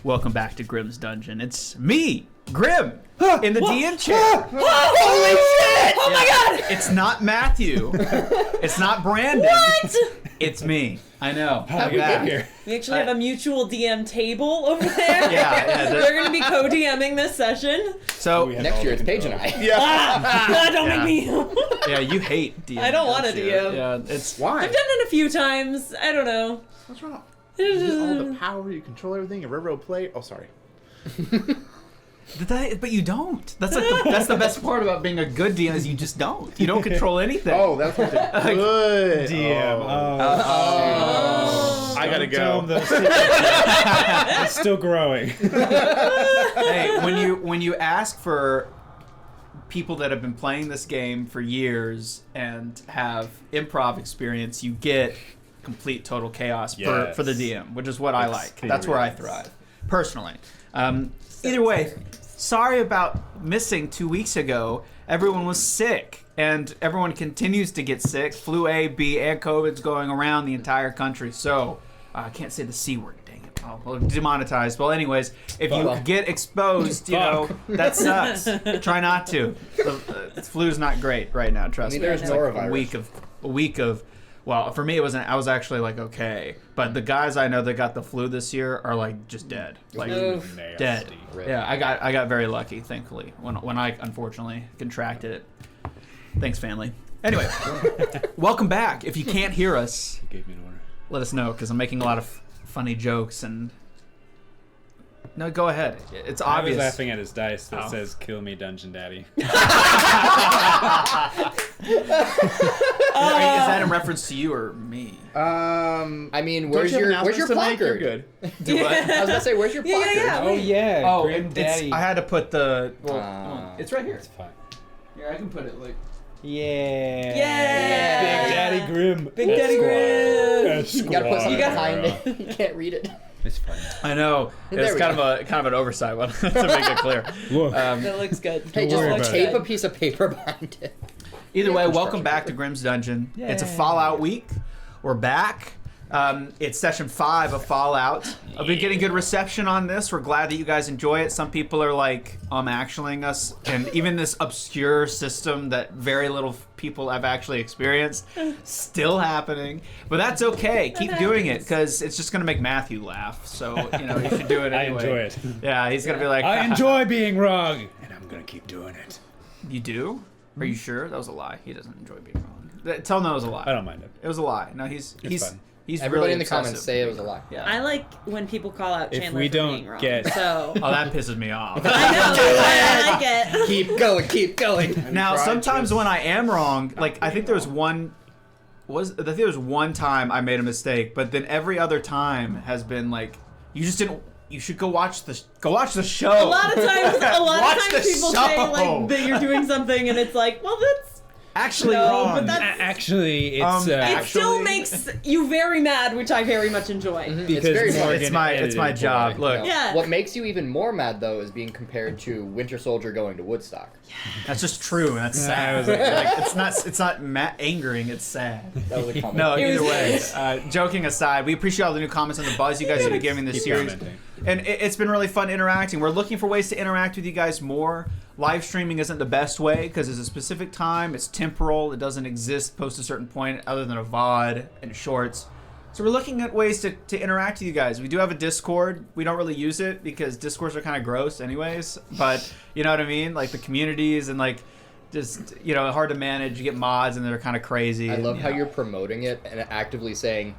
welcome back to Grimm's Dungeon. It's me, Grimm, in the DM chair. Holy shit! Oh my god! It's not Matthew. It's not Brandon. What? It's me. I know. How did we get here? We actually have a mutual DM table over there. Yeah. We're going to be co-DMing this session. So Next year it's Paige and I. Yeah. Don't make me. yeah, you hate DM. I don't want to you? DM. Yeah, it's Why? I've done it a few times. I don't know. What's wrong? You get all the power, you control everything, you railroad play. Oh, sorry. But you don't. That's like that's the best part about being a good DM is you just don't. You don't control anything. Oh, that's what good DM. Oh. I gotta go. It's still growing. Hey, when you ask for people that have been playing this game for years and have improv experience, you get complete total chaos for the DM, which is what I like. That's where I thrive, personally. Either way, sorry about missing 2 weeks ago. Everyone was sick, and everyone continues to get sick. Flu A, B, and COVID's going around the entire country. So I can't say the C word. Dang it! Well, demonetized. Well, anyways, if you get exposed, you know that sucks. Try not to. The flu's not great right now. Trust me. There's It's norovirus. like a week of. Well, for me, it wasn't. I was actually like okay, but the guys I know that got the flu this year are like just dead, like dead. Yeah, I got very lucky, thankfully, when I unfortunately contracted it. Thanks, family. Anyway, welcome back. If you can't hear us, Gave me an order. let us know because I'm making a lot of funny jokes and. No, go ahead. It's obvious. I was laughing at his dice that says "Kill me, Dungeon Daddy." Is that in reference to you or me? I mean, where's Don't you have your announcements to make? You're placard? good. Do what? I was gonna say, where's your placard? Yeah. Oh yeah. Oh, Grim Daddy. I had to put the. Well, it's right here. It's fine. Here, I can put it like. Yeah. Yeah. Big Daddy Grim. Big Daddy Grim. You gotta put something You gotta- behind it. You can't read it. It's fine. I know. There It's we kind of an oversight one to make it clear. Look. That looks good. Hey, Don't worry just about tape a piece of paper behind it. Either way, welcome Construction back paper. to Grimm's Dungeon. Yay. It's a Fallout week. We're back. It's session 5 of Fallout. I've been getting good reception on this. We're glad that you guys enjoy it. Some people are like actioning us, and even this obscure system that very little people have actually experienced, still happening. But that's okay. Keep doing it because it's just gonna make Matthew laugh. So you should do it I anyway. enjoy it. Yeah, he's gonna be like, I enjoy being wrong, and I'm gonna keep doing it. You do? Are you sure? That was a lie. He doesn't enjoy being wrong. Tell him that was a lie. I don't mind it. It was a lie. No, he's fine. He's Everybody really in the comments obsessive. say it was a lie. Yeah. I like when people call out If Chandler we for don't being wrong. get- So Oh, that pisses me off. I know. I like it. Keep going, keep going. Now, sometimes when I am wrong, like I think there was one time I made a mistake, but then every other time has been like, you just didn't. You should go watch the show. A lot of times Watch the people say show. like that you're doing something, and it's like, well, that's. Actually, No, wrong. but that's- Actually, it's It still makes you very mad, which I very much enjoy. because very Morgan it's my edited job. it. Look, Yeah. What makes you even more mad, though, is being compared to Winter Soldier going to Woodstock. that's just true. And that's sad. I was like, It's not angering. It's sad. That was a comment. No, It either was- way. Joking aside, we appreciate all the new comments and the buzz you guys have been giving this Keep series. commenting. And it's been really fun interacting. We're looking for ways to interact with you guys more. Live streaming isn't the best way because it's a specific time. It's temporal. It doesn't exist post a certain point other than a VOD and shorts. So we're looking at ways to interact with you guys. We do have a Discord. We don't really use it because Discords are kind of gross anyways. But you know what I mean? Like the communities and like just, hard to manage. You get mods and they're kind of crazy. I love and, how you're promoting it and actively saying,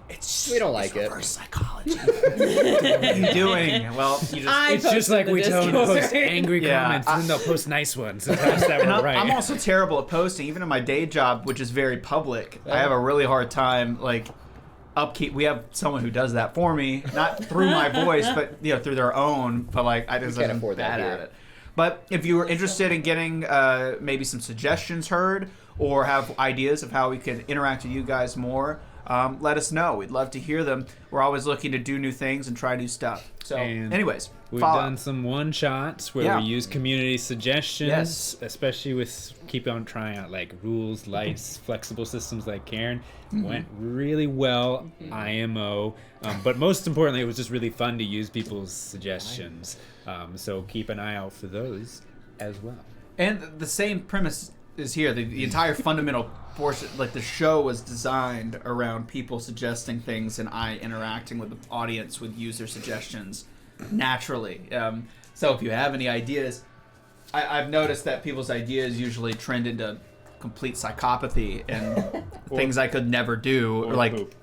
we don't like it. reverse psychology. What are you doing? Well, you just... It's just like we tell them to post angry Yeah. comments, and then they'll post nice ones. Sometimes that And we're right. I'm also terrible at posting, even in my day job, which is very public. I have a really hard time, upkeep. We have someone who does that for me, not through my voice, but through their own. But I just can't am afford that bad here. at it. But if you were interested in getting maybe some suggestions heard, or have ideas of how we can interact with you guys more, let us know. We'd love to hear them. We're always looking to do new things and try new stuff. So, And anyways, We've follow. done some one-shots where Yeah. we use community suggestions, Yes. especially with keep on trying out like rules, lights, flexible systems like Karen. Went really well, IMO. But most importantly, it was just really fun to use people's suggestions. So keep an eye out for those as well. And the same premise is here. The entire fundamental portion, like the show, was designed around people suggesting things and I interacting with the audience with user suggestions naturally. So if you have any ideas, I've noticed that people's ideas usually trend into complete psychopathy and things I could never do, or like poop.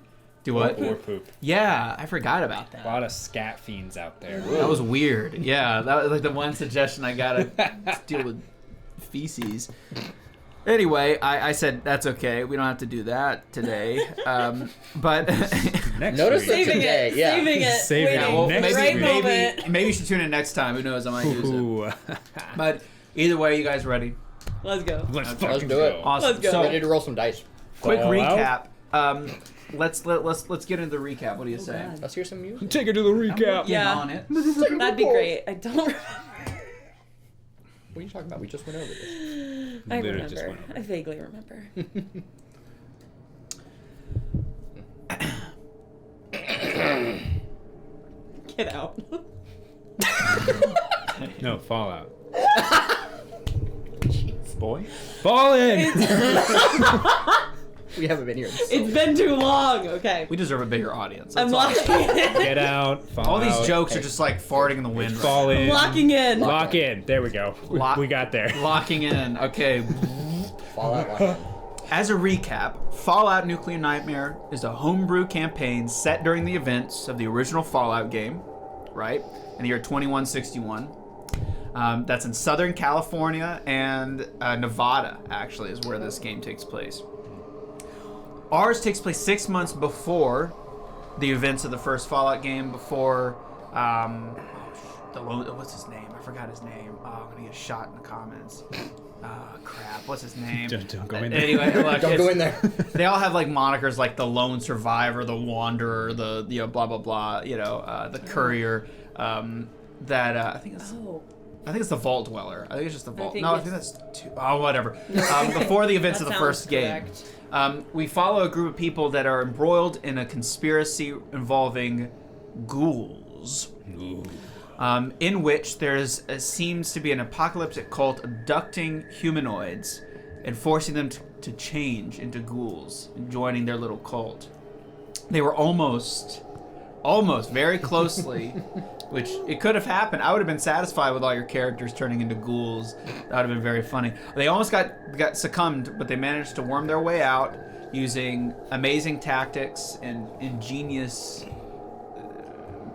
do what? Or poop. Yeah, I forgot about A that. lot of scat fiends out there. That was weird. Yeah, that was like the one suggestion I gotta deal with feces. Anyway, I said that's okay. We don't have to do that today. But Next Notice week. that Saving today, it. yeah. Saving it. Saving waiting. it. yeah, well, Next right week. moment. maybe you should tune in next time. Who knows? I might use it. Ooh. But either way, you guys ready? Let's go. Let's Let's fucking do it. go. Awesome. Let's go. So, Ready to roll some dice. quick Fallout? recap. Let's get into the recap. What do you say? God. Let's hear some music. Take it to the recap. Yeah. On it. That'd be great. I don't remember. What are you talking about? We just went over this. I Literally just remember. went over. I vaguely remember. Get out. No, Fallout. Boy. Fall in! We haven't been here. It's been too long. Okay. We deserve a bigger audience. I'm That's all. locking in. Get out. Fall All these out. jokes are just like farting in the wind. Fall right in. Locking in. Lock in. There we go. Lock- We got there. now. Locking in. Okay. Fallout Line. As a recap, Fallout Nuclear Nightmare is a homebrew campaign set during the events of the original Fallout game, right? In the year 2161. That's in Southern California and Nevada, actually, is where this game takes place. Ours takes place 6 months before the events of the first Fallout game, before what's his name? I forgot his name. Oh, I'm gonna get shot in the comments. Crap. What's his name? Don't go in there. Anyway, look, Don't go in there. they all have like monikers like the Lone Survivor, the Wanderer, the blah blah blah. The Courier. I think it's. Oh. I think it's the Vault Dweller. I think it's just the Vault. think No, I it's- think that's two. Oh, whatever. Before the events That of the sounds first game. correct. We follow a group of people that are embroiled in a conspiracy involving ghouls, in which seems to be an apocalyptic cult abducting humanoids and forcing them to change into ghouls and joining their little cult. They were almost very closely, which it could have happened. I would have been satisfied with all your characters turning into ghouls. That would have been very funny. They almost got succumbed, but they managed to worm their way out using amazing tactics and ingenious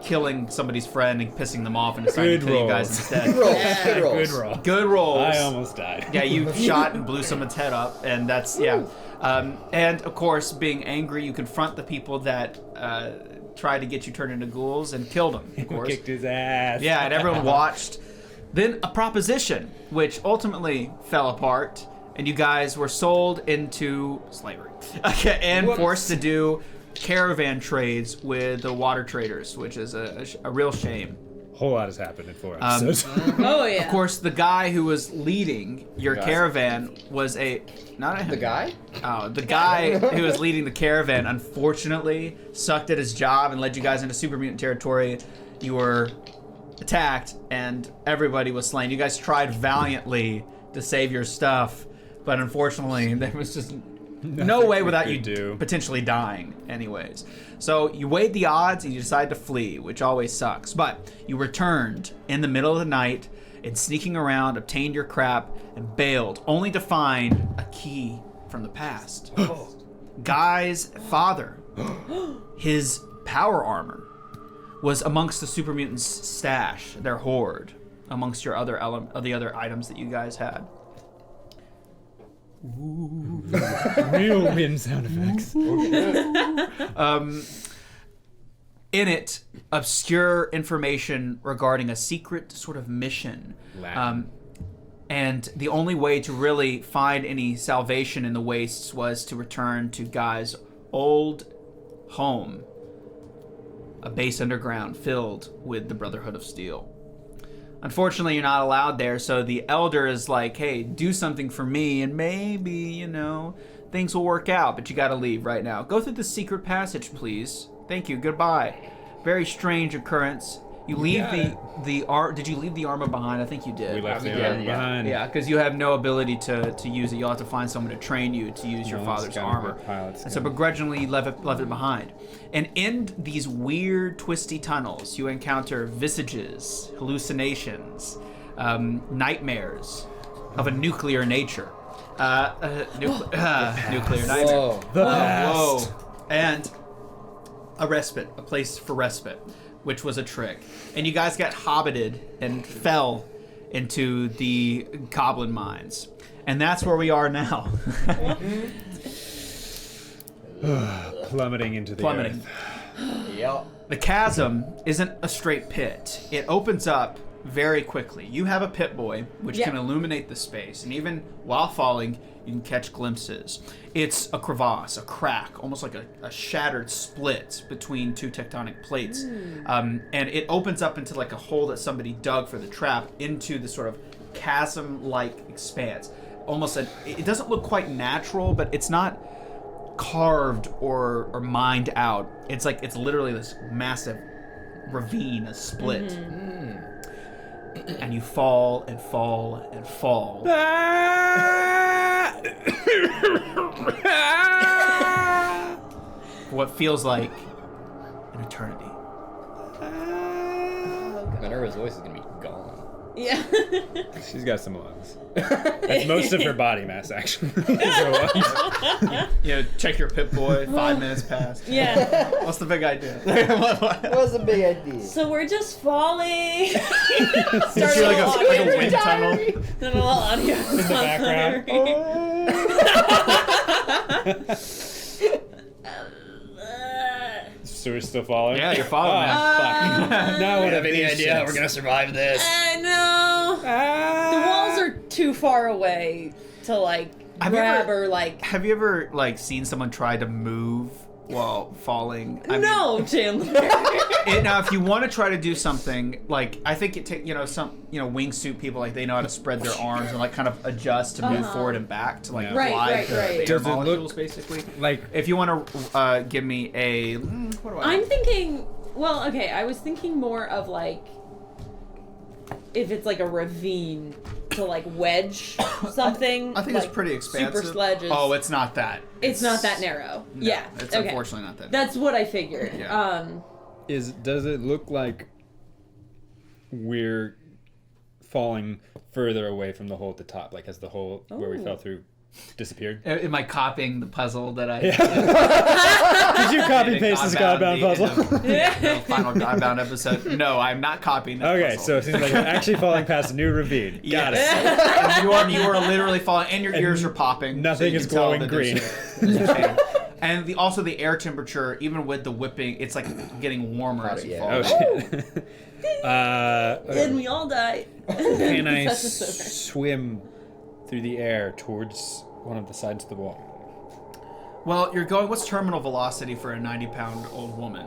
killing somebody's friend and pissing them off and deciding to Good kill you guys rolls. instead. Good rolls. Yeah. Good rolls. Good roll. Good rolls. I almost died. Yeah, you shot and blew someone's head up, and that's, yeah. And, of course, being angry, you confront the people that tried to get you turned into ghouls and killed them, of course. Kicked his ass. Yeah, and everyone watched. Then a proposition, which ultimately fell apart, and you guys were sold into slavery. Okay, and forced to do caravan trades with the water traders, which is a real shame. A whole lot has happened in 4 episodes. Oh yeah. Of course, the guy who was leading your Guy. caravan was not a The guy? Oh, the guy who was leading the caravan unfortunately sucked at his job and led you guys into super mutant territory. You were attacked and everybody was slain. You guys tried valiantly to save your stuff, but unfortunately there was just no way we without could you do. potentially dying anyways. So you weighed the odds and you decided to flee, which always sucks. But you returned in the middle of the night and sneaking around, obtained your crap, and bailed, only to find a key from the past. Guy's father, his power armor, was amongst the super mutants' stash, their hoard, amongst your other the other items that you guys had. Real wind sound effects. In it, obscure information regarding a secret sort of mission. Latin. And the only way to really find any salvation in the wastes was to return to Guy's old home, a base underground filled with the Brotherhood of Steel. Unfortunately, you're not allowed there, so the elder is like, hey, do something for me, and maybe, you know, things will work out, but you gotta leave right now. Go through the secret passage, please. Thank you, goodbye. Very strange occurrence. You leave did you leave the armor behind? I think you did. We left the armor behind. Yeah, because you have no ability to use it. You'll have to find someone to train you to use your father's got armor. pilot's And so gun. begrudgingly you left it behind. And in these weird, twisty tunnels, you encounter visages, hallucinations, nightmares of a nuclear nature. Nuclear nightmare. Whoa. Whoa. And a respite, a place for respite, which was a trick. And you guys got hobbited and fell into the goblin mines. And that's where we are now. Plummeting into the Plummeting. earth. Yep. The chasm isn't a straight pit. It opens up very quickly. You have a pit boy, which Yeah. can illuminate the space, and even while falling, you can catch glimpses. It's a crevasse, a crack, almost like a shattered split between two tectonic plates. And it opens up into like a hole that somebody dug for the trap into this sort of chasm-like expanse. Almost it doesn't look quite natural, but it's not carved or mined out. It's like it's literally this massive ravine, a split. And you fall and fall and fall. For what feels like an eternity. Minerva's voice is gonna be gone. Yeah. She's got some lungs. That's most of her body mass, actually. Her lungs. You know, check your Pip Boy. 5 minutes passed. Yeah. What's the big idea? What's a big idea? So we're just falling. You Start see like a audio. wind tunnel. And a little audio in the background. So we're still falling? Yeah, you're following, man. Fuck. Now what have any idea how we're gonna survive this? I know. The walls are too far away to like Have you grab ever- or like. Have you ever like seen someone try to move while falling? I mean, No, Chandler. now, if you want to try to do something, like I think it take some wingsuit people, like they know how to spread their arms and like kind of adjust to move forward and back to like Yeah. Right, glide right, the right. air Does it look molecules, basically. like If you want to give me a, what do I? I'm thinking. Well, okay. I was thinking more of like if it's like a ravine to like wedge something. I think like it's pretty expansive. Super sledges. Oh, it's not that. It's not that narrow. No, Yeah. it's okay. unfortunately not that. That's what I figured. Yeah. does it look like we're falling further away from the hole at the top? Like has the hole where we Ooh. fell through disappeared? Am I copying the puzzle that I? Did you copy paste this Godbound puzzle? The final Godbound episode. No, I'm not copying that Okay, so puzzle. it seems like you're actually falling past a new ravine. Got it. And you are literally falling, and your ears are popping. nothing you is can tell glowing that there's green. there's a change. And also the air temperature, even with the whipping, it's like getting warmer as you Yeah. fall. Oh shit. And we all die. Can I That's just so great. swim through the air towards one of the sides of the wall? Well, you're going. What's terminal velocity for a 90-pound old woman?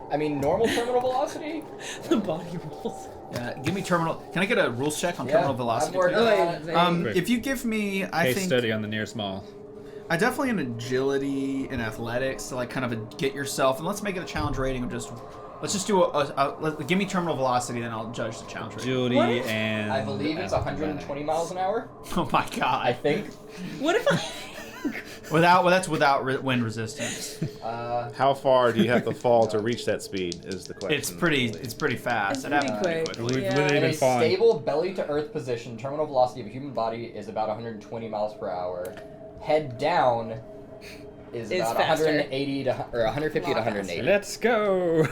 I mean, normal terminal velocity? The body rolls. Give me terminal. Can I get a rules check on terminal velocity? I'm working please? on it. If you give me, I Case think study on the near small. I definitely an agility and athletics to like kind of get yourself, and let's make it a challenge rating of just. Let's just do give me terminal velocity, then I'll judge the challenge rating. Agility What if- and I believe it's 120 miles an hour. Oh my I god! think. What if I? That's without wind resistance. How far do you have to fall to reach that speed? Is the question. It's pretty fast. It's It happens pretty pretty quick. quickly. We've Yeah. literally In a been falling. stable belly to earth position, terminal velocity of a human body is about 120 miles per hour. Head down is It's about faster. 180 to or 150 to 180. Let's go.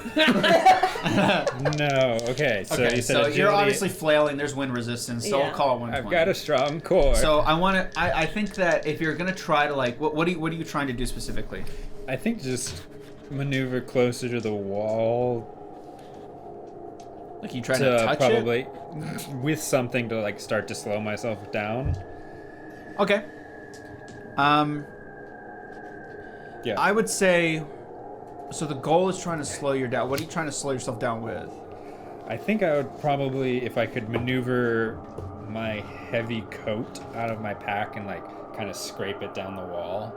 No. Okay. So Okay, you said so agility. you're obviously flailing. There's wind resistance, so Yeah. we'll call it 120. I've got a strong core. So I want to. I think that if you're gonna try to like, what are you trying to do specifically? I think just maneuver closer to the wall. Like you trying to touch probably with something to like start to slow myself down. it? Okay. Yeah. I would say. So the goal is trying to slow you down. What are you trying to slow yourself down with? I think I would probably, if I could maneuver my heavy coat out of my pack and like kind of scrape it down the wall.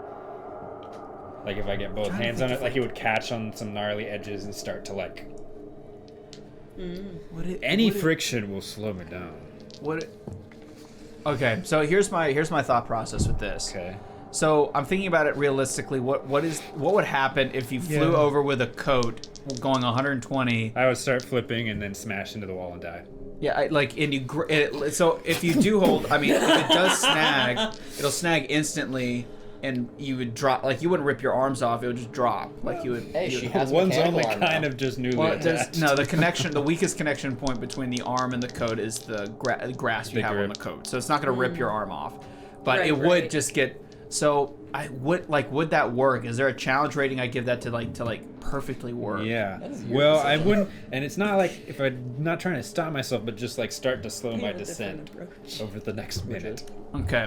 Like if I get both hands on it, like it would catch on some gnarly edges and start to like. Any friction will slow me down. Okay, so here's my thought process with this. Okay. So I'm thinking about it realistically. What would happen if you flew over with a coat going 120? I would start flipping and then smash into the wall and die. Yeah, so if you do hold, I mean, if it does snag, it'll snag instantly, and you would drop. Like you wouldn't rip your arms off; it would just drop. Like you would. Hey, she has One's mechanical only arm kind now. of just newly Well, attached. no, the weakest connection point between the arm and the coat is the grasp you The have on grip. the coat. So it's not going to rip your arm off, but Right, it would right. just get. So would that work? Is there a challenge rating I give that to perfectly work? Yeah. That is your Well, I decision. wouldn't, and it's not like if I'm not trying to stop myself, but just like start to slow We my have a different descent approach. over the next minute. Okay.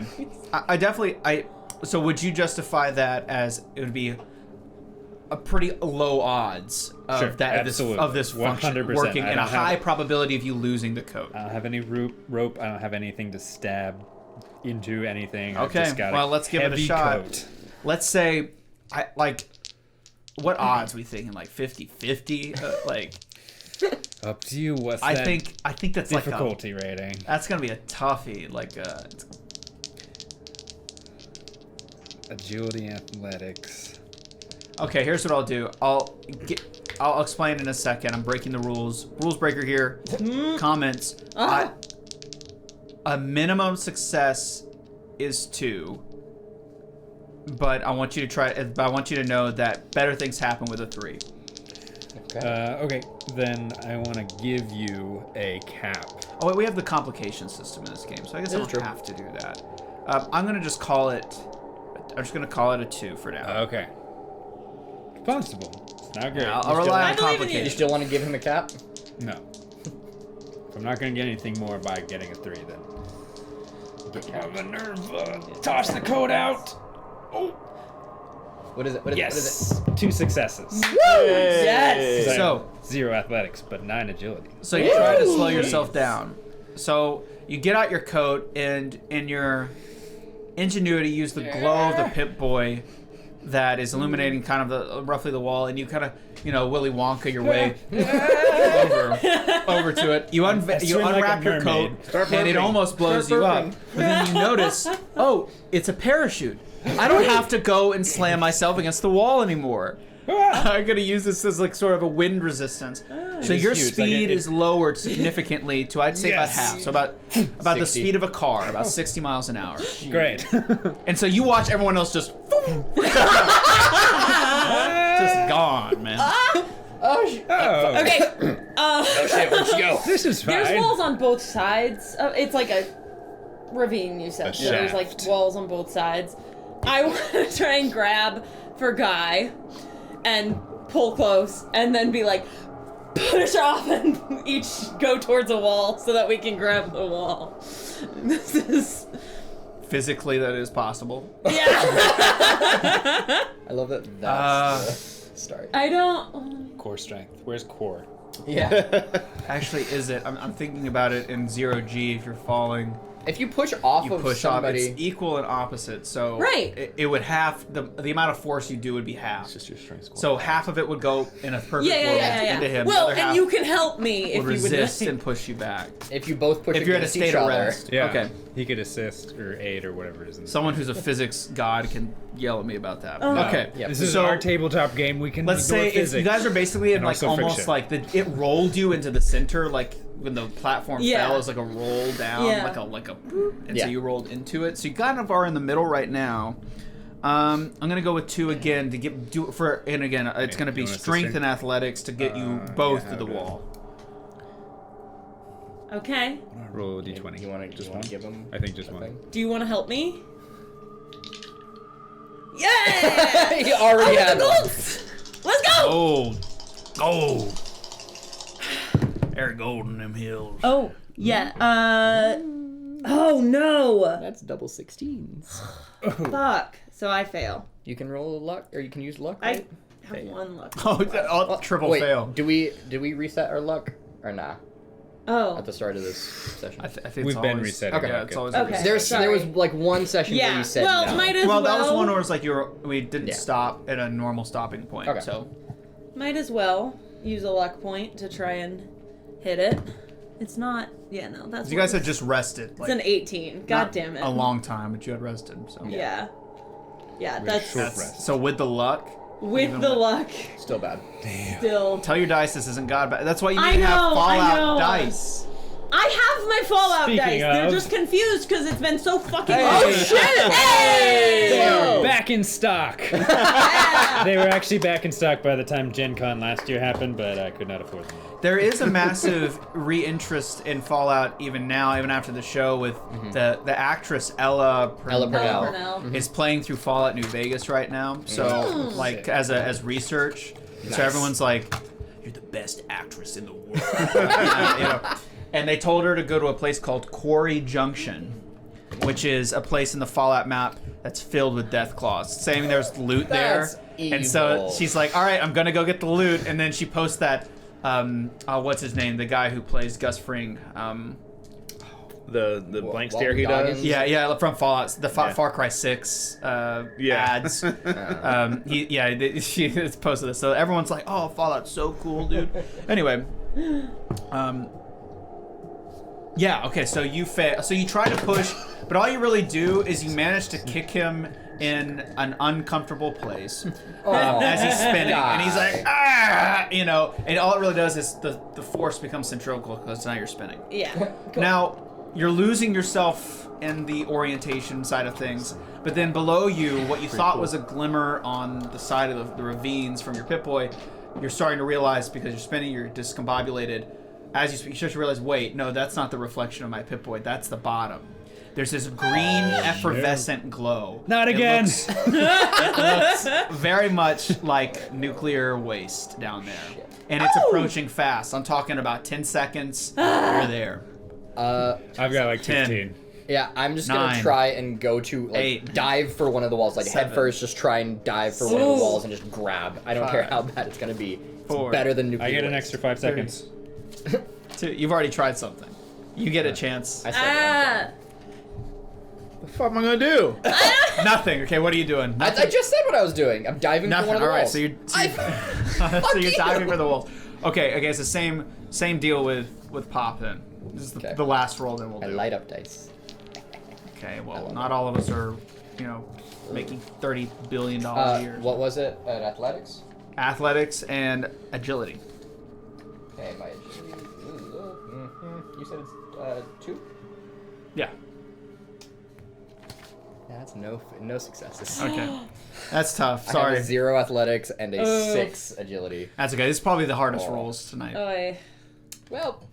I definitely. So would you justify that as it would be a pretty low odds of Sure, of this function 100%. working I and a don't have- high probability of you losing the coat? I don't have any rope. I don't have anything to stab into anything. I've Okay, just got well, let's give it a heavy shot. coat. Let's say, what odds we thinking? Like 50-50? Up to you. What's I that think that's difficulty rating? that's gonna be a toughie. Agility, athletics. Okay, here's what I'll do. I'll explain in a second. I'm breaking the rules. Rules breaker here. Comments. A minimum success is 2. But I want you to know that better things happen with a 3. Okay. Okay, then I want to give you a cap. Oh wait, we have the complication system in this game, so I guess I don't have to do that. I'm gonna just call it. I'm just gonna call it a 2 for now. Okay. Possible. It's not great. Yeah, I'll rely I on believe in you. You complication. still want to give him a cap? No. If I'm not gonna get anything more by getting a 3, then. Have the nerve. Toss the code out. Oh. What is it? What is Yes. 2 successes. Yes. So 0 athletics, but 9 agility. So you try to slow yourself down. So you get out your coat and in your ingenuity use the glow of the Pip-Boy that is illuminating kind of roughly the wall, and you kind of Willy Wonka your way over to it. You swim like unwrap a your coat mermaid. and it almost blows you up. But then you notice, oh, it's a parachute. I don't have to go and slam myself against the wall anymore. I'm gonna use this as sort of a wind resistance. So is your huge. speed Like is lowered significantly to I'd say Yes. about half. So about the 60. speed of a car, about 60 miles an hour. Great. And so you watch everyone else just gone, man. Oh, shit. Oh. Okay. Shit, where'd she go? This is fine. There's walls on both sides. It's like a ravine, you said. So there's like shaft. walls on both sides. I want to try and grab for Guy and pull close and then be like, push off and each go towards a wall so that we can grab the wall. This is... Physically, that is possible. Yeah. I love that that's the start. I don't... Core strength. Where's core? Yeah. Actually, is it? I'm thinking about it in 0G. If you're falling, If you push off you of push somebody, off. It's equal and opposite. So Right. it would half the amount of force you do would be half. It's just your strength score. So half of it would go in a perfect Yeah. world into him. Well, the other half and you can help me if would you would resist like. and push you back. if you both push If you're in a against state each of other, rest. Yeah. Okay. He could assist or aid or whatever it is. In the Someone who's a physics god can yell at me about that. Oh. Okay. Yeah. This is So- our tabletop game. We can Let's ignore say physics. you guys are basically in and like also almost friction. like it rolled you into the center, like when the platform Yeah. fell, it's like a roll down, Yeah. like a, and Yeah. so you rolled into it. So you kind of are in the middle right now. I'm gonna go with 2 again to do it for, and again it's gonna be you want strength assisting? and athletics to get you both yeah, to the okay. wall. Okay. Roll a d20. you want to Just just one? give him. I think just a one. thing? Do you want to help me? Yeah! He already had one. Let's go! Oh, oh! They're gold in them hills. Oh, yeah. Oh, no. That's double 16s. Fuck. So I fail. You can roll luck, or you can use luck. I Right? have one luck. Oh, triple Wait, fail. do we reset our luck or nah? Oh. At the start of this session. I think We've it's been always, resetting Okay. it. Yeah, it's always Okay. reset. There Sorry. was like one session where Yeah. you said Well, no. might as Well, well. that was one where it's like we didn't Yeah. stop at a normal stopping point. Okay. So Might as well use a luck point to try and hit it. It's not. Yeah, no, that's. you guys worse. had just rested. It's Like, an 18. God not damn it. A long time, but you had rested. So Yeah. Yeah, that's short That's- rest. so with the luck. with even the with- luck. Still bad. Still. Tell your dice this isn't God, but that's why you I need to have know, I Fallout know. dice. I have my Fallout Speaking dice. They're of- just confused because it's been so fucking. Hey. Oh shit! Hey! They Whoa. are back in stock. Yeah. They were actually back in stock by the time Gen Con last year happened, but I could not afford them. There is a massive re-interest in Fallout even now, even after the show, with the actress Ella Ella Purnell. Purnell. is playing through Fallout New Vegas right now. So like as research, Nice. so everyone's like, "You're the best actress in the world." You know? And they told her to go to a place called Quarry Junction, which is a place in the Fallout map that's filled with death claws, saying there's loot That's there. And so evil. she's like, "All right, I'm gonna go get the loot." And then she posts that. What's his name? The guy who plays Gus Fring. The blank Walton stare he Goggins? does. Yeah, from Fallout, the Yeah. Far Cry 6 Yeah. ads. She posted this, so everyone's like, "Oh, Fallout's so cool, dude." Anyway, yeah, okay, so you fail. So you try to push, but all you really do is you manage to kick him in an uncomfortable place as he's spinning, and he's like, "Ah!" You know, and all it really does is the force becomes centrifugal because now you're spinning. Yeah. Cool. Now, you're losing yourself in the orientation side of things, but then below you, what you thought was a glimmer on the side of the ravines from your Pip-Boy, you're starting to realize, because you're spinning, you're discombobulated. As you speak, you start to realize, wait, no, that's not the reflection of my Pip-Boy, that's the bottom. There's this green effervescent glow. Not It again. looks very much like nuclear waste down there. And it's approaching fast. I'm talking about 10 seconds, you're there. I've got like 10. 15. Yeah, I'm just 9, gonna try and go to like 8, dive for one of the walls, like 7, head first. Just try and dive for one of the Ooh. walls and just grab. I don't care 5, how bad it's gonna be. It's 4, better than nuclear. I get an waste. extra 5 seconds. 2. You've already tried something. You get a chance. I said The fuck am I gonna do? Nothing. Okay, what are you doing? I just said what I was doing. I'm diving for Nothing. one of the All right, walls. so you're Fuck so you're you. diving for the walls. Okay, it's the same deal with Pop then. This is Okay. the last roll then we'll I do. light up dice. Okay, well, not all of us are, making $30 billion a year. What was it at athletics? Athletics and agility. Okay, my agility. You said it's 2. Yeah. Yeah, that's no successes. Okay. That's tough. I Sorry. have a 0 athletics and a Ugh. 6 agility. That's okay. This is probably the hardest Oh. rolls tonight. Oy. Well,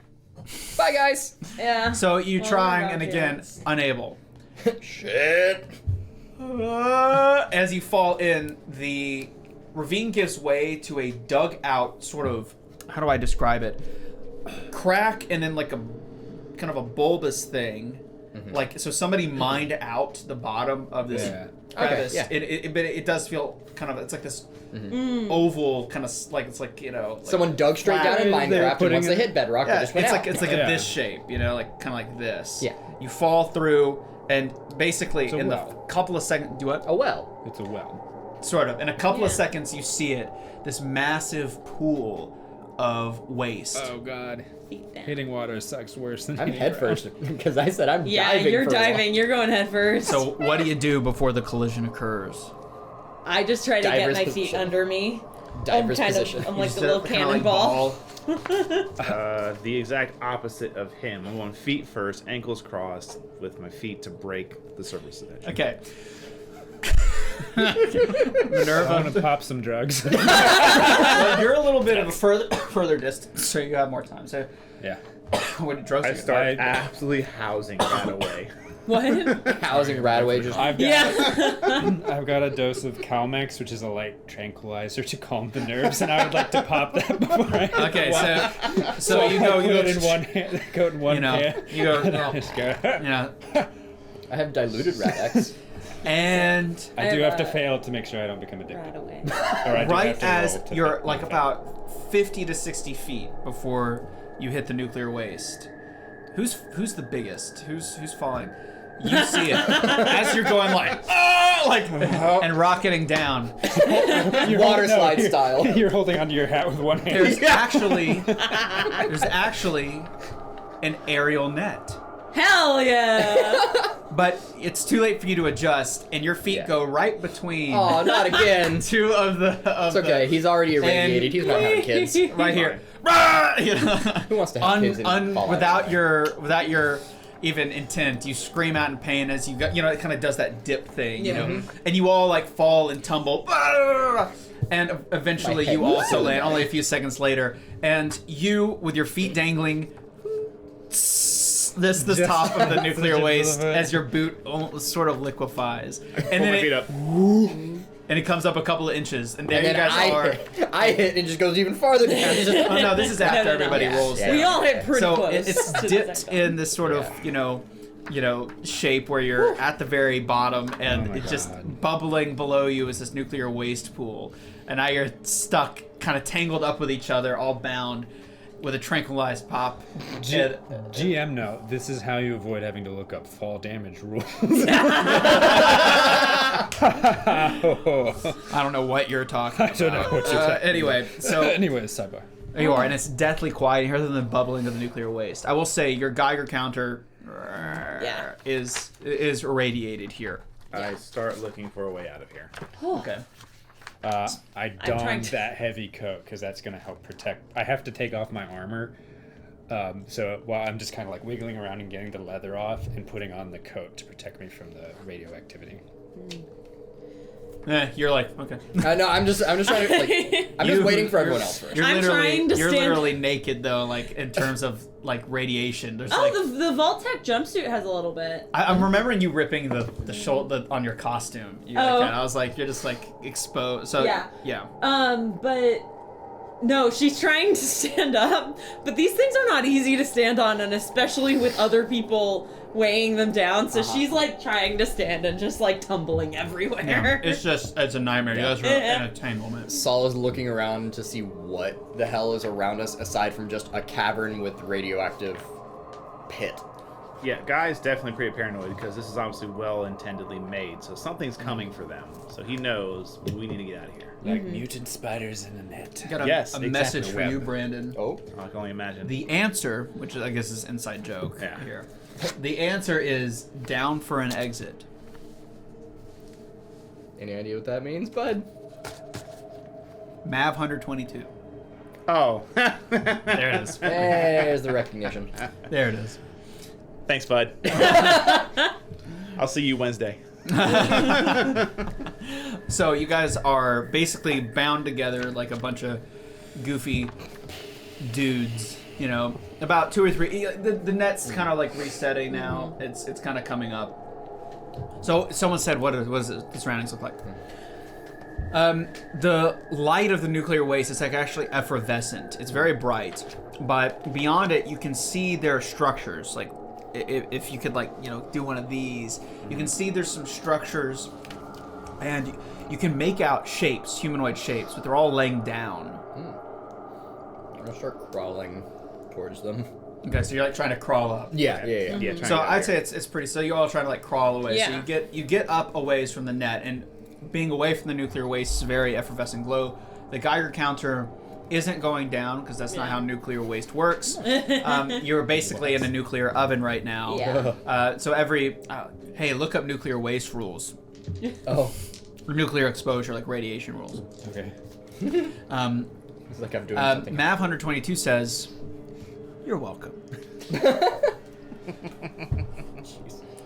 bye guys. Yeah. So you Oh, trying, God, and again, yes. unable. Shit. As you fall in, the ravine gives way to a dug out sort of, how do I describe it? Crack and then like a kind of a bulbous thing. Like, so somebody mined out the bottom of this Yeah. crevice. Okay, yeah. But it does feel kind of, it's like this oval kind of, like, it's like, like Someone dug straight down in They're Minecraft, and putting once they it- hit bedrock, yeah, they just went it's out. like Yeah. this shape, like kind of like this. Yeah. You fall through, and basically It's a in the well. couple of seconds, do what? Oh well. It's a well. Sort of. In a couple of Yeah. seconds, you see it. This massive pool of waste. Oh god. Feet down. Hitting water sucks worse than I'm hitting head ground. first because I said I'm Yeah, diving. you're for a while. diving. You're going head first. So what do you do before the collision occurs? I just try to get Diver's my feet position. under me. Diver's I'm kind position. of. I'm You like just a sit little up kinda like cannonball. The exact opposite of him. I'm going feet first, ankles crossed, with my feet to break the surface of that. Okay. I Minerva. want to pop some drugs. Well, you're a little bit of a further distance, so you have more time. So, Yeah. what drugs? I are you start I- absolutely housing that away. What? Housing Radaway just. I've got Yeah. I've got a dose of Calmex, which is a light tranquilizer to calm the nerves, and I would like to pop that before I. Okay, Wow. so you go, put it in one hand, go in one you know, hand. you go, Just go. you know, I have diluted Rad-X. and I do I have have to a- fail to make sure I don't become addicted. Right away. Or I do right have to as roll to you're make like me about 50 to 60 feet before you hit the nuclear waste. Who's the biggest? Who's falling? You see it as you're going like, oh, like, and rocketing down. fail. Water slide you're- style. You're holding onto your hat with one hand. There's actually an aerial net. Hell yeah! But it's too late for you to adjust, and your feet Yeah. go right between Oh, not again. two of the. Of It's okay. The, He's already irradiated. He's not having kids. right here. Rah! You know? Who wants to have kids and fall out? without your even intent, you scream out in pain as you got. You know, it kind of does that dip thing. You Yeah. know, and you all like fall and tumble. And eventually, My you head. also land. Only a few seconds later, and you with your feet dangling. This Just- top of the nuclear just a waste little bit. as your boot sort of liquefies, and Pull then my feet up. and it comes up a couple of inches, and there And you then guys are. I hit and it just goes even farther down. It's just- Oh no, this is after No. everybody Yeah, rolls. yeah. We all hit pretty So close. it's to the dipped second. in this sort of Yeah. you know shape where you're at the very bottom, and Oh my it's just God. bubbling below you is this nuclear waste pool, and now you're stuck, kind of tangled up with each other, all bound with a tranquilized pop. And- GM note, this is how you avoid having to look up fall damage rules. I don't know what you're talking about. I don't know what you're talking Anyway, so Anyways, sidebar. there you are, and it's deathly quiet. You hear the bubbling of the nuclear waste. I will say your Geiger counter Yeah. is irradiated here. I start looking for a way out of here. Okay. I trying donned to- that heavy coat because that's going to help protect. I have to take off my armor. So while I'm just kind of like wiggling around and getting the leather off and putting on the coat to protect me from the radioactivity. You're like, okay. No, I'm just trying to like. I'm just waiting for everyone else first. You're I'm literally, trying to you're stand- literally naked though, like in terms of like radiation. There's like, Oh, the Vault-Tec jumpsuit has a little bit. I'm remembering you ripping the shoulder on your costume. You Oh. I was like, you're just like exposed. So Yeah. yeah. But no, she's trying to stand up, but these things are not easy to stand on, and especially with other people weighing them down. So she's like trying to stand and just like tumbling everywhere. Yeah. It's a nightmare. You guys are in a entanglement. Saul is looking around to see what the hell is around us aside from just a cavern with radioactive pit. Yeah, Guy's definitely pretty paranoid because this is obviously well intendedly made, so something's coming for them. So he knows we need to get out of here. Like mutant spiders in a net. Got a, Yes, a exactly. message for Web. you, Brandon. Oh, I can only imagine. The answer, which I guess is inside joke Yeah. here. The answer is down for an exit. any idea what that means, bud? Mav 122. Oh. There it is. There's the recognition. There it is. Thanks, bud. I'll see you Wednesday. So you guys are basically bound together like a bunch of goofy dudes. You know, about 2 or 3. The net's kind of like resetting now. It's kind of coming up. So someone said, "What does the surroundings look like?" The light of the nuclear waste is like actually effervescent. It's very bright, but beyond it, you can see there are structures. Like, if you could do one of these, you can see there's some structures, and you can make out shapes, humanoid shapes, but they're all laying down. I'm gonna start crawling towards them. Okay, so you're like trying to crawl up. Yeah. Yeah, trying to So get out I'd of say here. it's pretty. So you all trying to like crawl away. So Yeah. you get up a ways from the net, and being away from the nuclear waste is a very effervescent glow. The Geiger counter isn't going down because that's not how nuclear waste works. You're basically in a nuclear oven right now. Yeah. So hey, look up nuclear waste rules, Oh, or nuclear exposure, like radiation rules. Okay. it's like I'm doing something. Mav 122 says, "You're welcome."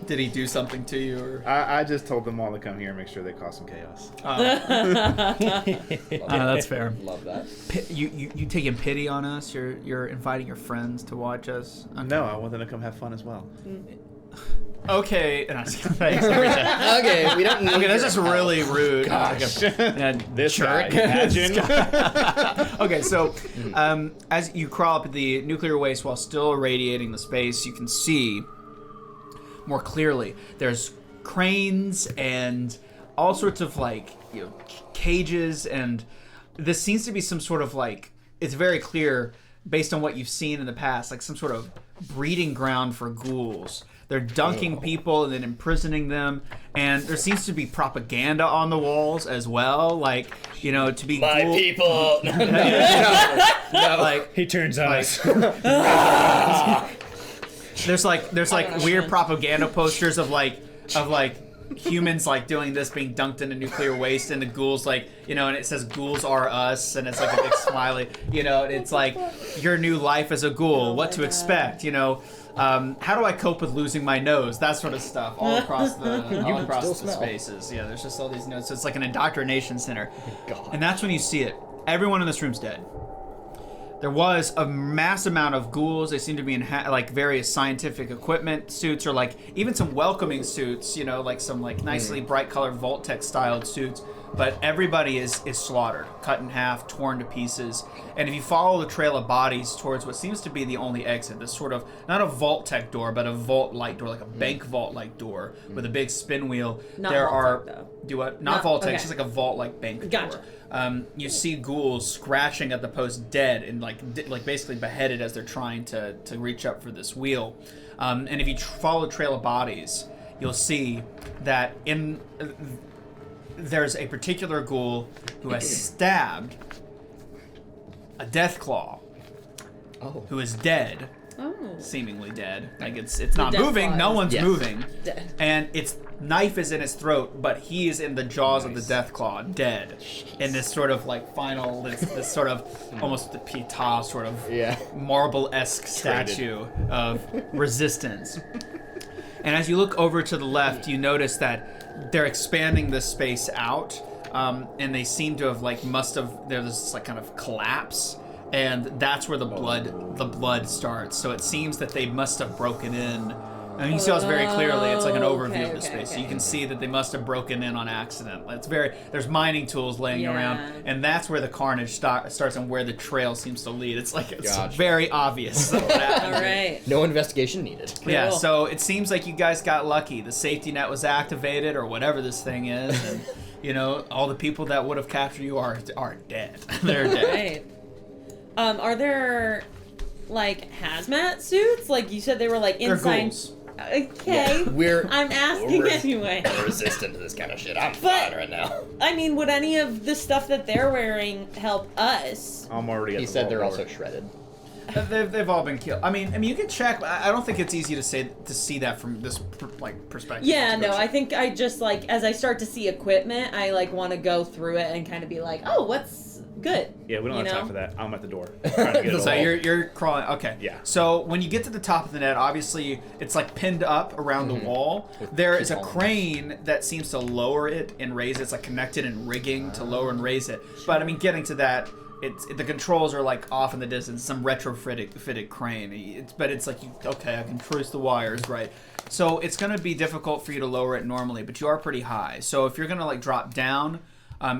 Did he do something to you? Or? I just told them all to come here and make sure they cause some chaos. That's fair. Love that. You taking pity on us? You're inviting your friends to watch us? No, I want them to come have fun as well. Okay. Thanks. Okay, we don't need Okay, that's your just help. really rude. Gosh. This jerk. guy, imagine. Okay, so as you crawl up the nuclear waste while still irradiating the space, you can see more clearly. There's cranes and all sorts of cages, and this seems to be some sort of it's very clear based on what you've seen in the past, like some sort of breeding ground for ghouls. They're dunking people and then imprisoning them, and there seems to be propaganda on the walls as well, to be My ghoul- people. No. He turns on us. There's weird propaganda posters of humans doing this, being dunked into nuclear waste, and the ghouls and it says "ghouls are us," and it's like a big smiley, and it's like your new life as a ghoul, what to expect, how do I cope with losing my nose, that sort of stuff, all across the spaces. Yeah, there's just all these notes. So it's like an indoctrination center. God. And that's when you see it. Everyone in this room's dead. There was a mass amount of ghouls. They seem to be in various scientific equipment suits, or even some welcoming suits, some nicely bright colored Vault-Tec styled suits. But everybody is slaughtered, cut in half, torn to pieces. And if you follow the trail of bodies towards what seems to be the only exit, this sort of, not a Vault-Tec door, but a vault-like door, like a bank vault-like door with a big spin wheel. Not there Vault-Tec, are, though. do what? Not Vault-Tec, okay. it's just like a vault-like bank Gotcha. door. You see ghouls scratching at the post, dead and basically beheaded as they're trying to reach up for this wheel. And if you follow the trail of bodies, you'll see that there's a particular ghoul who has stabbed a Deathclaw, who is dead, seemingly dead. It's not moving. Deathclaw No is one's moving, dead. and its knife is in his throat, but he is in the jaws of the Deathclaw, dead. In this sort of final, this sort of almost the Pietà sort of marble-esque statue of resistance. And as you look over to the left, you notice that they're expanding this space out, and they seem to have there's this kind of collapse, and that's where the blood starts. So it seems that they must have broken in. And you see this very clearly. It's like an overview of the space. So you can see that they must have broken in on accident. There's mining tools laying around, and that's where the carnage starts and where the trail seems to lead. It's Gotcha. very obvious. What happened. All right. No investigation needed. Yeah, Cool. so it seems like you guys got lucky. The safety net was activated, or whatever this thing is, and all the people that would have captured you are dead. They're dead. Right. Are there hazmat suits? You said they were They're inside. ghouls. Okay. We're I'm asking we're anyway. resistant to this kind of shit. I'm But- fine right now. I mean, would any of the stuff that they're wearing help us? I'm already at He the said they're vault also door. shredded. They've all been killed. I mean, you can check. But I don't think it's easy to see that from this perspective. Yeah, To go no, I check. think I just as I start to see equipment, I want to go through it and kind of be like, oh, what's good? Yeah, we don't You have time know? for that. I'm at the door. Trying to get it So all. you're crawling. Okay. Yeah. So when you get to the top of the net, obviously it's pinned up around the wall. With There is a columns. crane that seems to lower it and raise it. It's connected in rigging to lower and raise it. But I mean, getting to that, the controls are off in the distance. Some retrofitted crane. But it's okay, I can trace the wires, right? So it's gonna be difficult for you to lower it normally, but you are pretty high. So if you're gonna drop down.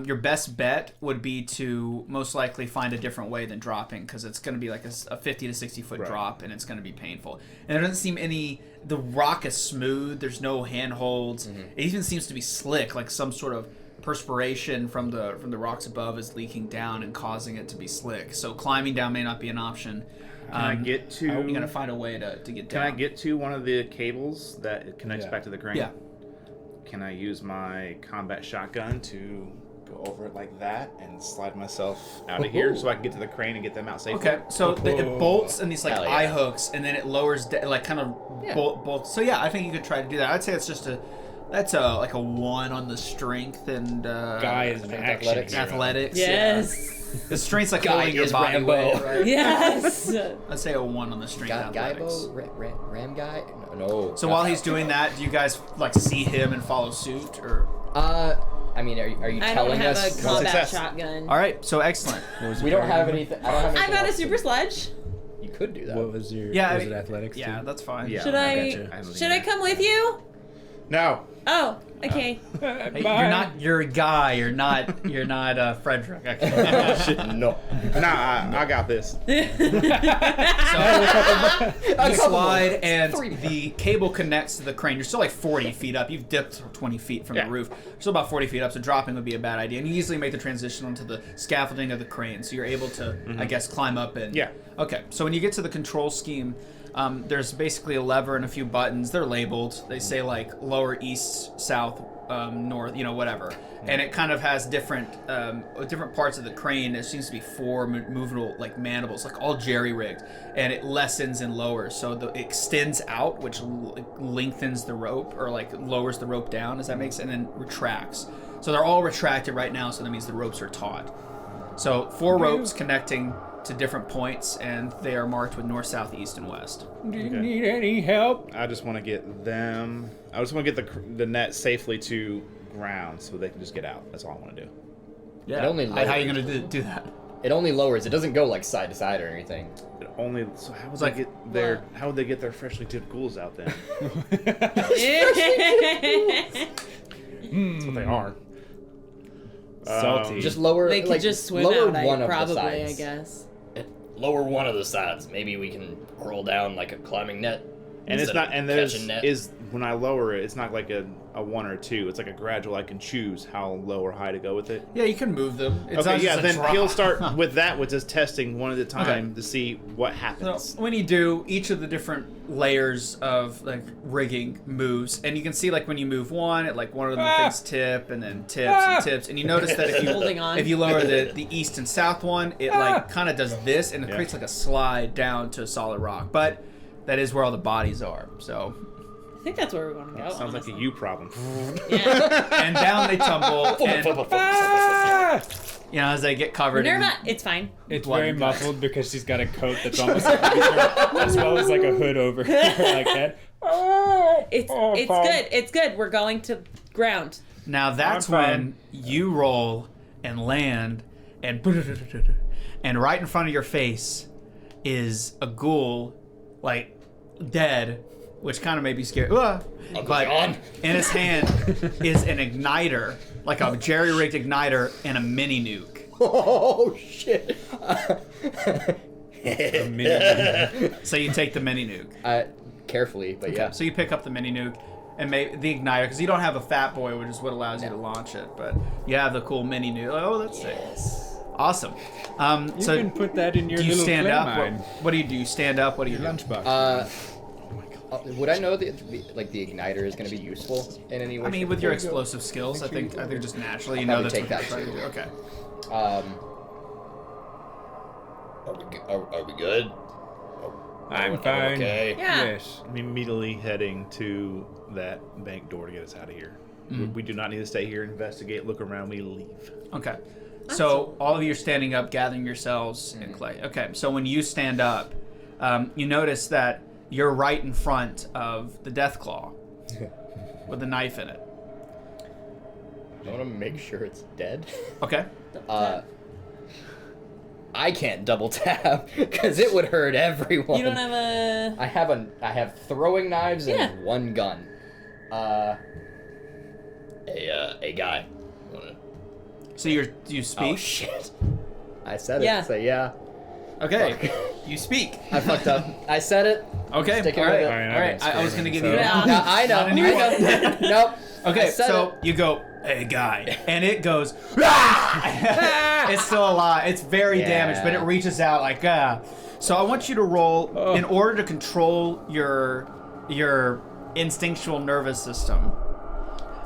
Your best bet would be to most likely find a different way than dropping, because it's going to be a 50 to 60 foot Right. drop, and it's going to be painful. And there doesn't seem the rock is smooth. There's no handholds. It even seems to be slick, like some sort of perspiration from the rocks above is leaking down and causing it to be slick. So climbing down may not be an option. Can I get to? You're going to find a way to get Can down. I get to one of the cables that connects back to the crane? Yeah. Can I use my combat shotgun to go over it like that and slide myself out of here so I can get to the crane and get them out safely? Okay, so it bolts and these Hell yeah. eye hooks, and then it lowers bolts. So yeah, I think you could try to do that. I'd say it's just a 1 on the strength and Guy is an action athletics. hero. athletics. Yes. The strength's like Guy holding your is body Rambo. weight, right? Yes. Let's say a 1 on the strength athletics. Guybo? Ram guy? No. So while he's doing that, do you guys like see him and follow suit, or? I mean, are you I don't telling have us? a combat success. shotgun. All right, so excellent. We don't have anything. I don't have I've anything got a else to- super sledge. You could do that. What was your? Yeah, was I it mean, athletics? Yeah, too? that's fine. Yeah. Should I I? gotcha. Should I come with you? No. Oh, okay. Hey, you're a guy. You're not Frederick. Okay. No. Nah, I got this. You slide and the cable connects to the crane. You're still like 40 feet up. You've dipped 20 feet from the roof. You're still about 40 feet up, so dropping would be a bad idea. And you easily make the transition onto the scaffolding of the crane, so you're able to, I guess, climb up and... Yeah. Okay, so when you get to the control scheme, there's basically a lever and a few buttons. They're labeled. They say like lower, east, south, north, whatever. And it kind of has different parts of the crane. There seems to be 4 movable like mandibles, like all jerry-rigged, and it lessens and lowers. So it extends out, which lengthens the rope or like lowers the rope down. Does that make sense? And then retracts. So they're all retracted right now. So that means the ropes are taut. So 4 ropes connecting to different points, and they are marked with north, south, east, and west. Do you need any help? I just want to get them. I just want to get the net safely to ground so they can just get out. That's all I want to do. Yeah. It only How are you lowers. gonna do that? It only lowers. It doesn't go like side to side or anything. It only. So how would like- they get their? How would they get their freshly tipped ghouls out then? That's what they are. Salty. Just lower. They could like, just swim lower out. one of Probably, the I sides. guess. Lower one of the sides. Maybe we can roll down like a climbing net. And it's instead not. of And there's catching net. is when I lower it, it's not like a 1 or 2. It's like a gradual. I can choose how low or high to go with it. Yeah, you can move them. It's Okay, not yeah. just a Then drop. he'll start with that, with just testing one at a time Okay. to see what So happens. when you do, each of the different layers of like rigging moves, and you can see like when you move one, it like one of the things tip and then tips and tips, and you notice that Holding on. if you lower the east and south one, it like kind of does this, and it Yeah. creates like a slide down to a solid rock. But that is where all the bodies are. So I think that's where we want to go. Sounds like a honestly. you problem. Yeah. and down they tumble, and as they get covered in Minerva, it's fine. It's blood very and guts. muffled because she's got a coat that's almost as well as like a hood over her like head. It's good. It's good. We're going to ground. Now that's I'm fine. when you roll and land, and right in front of your face is a ghoul, like dead, which kind of made me scared. But on. in his hand is an igniter, like a jerry-rigged igniter, and a mini nuke. Oh shit! A mini- So you take the mini nuke. Carefully, but yeah. So you pick up the mini nuke and make the igniter, because you don't have a fat boy, which is what allows you to launch it, but you have the cool mini nuke. Oh, that's sick. Awesome. You So can put that in your do you little stand clay up? mine. What do you do? You stand up? What do you Your do? lunchbox. Would I know that the igniter is going to be useful in any way? I mean, shape, with or your form? explosive skills, I think just naturally you I'll know that's probably what take you're that trying to do. too. Okay. Are we good? I'm Are we fine. Okay. Yeah. Yes. I'm immediately heading to that bank door to get us out of here. We do not need to stay here, investigate, look around. We leave. Okay. So all of you are standing up, gathering yourselves in clay. Okay. So when you stand up, you notice that you're right in front of the death claw with a knife in it. I want to make sure it's dead. Okay. I can't double tap because it would hurt everyone. You don't have a. I have throwing knives Yeah. and one gun. Hey guy. So you speak. Oh shit! I said Yeah. it. So yeah. Okay. You speak. I fucked up. I said it. Okay. Sticking all right. with it. All right. I was gonna give you. Yeah. Yeah, I know. Not anymore. I know. Nope. I Okay, said so it. you go, hey guy, and it goes, "Ah!" It's still alive. It's very Yeah. damaged, but it reaches out like, ah. So I want you to roll in order to control your instinctual nervous system.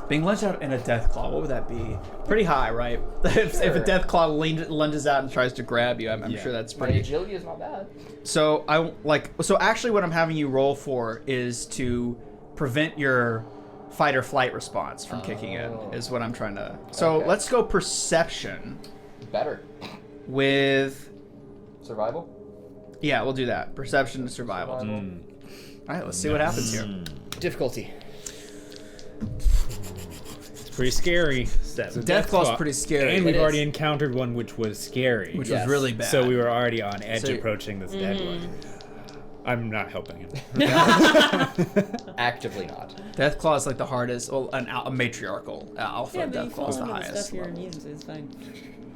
Being lunged out in a death claw, what would that be? Pretty high, right? If a death claw lunges out and tries to grab you, I'm sure that's My pretty. agility is not bad. So actually what I'm having you roll for is to prevent your fight or flight response from kicking in, is what I'm trying to. So Okay. let's go perception. Better. with... Survival? Yeah, we'll do that. Perception and survival. All right, let's see what happens here. Difficulty. It's pretty scary. Death Claw's pretty scary. And we've It already is. encountered one which was scary. Which Yes. was really bad. So we were already on edge So- approaching this dead one. I'm not helping him. Actively not. Death Claw is like the hardest, well, a matriarchal alpha. Yeah, but you Death Claw fall is the into the highest. stuff you're level. immune to, it's fine.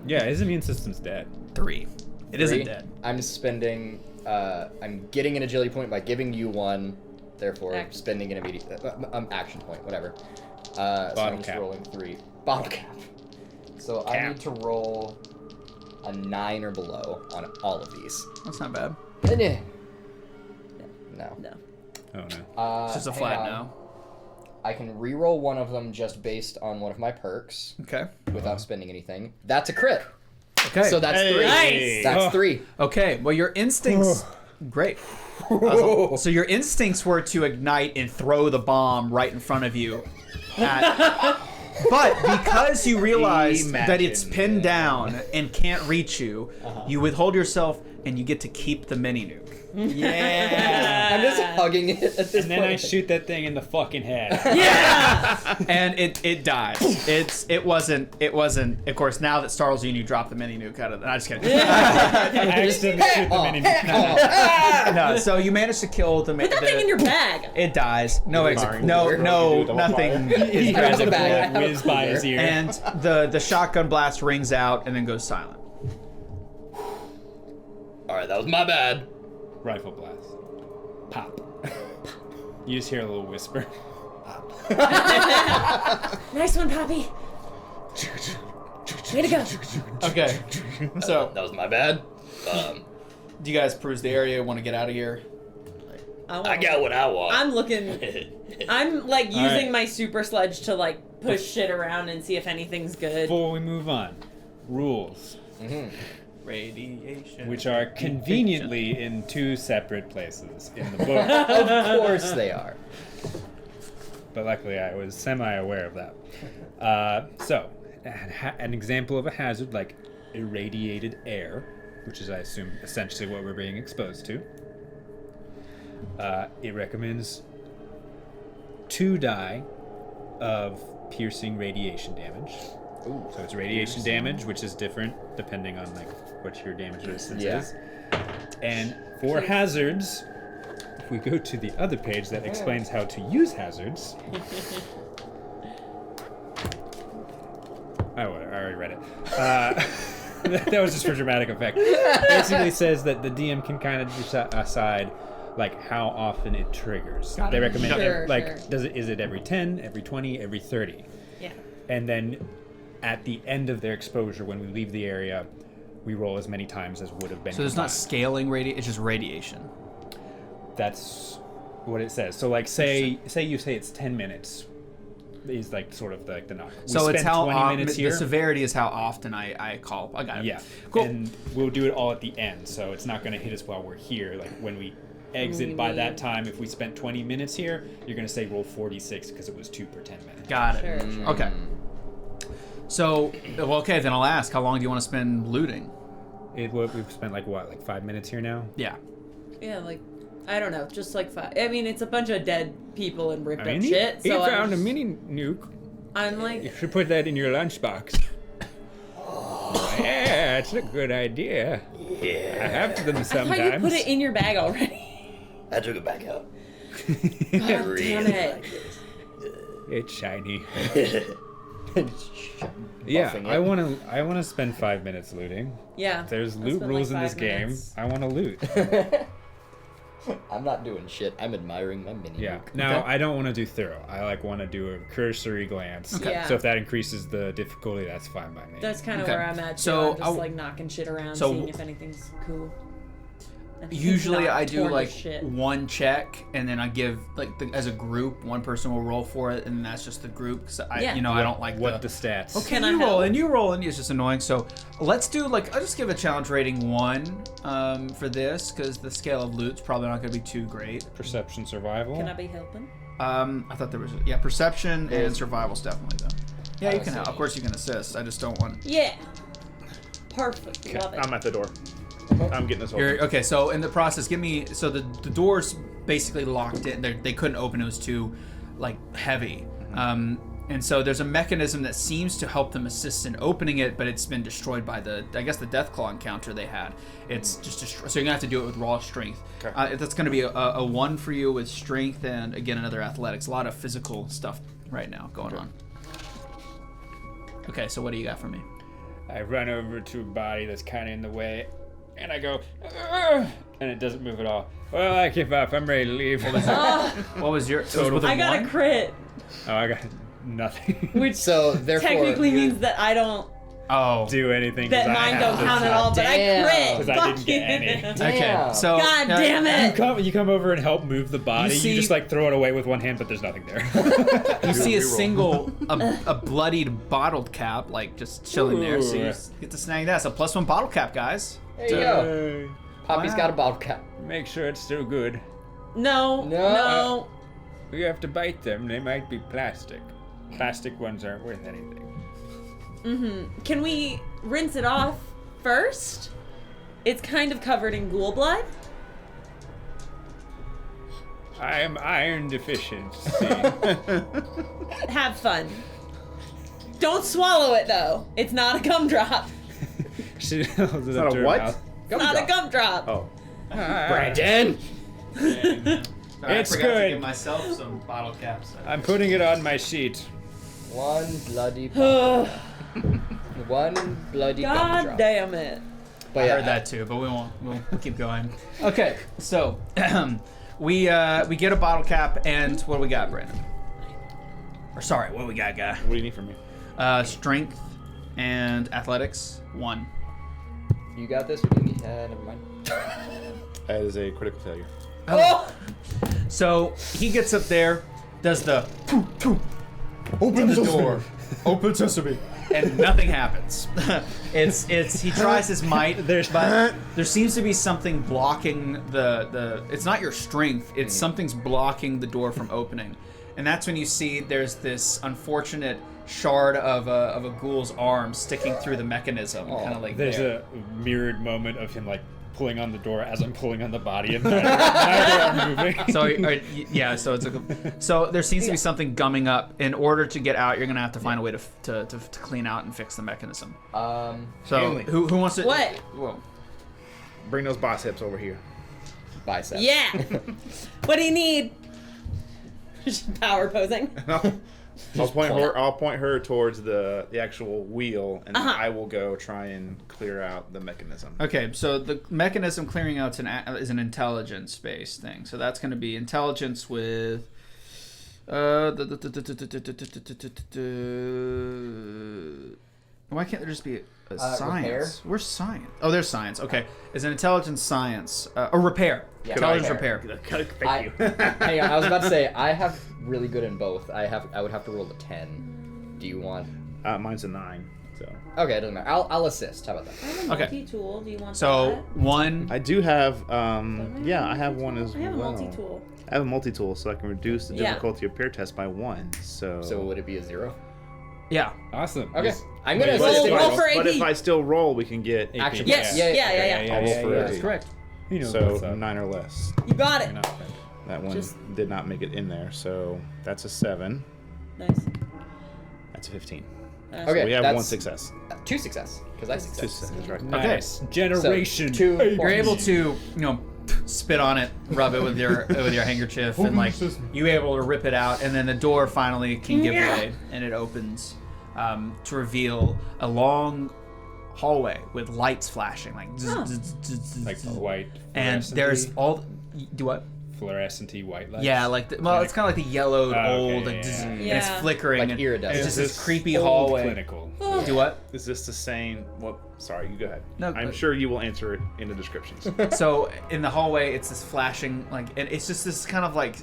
Yeah, his immune system's dead. 3. It isn't 3. dead. I'm spending. I'm getting an agility point by giving you 1. Therefore, Action. spending an immediate action point. Whatever. So Bottle I'm just cap. rolling 3. Bottle cap. So I Cap. need to roll a 9 or below on all of these. That's not bad. No. No. Oh no. It's just a hang flat on. no. I can re-roll one of them just based on one of my perks Okay. without spending anything. That's a crit. Okay. So that's 3. Nice. That's Oh. 3. Okay, well, your instincts... Great. So your instincts were to ignite and throw the bomb right in front of you. But because you realized that it's Imagine. pinned down and can't reach you, you withhold yourself and you get to keep the mini nuke. Yeah. I'm just hugging it at this And then I point. shoot that thing in the fucking head. And it dies. It wasn't. Of course, now that startles you and you drop the mini nuke out of. I'm just kidding. I accidentally shoot the mini. No. So you managed to kill the. Put that thing in your bag. It dies. No exit. Firing No. the No. double Nothing. fire. Is I have Grabs a a present. bag. I bullet, have a whiz by his cooler. ear. And the shotgun blast rings out and then goes silent. All right, that was my bad. Rifle blast. Pop. You just hear a little whisper. Nice one, Poppy. Way to go. Okay. So That was my bad. do you guys peruse the area? Want to get out of here? I got what I want. I'm looking. I'm like using right. my super sledge to like push shit around and see if anything's good. Before we move on, rules, Radiation. which are conveniently in 2 separate places in the book. Of course they are. But luckily I was semi-aware of that. So, an example of a hazard like irradiated air, which is, I assume, essentially what we're being exposed to. It recommends 2 die of piercing radiation damage. Ooh. So it's radiation damage, which is different depending on like what your damage resistance Yeah. is. And for hazards, if we go to the other page that explains how to use hazards. I already read it. That was just for dramatic effect. Basically says that the DM can kind of decide like how often it triggers. Got They it. recommend Sure, like sure. is it every 10, every 20, every 30? Yeah. And then at the end of their exposure, when we leave the area, we roll as many times as would have been. So there's not combined. scaling radiation. It's just radiation. That's what it says. So like say you say it's 10 minutes is like sort of like the knock. We So it's spend how 20 minutes the here. severity is how often I call. I got it. Yeah. Cool. And we'll do it all at the end. So it's not going to hit us while we're here. Like when we exit by that time, if we spent 20 minutes here, you're going to say roll 46 because it was 2 per 10 minutes. Got it. Sure. Okay. So, well, okay, then I'll ask, how long do you want to spend looting? We've spent like 5 minutes here now? Yeah. Yeah, like I don't know, just like 5. I mean, it's a bunch of dead people and ripped I mean, up shit. he So found a I'm, mini nuke. I'm like, You should put that in your lunchbox. Yeah, it's a good idea. I have them I sometimes. thought you put it in your bag already. I took it back out. God damn it. It's shiny. Yeah, Buffing I it. want to spend 5 minutes looting. Yeah. There's I'll loot spend, rules like, in this 5 game. minutes. I want to loot. I'm not doing shit. I'm admiring my mini. Yeah. nuke. Now Okay. I don't want to do thorough. I like want to do a cursory glance. Okay. Yeah. So if that increases the difficulty, that's fine by me. That's kind of Okay. where I'm at. Too. So, I'm just like knocking shit around, so- seeing if anything's cool. And Usually not I do torn to like shit. one check, and then I give as a group, one person will roll for it, and that's just the group. Cause I Yeah. I don't like what the stats? Okay, Can I you help? roll and you roll and it's just annoying. So let's do like I'll just give a challenge rating 1 for this because the scale of loot's probably not going to be too great. Perception, survival. Can I be helping? I thought there was perception and survival's definitely though. Yeah, you can help. Of course you can assist. I just don't want. Yeah. Perfect. Love it. I'm at the door. I'm getting this open. Okay, so in the process, give me. So the doors basically locked in. They couldn't open. It was too, like, heavy. And so there's a mechanism that seems to help them assist in opening it, but it's been destroyed by the Deathclaw encounter they had. It's just destroyed. So you're gonna have to do it with raw strength. Okay. That's gonna be a 1 for you with strength and again another athletics. A lot of physical stuff right now going on. Okay, so what do you got for me? I run over to a body that's kind of in the way, and I go, "Ugh," and it doesn't move at all. Well, I give up. I'm ready to leave. What was your total? I got a crit, Oh, I got nothing. which So therefore, technically means that I don't. Oh. Do anything. That 'cause I mine have don't to count at all, but I Damn. crit. 'Cause I Fuck didn't get any. you. Okay, Damn. so God damn it. You come over and help move the body. see- You just like throw it away with one hand, but there's nothing there. You see a reroll. single, a bloodied bottled cap, like just chilling there. So you Ooh. just get to snag that. So +1 bottle cap, guys. There you go. Poppy's Wow. got a bottle cap. Make sure it's still good. No. No. We have to bite them. They might be plastic. Plastic ones aren't worth anything. Can we rinse it off first? It's kind of covered in ghoul blood. I am iron deficient. See? Have fun. Don't swallow it though. It's not a gumdrop. She holds it Not up a to her what? mouth. It's not a gumdrop. Oh. Brandon. It's I forgot to good. give myself some bottle caps. I'm putting it on my sheet. One bloody God one bloody gumdrop. damn it. But I yeah, heard that too, but we won't. We'll keep going. Okay, so we get a bottle cap, and what do we got, Brandon? Or sorry, what do we got, guy? What do you need from me? Strength and athletics 1. You got this, or do you need? Never mind. That is a critical failure. Oh! So he gets up there, does the open the door, open sesame, and nothing happens. It's he tries his might, but there seems to be something blocking the. It's not your strength. It's something's blocking the door from opening, and that's when you see there's this unfortunate shard of a ghoul's arm sticking through the mechanism, kind of like There's there. a mirrored moment of him like pulling on the door as I'm pulling on the body, and neither are moving. So yeah, so it's so there seems to be something gumming up. In order to get out, you're gonna have to find a way to clean out and fix the mechanism. So Hanley. who wants to? What? Whoa. Bring those biceps over here. Bicep. Yeah. What do you need? Power posing. I'll point her towards the actual wheel, and then Uh-huh. I will go try and clear out the mechanism. Okay, so the mechanism clearing out is an intelligence-based thing. So that's going to be intelligence with. Why can't there just be a science? Repair? Where's science? Oh, there's science. Okay, it's an intelligence science or repair. Yeah, Intelligence repair. repair. Thank you. Hang on, I was about to say I have really good in both. I would have to roll a 10. Do you want? Mine's a 9. So Okay, it doesn't matter. I'll assist. How about that? I have a Okay. multi-tool. Do you want So 1. I do have. Yeah, I have one as that? I have a well. multi-tool. I have a multi-tool, so I can reduce the Yeah. difficulty of peer test by 1. So. So would it be a 0? Yeah. Awesome. Okay, Yes. I'm gonna Wait, assist. roll it. for But AP. if I still roll, we can get Action. Yes. Yeah, Yeah. I'll roll for yeah. it. That's correct. You know what's So up. 9 or less. You got it. You're not bad. That one Just- did not make it in there, so that's a 7. Nice. That's a 15. Okay, We have that's 1 success. 2 success because I 2 success. successes, right? Nice. Generation. So, 2 You're able to, spit on it, rub it with your handkerchief, and like you're able to rip it out, and then the door finally can give Yeah. way, and it opens to reveal a long hallway with lights flashing, like Huh. Like white. and there's all do what? fluorescent-y white lights. Yeah, like it's kind of like the yellowed Oh, old, okay, like, yeah. and it's Yeah. flickering, Like and iridescent. it's Is just this this creepy old hallway. clinical? Do what? Is this the same? Well, sorry, you go ahead. No, I'm but- sure you will answer it in the descriptions. So in the hallway, it's this flashing, like, and it's just this kind of like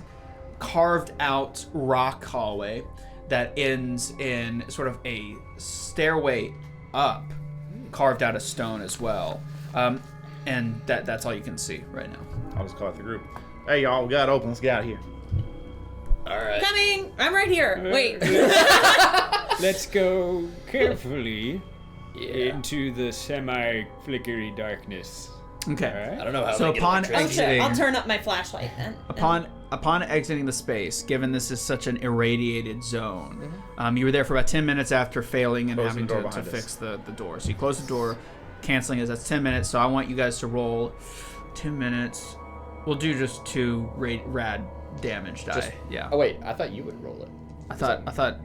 carved out rock hallway that ends in sort of a stairway up, carved out of stone as well. And that's all you can see right now. I'll just call out the group. Hey, y'all, we got it open. Let's get out of here. Coming. I'm right here. Wait. Let's go carefully. into the semi-flickery darkness. Okay. I don't know how So they get upon electricity. Oh shit! exiting, I'll turn up my flashlight then. upon exiting the space, given this is such an irradiated zone, you were there for about 10 minutes after failing and Closing having the door to behind us. fix the door. So you close the door, canceling it. That's 10 minutes. So I want you guys to roll 10 minutes. We'll do just 2 rad damage die. Just- yeah. Oh wait, I thought you would roll it. I thought that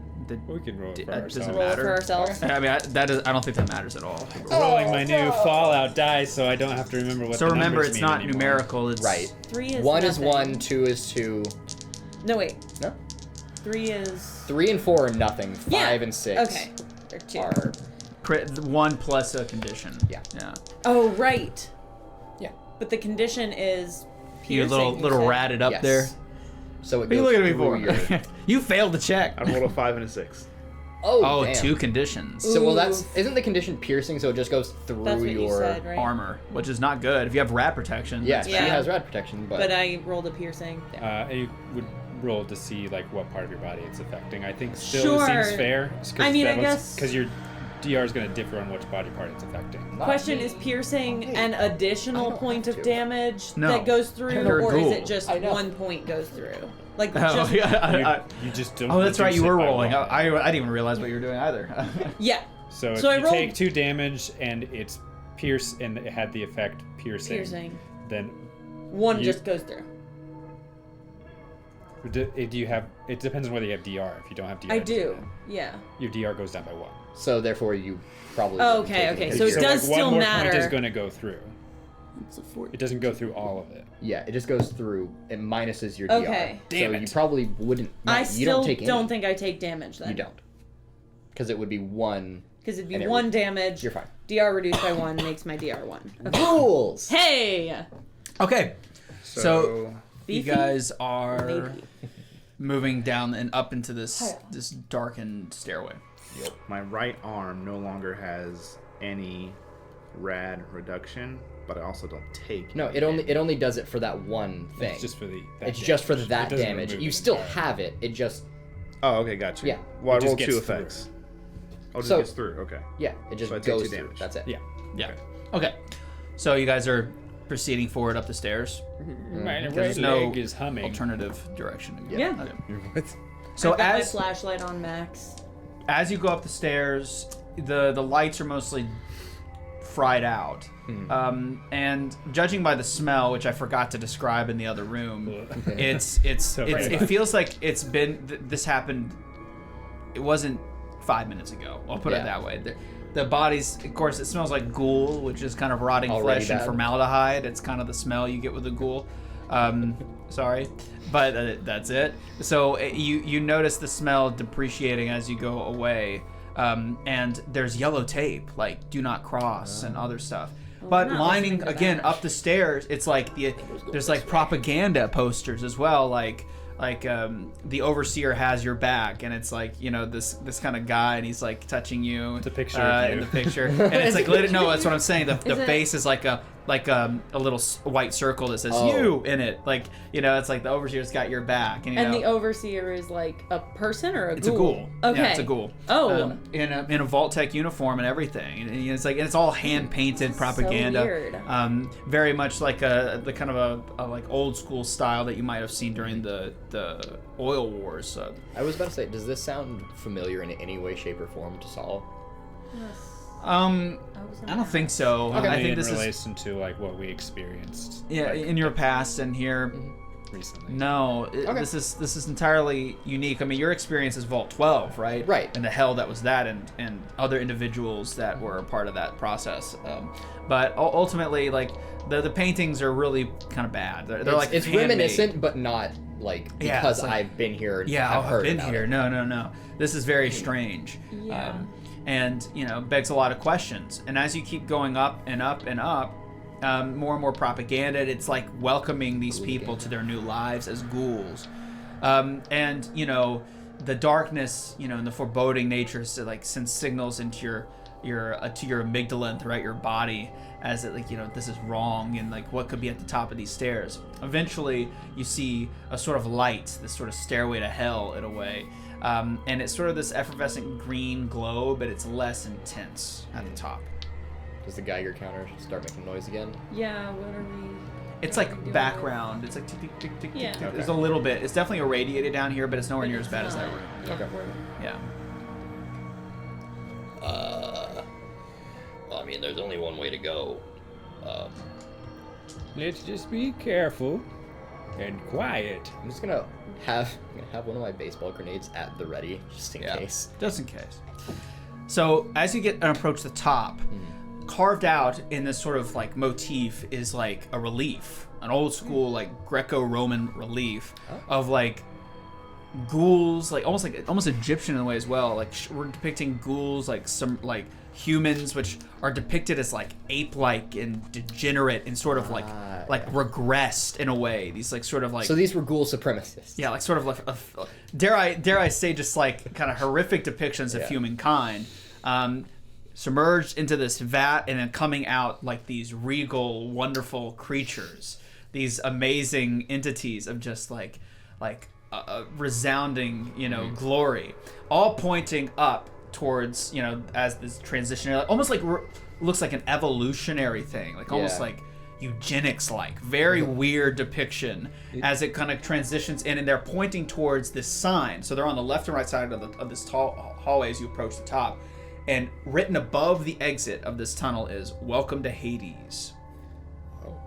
We can roll it for doesn't ourselves. Roll matter. for ourselves. I mean, I don't think that matters at all. Rolling my new Fallout die, so I don't have to remember what. So the remember, numbers it's mean not anymore. numerical. It's Right. 3 is 1 is nothing. 1, 2 is 2. No wait. No. 3 is. 3 and 4 are nothing. 5 Yeah. and 6 Okay. Or 2. are. crit 1 plus a condition. Yeah. Yeah. Oh right. Yeah. But the condition is. You Piercing, little said. ratted up Yes. there. So it What are you goes looking at me through for? your- You failed the check. I rolled a 5 and a 6. Oh, Oh, damn. 2 conditions. So well, Ooh. isn't the condition piercing? So it just goes through That's what your. you said, right? Armor, which is not good. If you have rat protection, Yeah, that's she Yeah. has rad protection, but. But I rolled a piercing. You would roll to see like what part of your body it's affecting. I think still Sure. it seems fair. I mean, I guess- because your DR is going to differ on which body part it's affecting. Not Question me. is piercing an I additional don't point have of to. damage No. that goes through, You're a or is ghoul. it just I know. 1 point goes through? Like Oh, just yeah, You just don't. oh, that's right. reduce You it were by rolling. one. I didn't even realize what you were doing either. yeah. So if So I you rolled- take 2 damage and it's pierce and it had the effect piercing, Piercing. then 1 You- just goes through. do you have? It depends on whether you have DR. If you don't have DR, I it doesn't do. matter. Yeah. Your DR goes down by 1. So therefore, you probably. Oh, wouldn't okay, take okay, into so it your- does like, still one more point matter. is going to go through. It doesn't go through all of it. Yeah, it just goes through. It minuses your Okay. DR. Damn so it. you probably wouldn't. I you still don't take any. think I take damage then. You don't. Because it would be 1. Because it'd be And it 1 would- damage. You're fine. DR reduced by 1 makes my DR 1. Okay. Rules. Hey! Okay, so you Beefy? guys are Maybe. moving down and up into this darkened stairway. My right arm no longer has any rad reduction, but I also don't take. No, any it only does it for that one thing. It's just for the. That It's just for damage. that It doesn't damage. remove You it still entirely. have it. It just Oh, okay, gotcha. Yeah. Well, It I just rolled 2 gets through. effects. Oh, it just So- gets through. Okay. yeah. It just So I take goes 2 through. damage. That's it. Yeah. Yeah. Okay. So you guys are proceeding forward up the stairs. My There's right no leg is humming. Alternative direction. To go. Yeah. Okay. What? So I've got as my flashlight on max. as you go up the stairs, the lights are mostly fried out. And judging by the smell, which I forgot to describe in the other room, it feels like it's been this happened. It wasn't 5 minutes ago. I'll put it Yeah. that way. The bodies, of course, it smells like ghoul, which is kind of rotting Already flesh and bad. formaldehyde. It's kind of the smell you get with a ghoul. Sorry, but that's it. So you notice the smell depreciating as you go away, and there's yellow tape like "Do not cross" and other stuff. But we're not lining listening to again that. up the stairs, it's like there's like propaganda posters as well, like the overseer has your back, and it's like, you know, this kind of guy, and he's like touching you. It's a picture of you. in the picture, and it's like no, that's what I'm saying. The it- face is like a little white circle that says Oh. you in it, like, you know, it's like the overseer's got your back, and you And know, the overseer is like a person or a it's a ghoul? ghoul. Okay. Yeah, it's a ghoul. Oh. In a Vault-Tec uniform and everything. And it's like, and it's all hand painted propaganda. So weird. Very much like the kind of a like old school style that you might have seen during the oil wars. I was about to say, does this sound familiar in any way, shape, or form to Saul? I don't think so. Okay. I think in this is relation to like what we experienced. like, in your past and here. Recently. No, Okay. this is entirely unique. I mean, your experience is Vault 12, right? Right. And the hell that was that, and other individuals that were a part of that process. But ultimately, like the paintings are really kind of bad. They're like it's handmade. reminiscent, but not like Yeah, because it's like- I've been here. And Yeah, have I've heard been about here. It. No. This is very strange. Yeah. And, you know, begs a lot of questions. And as you keep going up and up and up, more and more propaganda, it's like welcoming these people to their new lives as ghouls. And, you know, the darkness, you know, and the foreboding nature like sends signals into your to your amygdala and throughout your body as it, like, you know, this is wrong and like what could be at the top of these stairs. Eventually you see a sort of light, this sort of stairway to hell in a way, and it's sort of this effervescent green glow, but it's less intense at the top. Does the Geiger counter start making noise again? Yeah, what are we... It's like background. It's like tick, tick, tick, tick, Yeah. tick, tick. Okay. There's a little bit. It's definitely irradiated down here, but it's nowhere near as bad as that room. Okay. Yeah. Well, I mean, there's only one way to go. Let's just be careful and quiet. I'm just gonna have one of my baseball grenades at the ready, just in case. Just in case. So as you get and approach the top, carved out in this sort of like motif is like a relief, an old school like Greco-Roman relief of like ghouls, like almost Egyptian in a way as well. Like we're depicting ghouls, like some like humans, which are depicted as like ape-like and degenerate and sort of like regressed in a way. These like sort of like, So these were ghoul supremacists. yeah, like sort of like dare I say just like kind of horrific depictions of humankind, submerged into this vat and then coming out like these regal, wonderful creatures, these amazing entities of just like resounding, you know, glory, all pointing up towards, you know, as this transition, almost like looks like an evolutionary thing, like almost like eugenics, like very weird depiction as it kind of transitions in, and they're pointing towards this sign. So they're on the left and right side of this tall hallway as you approach the top, and written above the exit of this tunnel is "Welcome to Hades."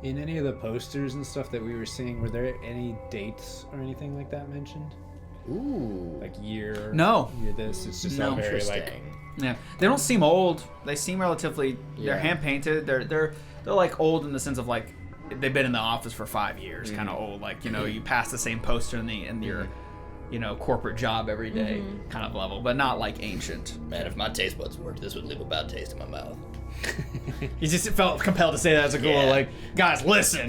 In any of the posters and stuff that we were seeing, were there any dates or anything like that mentioned? Ooh. Like year? No. Year this? It's just No. all very like... Interesting. Yeah, they don't seem old. They seem relatively. They're Yeah. hand painted. They're like old in the sense of like they've been in the office for 5 years, kind of old. Like, you know, you pass the same poster in your, you know, corporate job every day kind of level, but not like ancient. Man, if my taste buds worked, this would leave a bad taste in my mouth. You just felt compelled to say that as a ghoul, Yeah. like, guys, listen,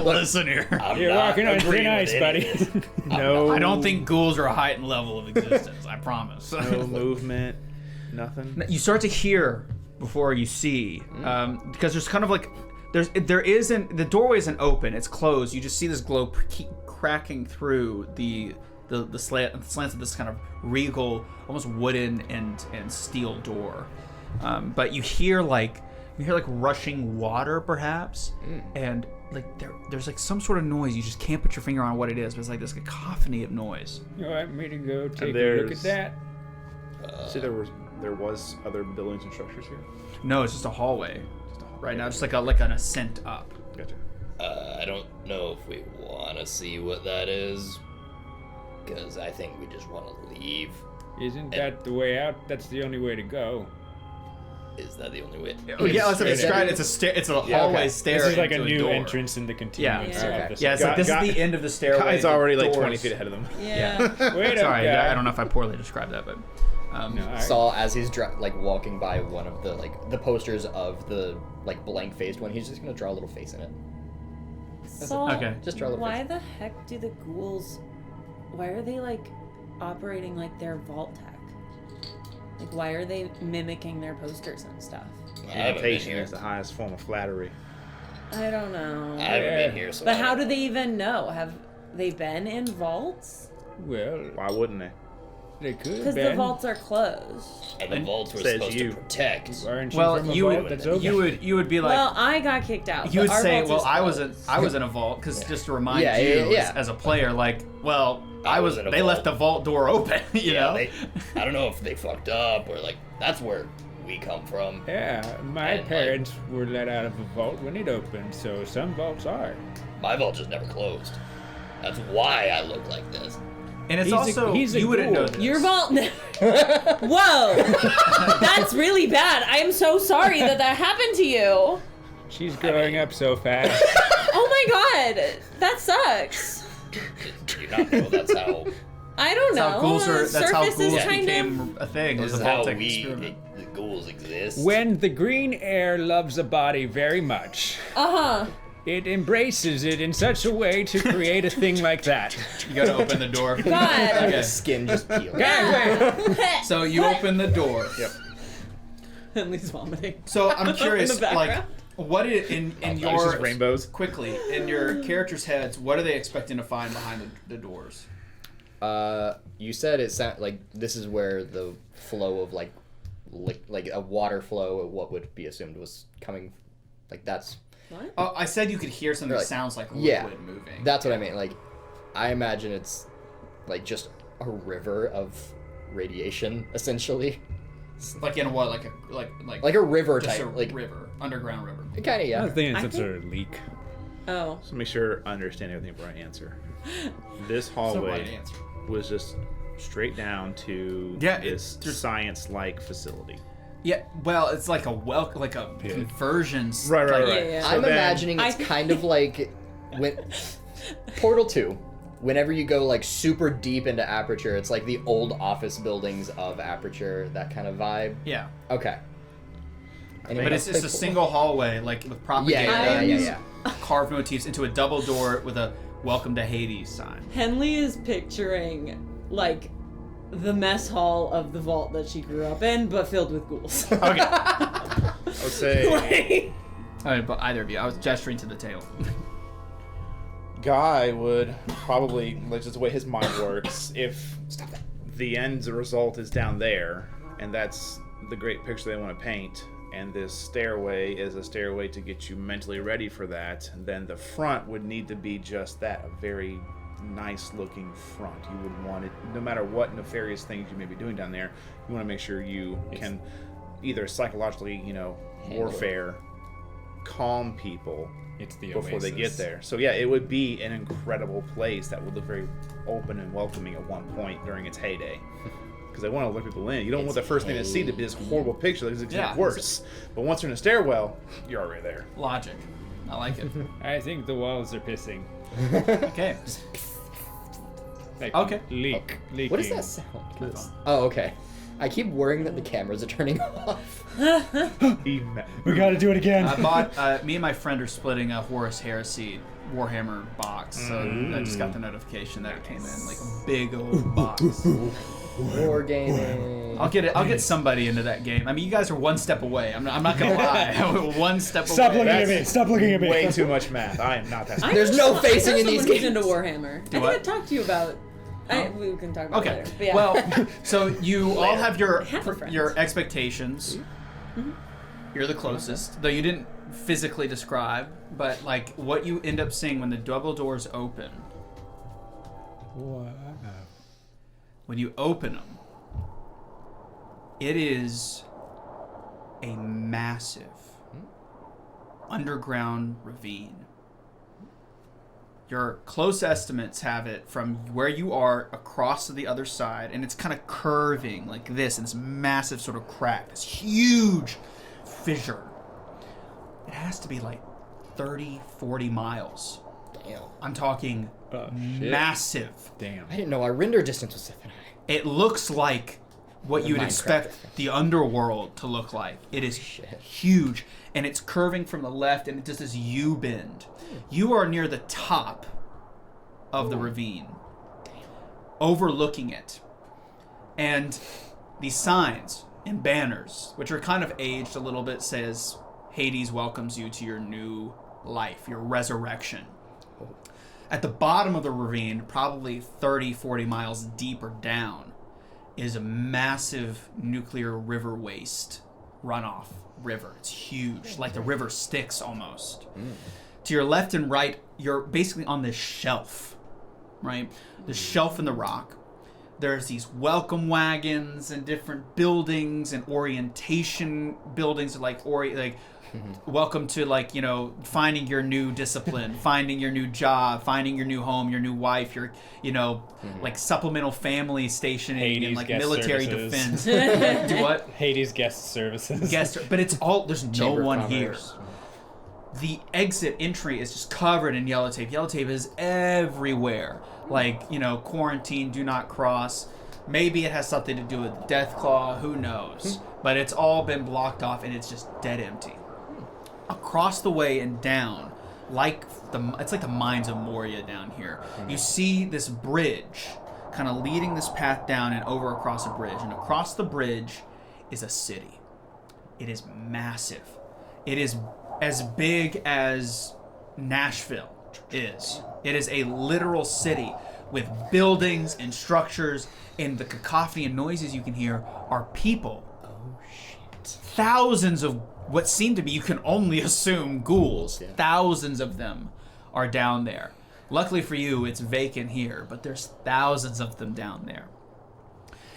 listen here. I'm You're not walking on agreeing thin ice, with buddy. any of this. No. I don't think ghouls are a heightened level of existence. I promise. No movement, nothing. You start to hear before you see, because there's kind of like there isn't, the doorway isn't open, it's closed. You just see this glow keep cracking through the slants of this kind of regal, almost wooden and steel door. But you hear like rushing water perhaps, and like there's like some sort of noise. You just can't put your finger on what it is, but it's like this cacophony of noise. You want me to go take a look there's- at that? See, there was other buildings and structures here. No, it's just a hallway. Right now, just like an ascent up. Gotcha. I don't know if we want to see what that is, because I think we just want to leave. Isn't that the way out? That's the only way to go. Is that the only way? Oh, yeah, let's describe it. It's a hallway stair. This is like a into new door. entrance in the continuance Yeah. of this. Yeah, it's like this is the end of the stairway. Kai's the already like doors- 20 feet ahead of them. Yeah. Wait Sorry, up, guy. I don't know if I poorly described that, but No, all right. Saul, as he's walking by one of the posters of the like blank-faced one, he's just gonna draw a little face in it. So, Okay. Just draw a little why face. the heck do the ghouls, why are they like operating like their vault tech? Like, why are they mimicking their posters and stuff? I haven't been Imitation here. is the highest form of flattery. I don't know. I haven't been here, so. But I how don't do they even know? Have they been in vaults? Well, Why wouldn't they? they could Because the Ben. vaults are closed. And the vaults were Says supposed you. to protect. Aren't you well, from a you vault would that's open? you would be like Well, I got kicked out. you would but our say, vault well, is I was closed. in a vault because just to remind Yeah, you yeah, yeah. As a player, like, well, I was in a they vault. left the vault door open, you Yeah, know. I don't know if they fucked up or like that's where we come from. Yeah, my And, like- parents were let out of a vault when it opened, so some vaults are. My vault just never closed. That's why I look like this. And it's He's a- also he's a you wouldn't ghoul. know this. Your vault. Whoa! That's really bad. I am so sorry that happened to you. She's growing up so fast. Oh my god, that sucks. Do you not know that's how? I don't That's know. how ghouls are. That's how Surface is ghouls kind became of. a thing. It This was is a how vault-tech we, experiment. the ghouls exist. When the green air loves a body very much, Uh huh. it embraces it in such a way to create a thing like that. You gotta open the door. God. Okay. The skin just peeled. Guys, wait. So you open the door. Yep. Henley's vomiting. So I'm curious, In the like, background. what in It's your just rainbows. quickly in your characters' heads, what are they expecting to find behind the doors? You said it sound like this is where the flow of like a water flow of what would be assumed was coming, like that's. What? Oh, I said you could hear something that Like, sounds like yeah, liquid moving. That's what I mean. Like, I imagine it's like just a river of radiation, essentially. like in what, like Like a river just type, a like river, underground river. kind of I was thinking I some think- sort of leak. Oh. So make sure I understand everything before I answer. This So hallway right answer. was just straight down to Yeah, this just- science-like facility. Yeah, well, it's like a conversion. Right. Yeah. So I'm then- imagining it's I- kind of like when Portal 2. Whenever you go like super deep into Aperture, it's like the old office buildings of Aperture, that kind of vibe. Yeah, Okay. Anyway, but it's a single hallway, like with propaganda Yeah. carved motifs into a double door with a "Welcome to Hades" sign. Henley is picturing like the mess hall of the vault that she grew up in, but filled with ghouls. Okay. I would say Like, All right, but either of you, I was gesturing to the tail. Guy would probably, like just the way his mind works, if the end result is down there, and that's the great picture they want to paint, and this stairway is a stairway to get you mentally ready for that, then the front would need to be just that, a very nice looking front. You would want it, no matter what nefarious things you may be doing down there, you want to make sure you can either psychologically, warfare, calm people It's the before they get Oasis. there. So yeah, it would be an incredible place that would look very open and welcoming at one point during its heyday. Because they want to let people in. You don't want the first thing to see to be this horrible picture that gets Yeah. worse. But once you're in a stairwell, you're already there. Logic. I like it. I think the walls are pissing. Okay. Like, Okay. Leaking. What does that sound? Oh, okay. I keep worrying that the cameras are turning off. We gotta do it again. I bought. Me and my friend are splitting a Horus Heresy Warhammer box, so I just got the notification that it came in, like a big old box. Wargaming. I'll get it. I'll get somebody into that game. I mean, you guys are one step away. I'm not gonna lie. One step Stop away. looking at That's me. Stop looking at me. Way too much math. I am not that smart. There's no facing in these someone who's games. into Warhammer. I think what? I talked to you about. We can talk about it Okay. later. But yeah. Well, so you all have your Have a friend. your expectations. You're the closest, though you didn't physically describe, but like what you end up seeing when the double doors open. Wow. When you open them, it is a massive underground ravine. Your close estimates have it from where you are across to the other side, and it's kind of curving like this, and this massive sort of crack, this huge fissure. It has to be like 30, 40 miles. Damn. I'm talking Oh, shit. massive. Damn. I didn't know our render distance was that high. It looks like what The you would Minecraft expect reference. the underworld to look like. It is Shit. huge, and it's curving from the left, and it does this U-bend. You are near the top of the ravine, overlooking it. And these signs and banners, which are kind of aged a little bit, says, Hades welcomes you to your new life, your resurrection. At the bottom of the ravine, probably 30, 40 miles deeper down, is a massive nuclear river waste runoff river. It's huge, like the river Styx almost. To your left and right, you're basically on this shelf, right? The shelf in the rock. There's these welcome wagons and different buildings and orientation buildings, like welcome to, like, you know, finding your new discipline, finding your new job, finding your new home, your new wife, your, you know, like supplemental family stationing and Hades like guest military services. defense. Do what? Hades guest services. Guest, but it's all, there's no Chamber of one here. Commerce. The exit entry is just covered in yellow tape. Yellow tape is everywhere. Like, you know, quarantine, do not cross. Maybe it has something to do with Deathclaw, who knows? But it's all been blocked off and it's just dead empty. Across the way and down, it's like the mines of Moria down here. You see this bridge kind of leading this path down and over across a bridge. And across the bridge is a city. It is massive. It is as big as Nashville is. It is a literal city with buildings and structures, and the cacophony and noises you can hear are people. Oh shit. Thousands of what seem to be, you can only assume, ghouls. Yeah. Thousands of them are down there. Luckily for you, it's vacant here, but there's thousands of them down there.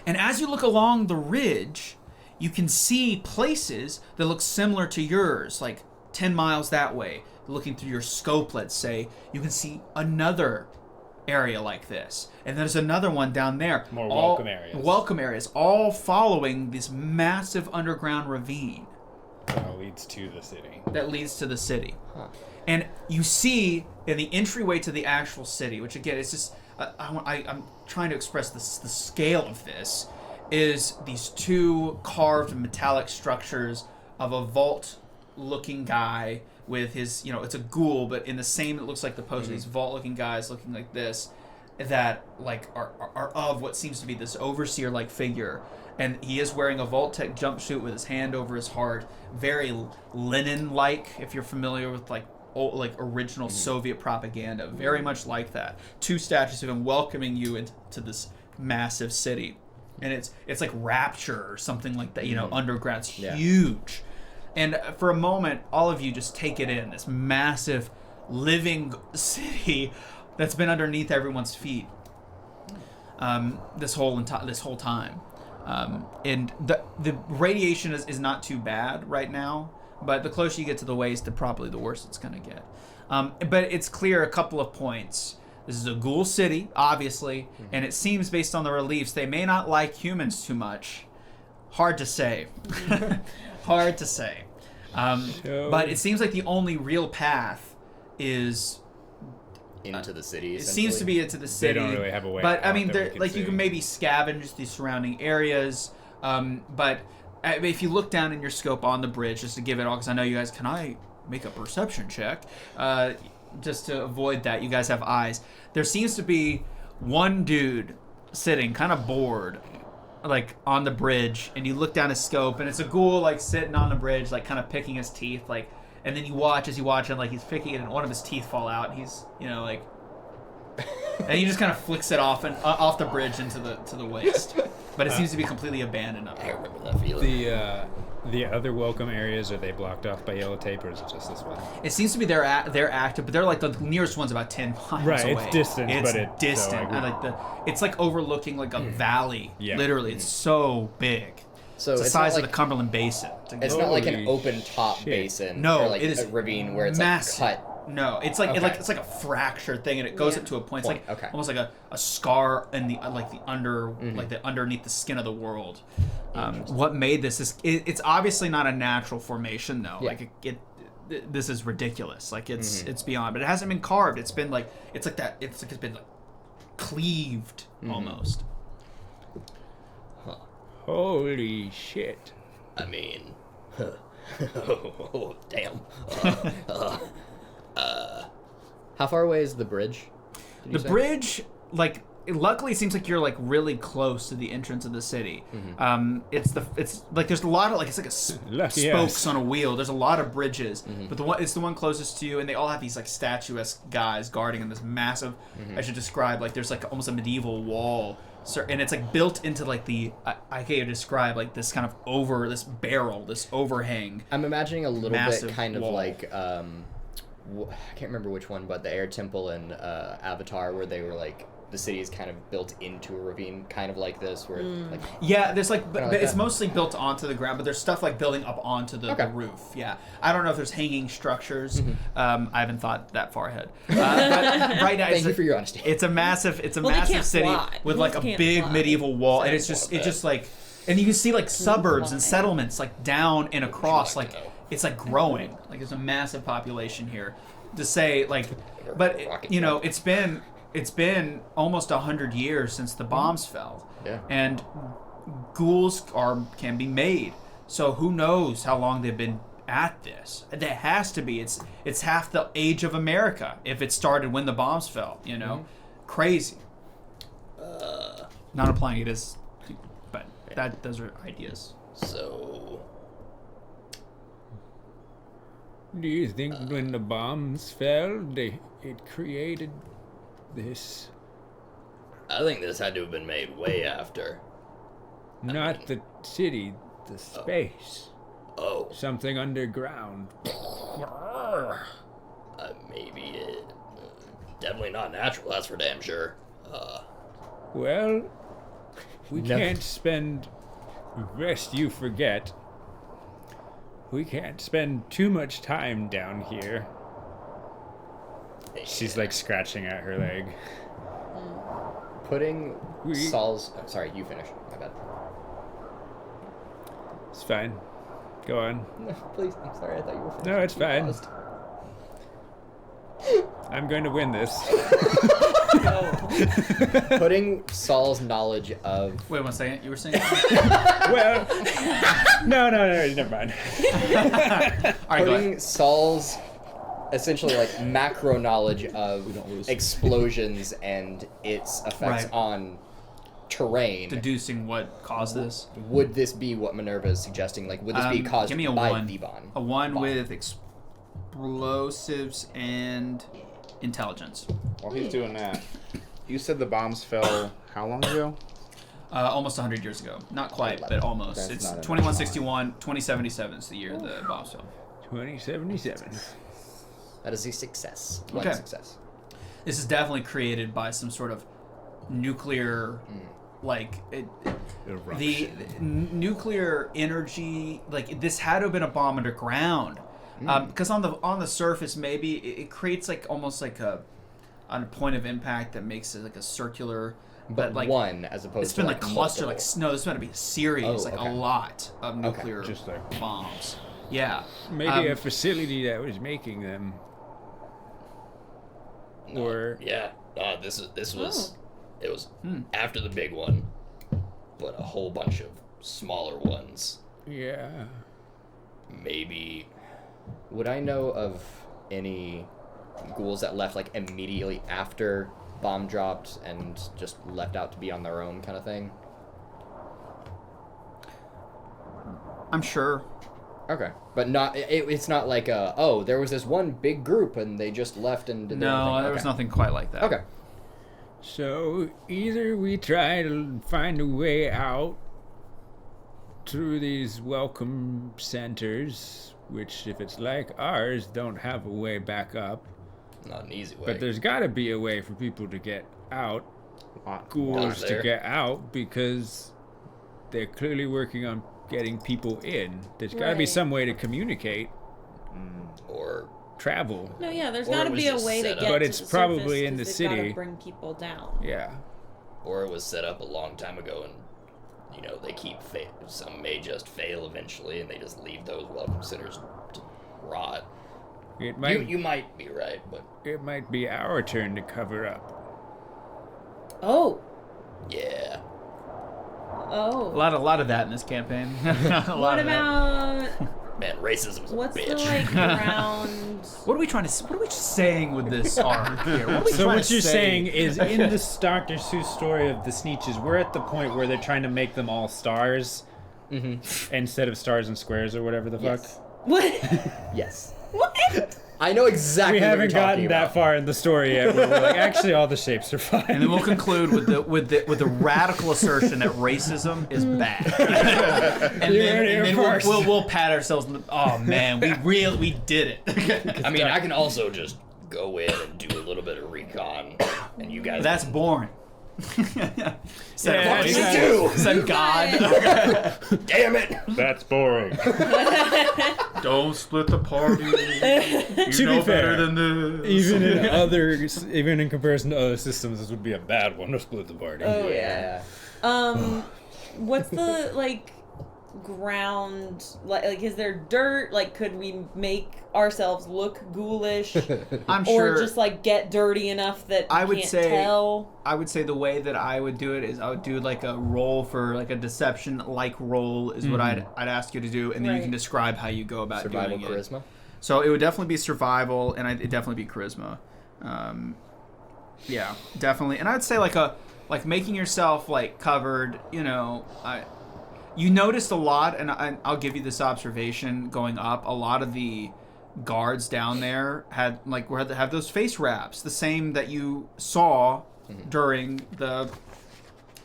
And as you look along the ridge, you can see places that look similar to yours, like 10 miles that way. Looking through your scope, let's say, you can see another area like this. And there's another one down there. More welcome areas. Welcome areas, all following this massive underground ravine That leads to the city. that leads to the city. Huh. And you see in the entryway to the actual city, which again, it's just, I'm trying to express the scale of this, is these two carved metallic structures of a vault-looking guy with his, it's a ghoul, but in the same, it looks like the poster, these vault-looking guys looking like this, that like are of what seems to be this overseer-like figure. And he is wearing a Vault-Tec jumpsuit with his hand over his heart, very Lenin-like, if you're familiar with like original Soviet propaganda, very much like that. Two statues of him welcoming you into this massive city. And it's like Rapture or something like that, underground. It's huge. And for a moment, all of you just take it in, this massive living city that's been underneath everyone's feet this whole time. And the radiation is not too bad right now, but the closer you get to the waste, probably the worse it's going to get. But it's clear a couple of points. This is a ghoul city, obviously, and it seems based on the reliefs, they may not like humans too much. Hard to say. Hard to say. But it seems like the only real path is Into the city. it seems to be into the city. They don't really have a way But I out mean, that we can you see. can maybe scavenge the surrounding areas. But if you look down in your scope on the bridge, just to give it all, because I know you guys, can I make a perception check? Just to avoid that, you guys have eyes. There seems to be one dude sitting, kind of bored, like on the bridge, and you look down his scope, and it's a ghoul like sitting on the bridge, like kind of picking his teeth, like. And then you watch him, like he's picking it, and one of his teeth fall out, and he's, like, and he just kind of flicks it off and off the bridge into the waste. But it seems to be completely abandoned up I there. remember that feeling. The other welcome areas, are they blocked off by yellow tape, or is it just this one? It seems to be they're active, but they're like the nearest one's about 10 miles Right, away. it's distant, It's but it's distant. so, And, it's like overlooking like a valley. Yeah. Literally, it's so big. So It's the it's size not of like the Cumberland Basin. it's not like an Holy open top shit. basin. No, or like it is a ravine where it's massive. like cut. No, it's like Okay. it's like a fractured thing, and it goes up to a point. It's Point, like okay. almost like a scar in the like the underneath the skin of the world. What made this is it's obviously not a natural formation though. Yeah. Like this is ridiculous. Like it's beyond. But it hasn't been carved. It's been like it's been like cleaved almost. Holy shit. I mean, oh, damn. How far away is the bridge? Did you The say? bridge, like, luckily it seems like you're like really close to the entrance of the city. It's like there's a lot of like it's like Lucky spokes us. on a wheel. There's a lot of bridges, but it's the one closest to you, and they all have these like statuesque guys guarding in this massive. I should describe like there's like almost a medieval wall. And it's like built into like I can't describe like this kind of this barrel, this overhang. I'm imagining a little bit Massive kind of wall. like I can't remember which one, but the air temple in Avatar, where they were like the city is kind of built into a ravine, kind of like this, where like Yeah, there's like, but Kinda like it's that. mostly built onto the ground, but there's stuff like building up onto the Okay. roof. Yeah, I don't know if there's hanging structures. I haven't thought that far ahead. But right now, Thank you for your honesty. It's a massive they massive can't city fly. with Ghouls like a can't big fly. medieval wall, and So it's just like, and you can see like suburbs and settlements like down and across, like like to know? it's like growing. Like there's a massive population here. To say like, but Rocket you know, it's been almost 100 years since the bombs fell. Yeah. And ghouls can be made. So who knows how long they've been at this? There has to be. It's half the age of America if it started when the bombs fell, you know? Crazy. Not applying it as, but those are ideas. So, Do you think when the bombs fell, it created this? I think this had to have been made way after. Not the city, the space. Oh, Something underground. maybe it. Definitely not natural, that's for damn sure. Well, we No. can't spend. Lest you forget. We can't spend too much time down here. She's like scratching at her leg. Putting We- Saul's. Oh, sorry, you finish. My bad. It's fine. Go on. No, please. I'm sorry. I thought you were finished. No, it's You fine. paused. I'm going to win this. Putting Saul's knowledge of. Wait 1 second. You were saying? Well, no, never mind. All right, go ahead. Putting Saul's essentially like macro knowledge of explosions and its effects Right. on terrain. Deducing what caused this. Would this be what Minerva is suggesting? Like, would this be caused give me a by 1. the bomb? A 1 Bomb. with explosives and intelligence. While he's doing that, you said the bombs fell how long ago? Almost 100 years ago. Not quite, but almost. That's It's not enough 2161, 2077 is the year the bombs fell. 2077. That is a success. One Okay. success. This is definitely created by some sort of nuclear, the nuclear energy. Like this had to have been a bomb underground, because on the surface maybe it creates like almost like a on a point of impact that makes it like a circular. But like one as opposed it's been to like cluster multiple. no, this is going to be a series, Oh, like okay. a lot of nuclear Just like bombs. Yeah. maybe a facility that was making them. Or Yeah, this was. It was Hmm. after the big one, but a whole bunch of smaller ones. yeah. Maybe. Would I know of any ghouls that left like immediately after bomb dropped and just left out to be on their own kind of thing? I'm sure. Okay, but not. It's not like there was this one big group and they just left and did their own No, thing. there was Okay. nothing quite like that. Okay. So either we try to find a way out through these welcome centers, which if it's like ours, don't have a way back up. Not an easy way. But there's got to be a way for people to get out, ghouls to there. get out, because they're clearly working on getting people in. There's got to be Right. some way to communicate, Or travel. No, yeah, there's Or got it to was be a just way to set get up. But to it's the probably surface in the 'cause they've gotta city. bring people down. Yeah. or it was set up a long time ago, and they keep some may just fail eventually, and they just leave those welcome centers to rot. It might You might be right, but it might be our turn to cover up. Oh, yeah. A oh. lot of that in this campaign. A lot What of that. about Man, racism's a what's the bitch. like ground? What are we just saying with this arc here? What are we So trying what to you're say? saying is, in the Dr. Seuss story of the Sneetches, we're at the point where they're trying to make them all stars instead of stars and squares or whatever the fuck. Yes. What? Yes. What? I know exactly. We what haven't you're talking gotten about. that far in the story yet. Where we're like, actually, all the shapes are fine. And then we'll conclude with the radical assertion that racism is bad. and You then, heard it and then here first. we'll pat ourselves. Oh man, we did it. I mean, I can also just go in and do a little bit of recon, and you guys. That's boring. Said Yeah, racism. that's true. Said God. Damn it! That's boring. Don't split the party. You To be fair, this. even in comparison to other systems, this would be a bad one to split the party. Oh Yeah. What's the like ground like is there dirt? Like could we make ourselves look ghoulish? I'm Or sure. just like get dirty enough that I you would can't say- tell? I would say the way that I would do it is I would do like a roll for like a deception like roll is what I'd ask you to do, and then you Right. can describe how you go about Survival doing it. charisma. So it would definitely be survival, and it'd definitely be charisma. Yeah, definitely. And I'd say like making yourself like covered. You noticed a lot, and I'll give you this observation going up. A lot of the guards down there had have those face wraps, the same that you saw during the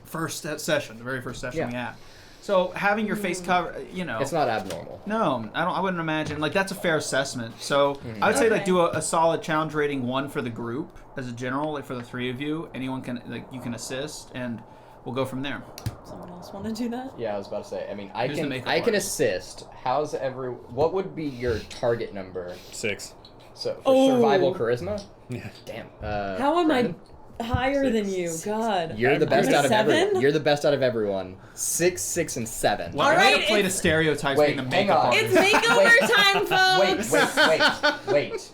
first session, the very first session we had. So having your face covered, It's not abnormal. No, I wouldn't imagine. Like, that's a fair assessment. So I would say like do a solid challenge rating 1 for the group as a general, like for the 3 of you. Anyone can you can assist, and we'll go from there. Someone else want to do that? Yeah, I was about to say. I mean, I Who's the can makeup I can artist? assist. What would be your target number? 6. So for survival charisma? Yeah. Damn. How am Brandon? I higher than you? God. You're the best I'm out of 7? everyone. You're the best out of everyone. 6, 6, and 7. Well, All I'm gonna right, play the it's- stereotypes Wait, being the hang makeup on. artist. It's makeover time, folks. Wait.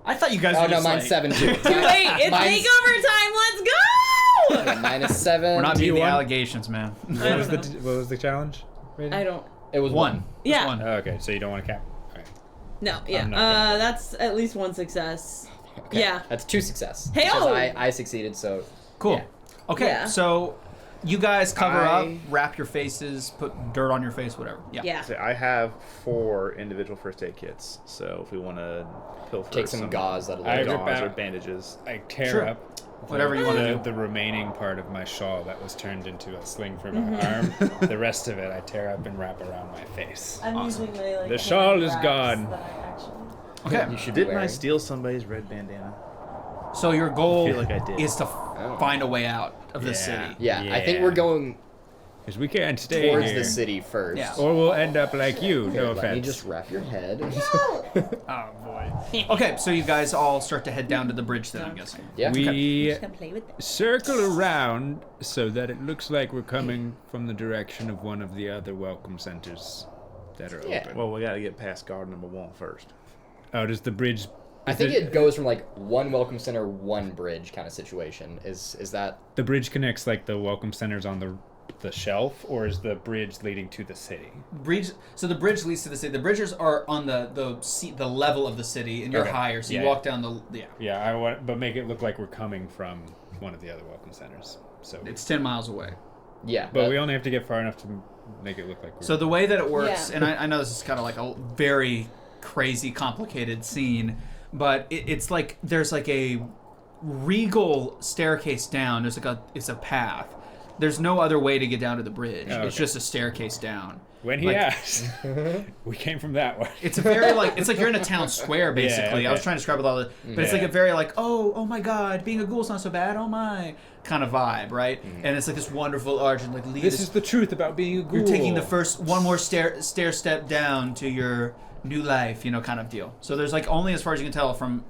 I thought you guys Oh were no, just mine's like, 7 too. Wait, it's Mine's- makeover time. Let's go! Minus 7. We're not meeting the one? allegations, man. What was the challenge? Rating? I don't. It was 1. Yeah. Just one. Oh, okay, so you don't want to cap. All right. No. Yeah. I'm not gonna- That's at least 1 success. Okay. Yeah. That's 2 success. Hey-o! Because I succeeded, so Cool. yeah. Okay, Yeah. so you guys cover up, I- wrap your faces, put dirt on your face, whatever. Yeah. Yeah. So I have 4 individual first aid kits. So if we want to pilfer Take some gauze that'll I look rip gauze or out- bandages. I tear Sure. up Whatever you wanna do. The remaining part of my shawl that was turned into a sling for my arm. The rest of it I tear up and wrap around my face. I'm Awesome. using my The shawl is gone. That I actually... Okay. You should be Didn't I wearing. steal somebody's red bandana? So your goal I feel like I did. is to Oh. find a way out of the Yeah. city. Yeah, I think we're going Because we can't stay towards here. the city first. Yeah. Or we'll end up like you. Here, No let offense. me just wrap your head. Oh boy. Okay, so you guys all start to head down to the bridge then, I'm guessing. Yeah. We Just gonna play with it. circle around so that it looks like we're coming from the direction of one of the other welcome centers that are Yeah. open. Well, we got to get past guard number 1 first. Oh, does the bridge? I think it goes from like 1 welcome center, 1 bridge kind of situation. Is that The bridge connects like the welcome centers on the shelf, or is the bridge leading to the city? Bridge. So the bridge leads to the city. The bridges are on the level of the city, and you're Okay. higher, so you Yeah. walk down the Yeah, I want, but make it look like we're coming from one of the other welcome centers. So, It's 10 miles away. yeah? but we only have to get far enough to make it look like we're. So the way that it works, Yeah. and I know this is kind of like a very crazy, complicated scene, but it's like there's like a regal staircase down. It's a path. There's no other way to get down to the bridge. Oh, It's okay. just a staircase down. when he like- asked, we came from that way. It's a very it's like you're in a town square basically. Yeah, I was okay. trying to describe it all, but it's like Yeah. a very like oh my god, being a ghoul's not so bad. Oh my kind of vibe, right? And it's like this wonderful arch and like lead This us- is the truth about being a ghoul. You're taking the first one more stair step down to your new life, kind of deal. So there's like only as far as you can tell from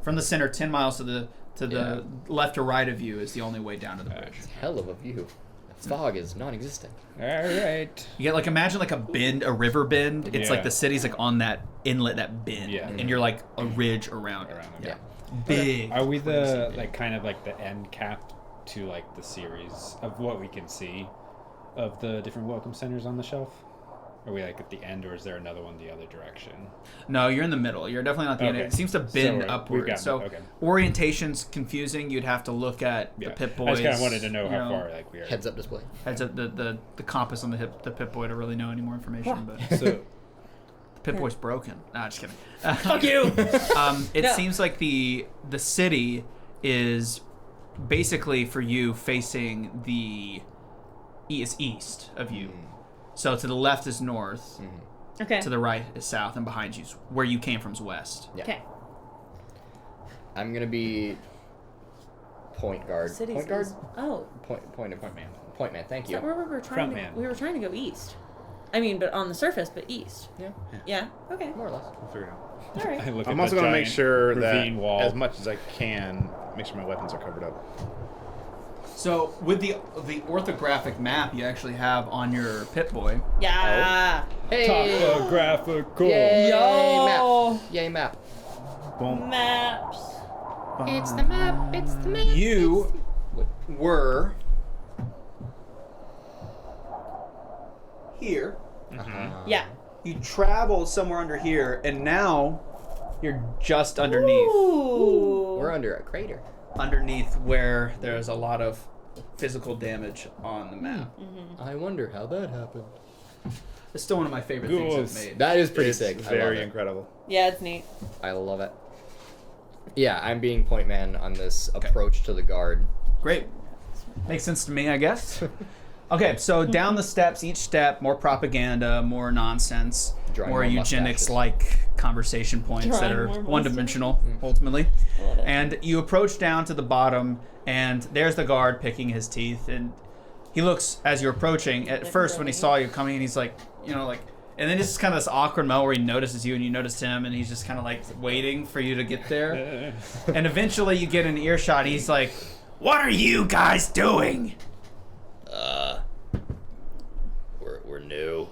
from the center 10 miles to the left or right of you is the only way down to the bridge. Hell of a view. The fog is non-existent. All right. You get imagine a river bend. It's like Yeah. the city's on that inlet, that bend, Yeah. and you're like a ridge around it. Around it. Yeah, big. Are we the crazy big. kind of like the end cap to like the series of what we can see of the different welcome centers on the shelf? Are we like at the end, or is there another one the other direction? No, you're in the middle. You're definitely not the end. Okay. It seems to So bend we've upward. got- So okay. orientation's confusing. You'd have to look at Yeah. the Pip Boys. I just kind of wanted to know you how far like we are. Heads up display. Heads up the compass on the Pip Boy to really know any more information. But So the Pip Boy's broken. Nah, just kidding. Fuck you! It No. seems like the city is basically for you facing the east of you. So to the left is north, Okay. to the right is south, and behind you is where you came from is west. Yeah. Okay. I'm gonna be point guard. Cities Point guard. is- Oh, Point man. Point man. Thank is you. that where we were trying Front to? man. We were trying to go east. I mean, but on the surface, but east. Yeah. Yeah. Okay. More or less. We'll figure it out. All right. I look I'm at also the going to make giant sure that, ravine wall. as much as I can, make sure my weapons are covered up. So with the orthographic map you actually have on your Pip Boy, Yeah. Hey. Topographical. Yay Yo. map. Yay map. Boom. Maps. It's the map. It's the map. you were here. Yeah. You traveled somewhere under here, and now you're just underneath. Ooh. We're under a crater. Underneath where there's a lot of physical damage on the map. I wonder how that happened. It's still one of my favorite Ghouls. things I've made. That is pretty It's sick. I love very it. incredible. Yeah, it's neat. I love it. Yeah, I'm being point man on this approach to the guard. Great. Makes sense to me, I guess. Okay, so down the steps, each step, more propaganda, more nonsense, Drawing more more eugenics-like conversation points that Drawing are more one-dimensional, ultimately. Love it. And you approach down to the bottom, and there's the guard picking his teeth, and he looks, as you're approaching, at first when he saw you coming, and he's like, you know, like, and then it's just kind of this awkward moment where he notices you and you notice him, and he's just kind of like waiting for you to get there. And eventually you get an earshot, he's like, "What are you guys doing?" We're new.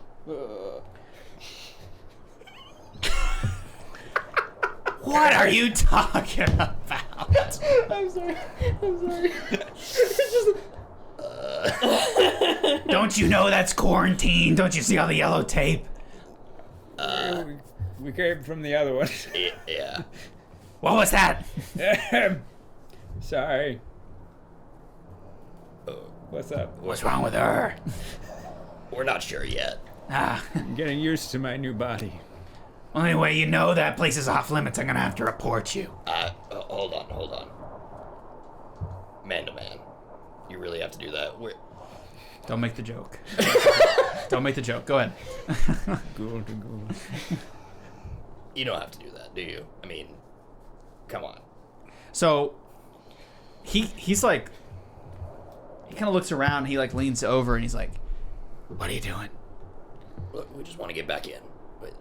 What are you talking about? I'm sorry. Don't you know that's quarantine? Don't you see all the yellow tape? We came from the other one. Yeah. What was that? Sorry. What's up? What's wrong with her? We're not sure yet. Ah, I'm getting used to my new body. only way you know that place is off limits, I'm gonna have to report you. Hold on. Man to man. You really have to do that. Don't make the joke. Don't make the joke. Go ahead. Ghoul to ghoul. You don't have to do that, do you? I mean, come on. So he's like, he kind of looks around. He like leans over and he's like, "What are you doing?" Look, we just want to get back in. But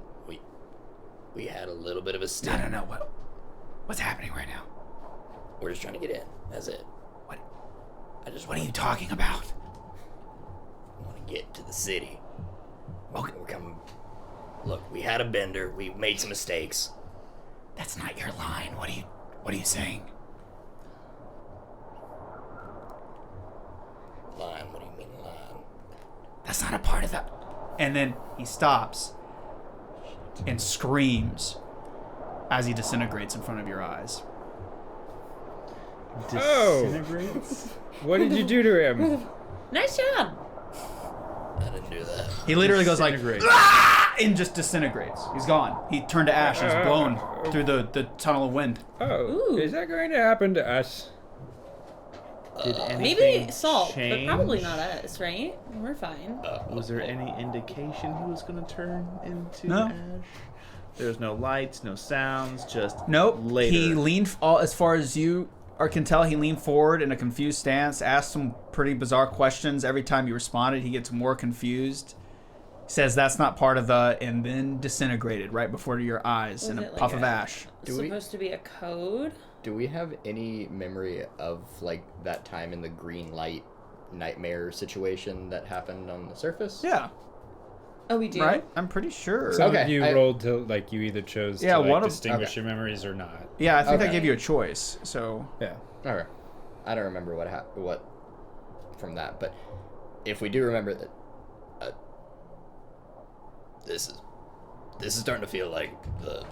we had a little bit of a No. stint. What's happening right now? We're just trying to get in. That's it. What? I just What are want you talking about? to get to the city. Okay. We're coming. Look, we had a bender. We made some mistakes. That's not your line. What are you saying? Line? What do you mean line? That's not a part of that. And then he stops and screams as he disintegrates in front of your eyes. Disintegrates? What did you do to him? Nice job. I didn't do that. He literally goes like, Disintegrates. "Ah!" and just disintegrates. He's gone. He turned to ash and is blown through the tunnel of wind. Oh, Ooh. is that going to happen to us? Did Maybe anything salt, change? but probably not us, right? We're fine. Was there any indication he was going to turn into No. ash? There was no lights, no sounds, just Nope. later. He leaned, as far as you can tell, he leaned forward in a confused stance, asked some pretty bizarre questions. Every time you responded, he gets more confused. Says that's not part of the, and then disintegrated right before your eyes in a Was it puff like of ash. Do we- supposed to be a code? Do we have any memory of like that time in the green light nightmare situation that happened on the surface? Yeah, Oh, we do. right? I'm pretty sure. Some Okay, of you I- rolled to, like, you either chose Yeah, to, like, one of- distinguish okay. your memories or not. Yeah, I think I Okay. gave you a choice. So Yeah. Okay. I don't remember what from that, but if we do remember that, This is starting to feel like the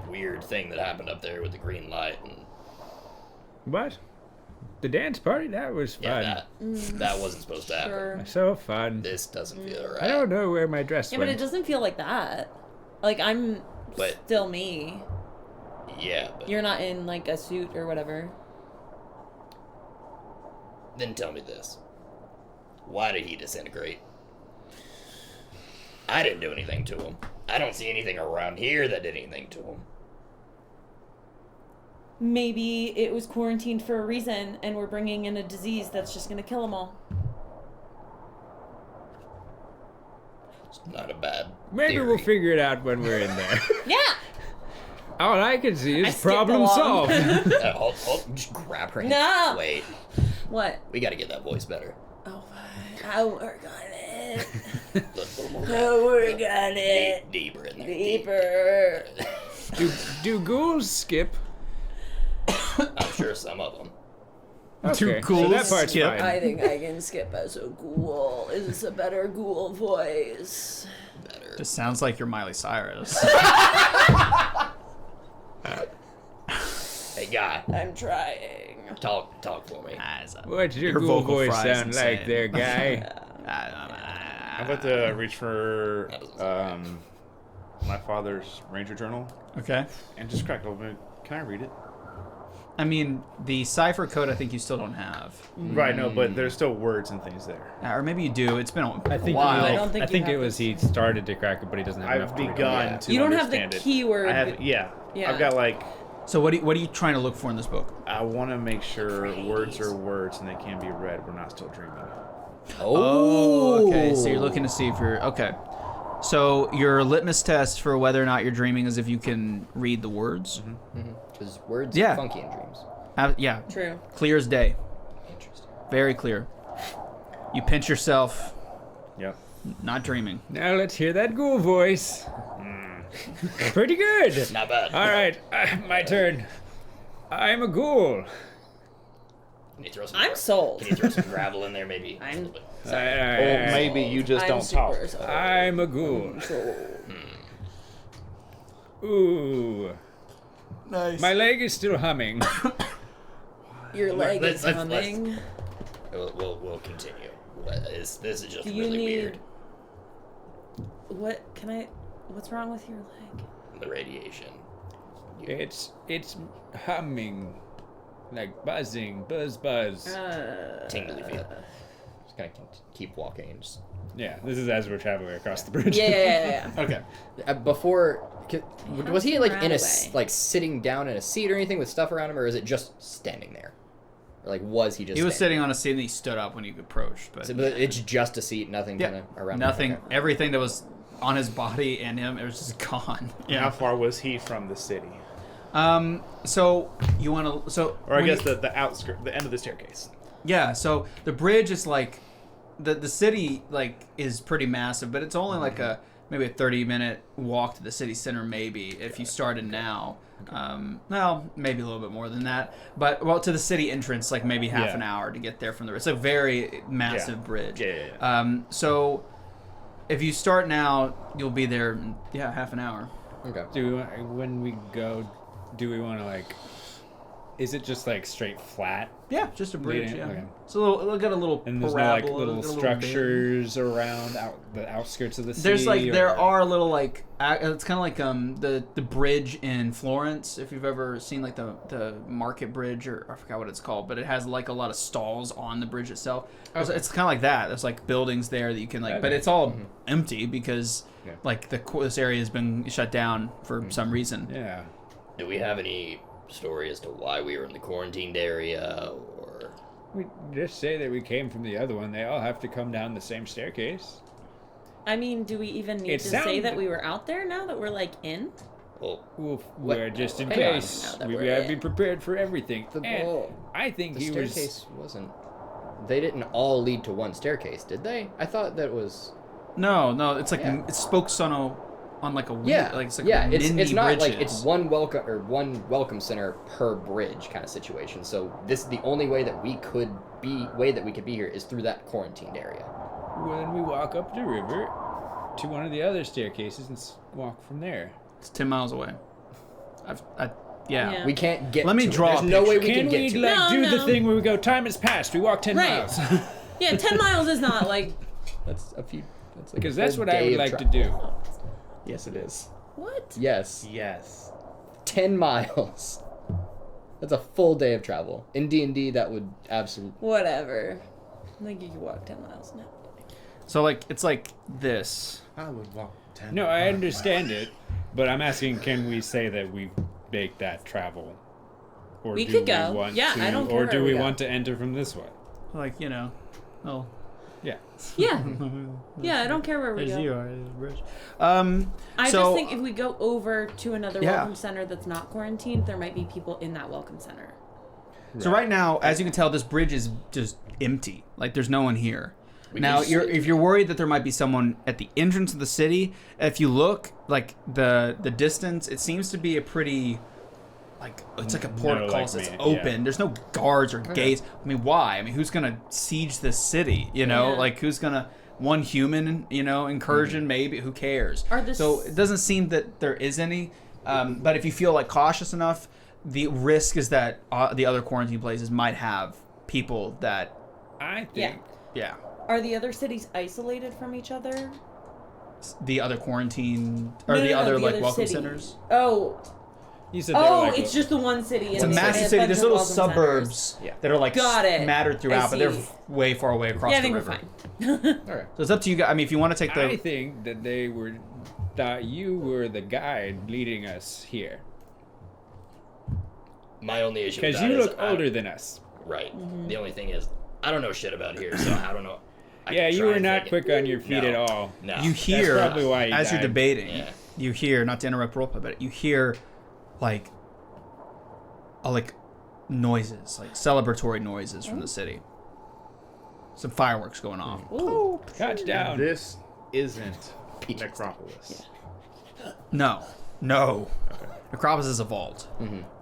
weird thing that happened up there with the green light and What? The dance party? That was fun. yeah, that wasn't supposed to happen. Sure. So fun. This doesn't feel right. I don't know where my dress Yeah, but went. it doesn't feel like that. Like, I'm But- still me. Yeah, but You're not in, like, a suit or whatever. then tell me this: why did he disintegrate? I didn't do anything to him. I don't see anything around here that did anything to him. Maybe it was quarantined for a reason, and we're bringing in a disease that's just gonna kill them all. It's not a bad. Maybe theory. we'll figure it out when we're in there. Yeah! All I can see I is skipped problem along. solved. Hold. just grab her hand. No! Wait, What? we got to get that voice better. Oh, I'll work on it. Little more I'll work on it. deeper in there. Deeper. do ghouls skip? I'm sure some of them. Okay, ghouls so that part's skip? fine. think I can skip as a ghoul. Is this a better ghoul voice? Better. just sounds like you're Miley Cyrus. Hey, guy, I'm trying. talk for me. What's your Your ghoul vocal voice fry is sound insane. like there, guy? I'm about to reach for That doesn't sound my father's ranger journal Okay. and just crack it open. Can I read it? I mean, the cipher code I think you still don't have. Right, no, but there's still words and things there. Or maybe you do. It's been a I think while. I don't think I you think have it was this. he started to crack it, but he doesn't have enough I've to read it. begun to You don't have the understand it. keyword. I have, yeah. Yeah. I've got like, So what are you trying to look for in this book? I want to make sure words are words and they can be read. We're not still dreaming. Oh, okay. So you're looking to see if you're okay. So your litmus test for whether or not you're dreaming is if you can read the words. Because words Yeah. are funky in dreams. Yeah, True. clear as day, Interesting. very clear. You pinch yourself, Yep. not dreaming. Now let's hear that ghoul voice. Pretty good. Not bad. All right, my turn. I'm a ghoul. Can you throw some I'm sold. Can you throw some gravel in there, maybe? I'm- A little bit. All right, all right, Or all right. maybe you just I'm don't talk. super sold. I'm a ghoul. Ooh, Nice. my leg is still humming. Your leg is let's- humming. We'll continue. This is just Do you really need- weird. What's wrong with your leg? The radiation. It's humming, like buzzing, buzz. Tingly feel. Just gonna keep walking and just. Yeah, this is as we're traveling across the bridge. Yeah. Okay. Before, was he like in a Right away. like sitting down in a seat or anything with stuff around him, or is it just standing there? Or like was he just? He was standing? sitting on a seat and he stood up when you approached, but But it's just a seat, nothing yeah, kind of around. him. nothing. Okay. Everything that was on his body and him, it was just gone. How far was he from the city? So you want to? So Or I when guess you- the outskirt, the end of the staircase. Yeah, so the bridge is like the city like is pretty massive, but it's only like maybe a 30-minute walk to the city center maybe if you started now. Well, maybe a little bit more than that. But to the city entrance like maybe half Yeah. an hour to get there from the It's a very massive Yeah. bridge. Yeah. So if you start now, you'll be there in half an hour. Okay. When we go, do we want to like? Is it just like straight flat? Yeah, just a bridge, Leading- yeah. okay. It's a little it'll get a little And there's no like parabola, little a bend. structures around the outskirts of the city. There's like there or- are little like it's kind of like the bridge in Florence if you've ever seen like the market bridge or I forgot what it's called, but it has like a lot of stalls on the bridge itself. It's kind of like that. There's like buildings there that you can like, but Okay. it's all empty because Yeah. like this area has been shut down for some reason. Yeah. Do we have any story as to why we were in the quarantined area, or We just say that we came from the other one. They all have to come down the same staircase. I mean, do we even need It to say sound- that we were out there now that we're like in? well, We're just in Hang on. case. Now that We we're gotta be in. prepared for everything. The And ball- I think The he staircase wasn't. They didn't all lead to one staircase, did they? I thought that was. No, it's like Yeah. it's spokes on like a wheel. Yeah, like it's like yeah. mini It's not bridges. like it's one welcome center per bridge kind of situation. So the only way that we could be here is through that quarantined area. was. Well, then we walk up the river to one of the other staircases and walk from there. It's 10 miles away. Yeah. Yeah. We can't get. Let me to it. draw There's a no way picture. we can Can get we to like No, do the no. thing where we go? Time has passed. We walked 10 Right. miles. Yeah, 10 miles is not like it. That's a few. That's like Because a that's full what I day would of like to travel. do. Yes, it is. what? Yes, Yes. 10 miles. That's a full day of travel. In D&D, that would absolutely. Whatever. I think you could walk 10 miles now. So like it's like this. I would walk 10. No, I understand it, but I'm asking, can we say that we make that travel? Or We do could go. want Yeah, to, I don't care Or where do we we go. want to enter from this way? Like, oh, Yeah. Yeah. Yeah, I don't care where we there's go. you are, there's a bridge. I so, just think if we go over to another Yeah. welcome center that's not quarantined, there might be people in that welcome center. So right now, as you can tell, this bridge is just empty. Like there's no one here. Now, can see- if you're worried that there might be someone at the entrance of the city, if you look like the distance, it seems to be a pretty it's like a portcullis. like It's me, open. yeah. There's no guards or gates. I mean, why? I mean, who's gonna siege this city? Yeah. Like who's gonna one human? Incursion maybe. Who cares? Are the So s- it doesn't seem that there is any. But if you feel like cautious enough, the risk is that the other quarantine places might have people that I think Yeah. yeah. Are the other cities isolated from each other? The other quarantine or No, the no, other the like other welcome city. centers. Oh, You said they were like it's just the one city. It's a massive city. There's little suburbs Yeah. that are like Got it. mattered throughout, I but they're see. way far away across Yeah, I the think river. we're fine. All right. So it's up to you guys. I mean, if you want to take I the think that they thought you were the guide leading us here. My only issue with Because that you is look older than us. Right. Mm-hmm. The only thing is, I don't know shit about here, so I don't know. I Yeah, can you try were and not take quick it. on your feet No. at all. No. you hear probably why you as you're died. debating, Yeah. you hear, not to interrupt roleplay, but you hear like noises, like celebratory noises from the city. Some fireworks going off. Ooh. Touchdown. This isn't Necropolis. No. Necropolis is a vault.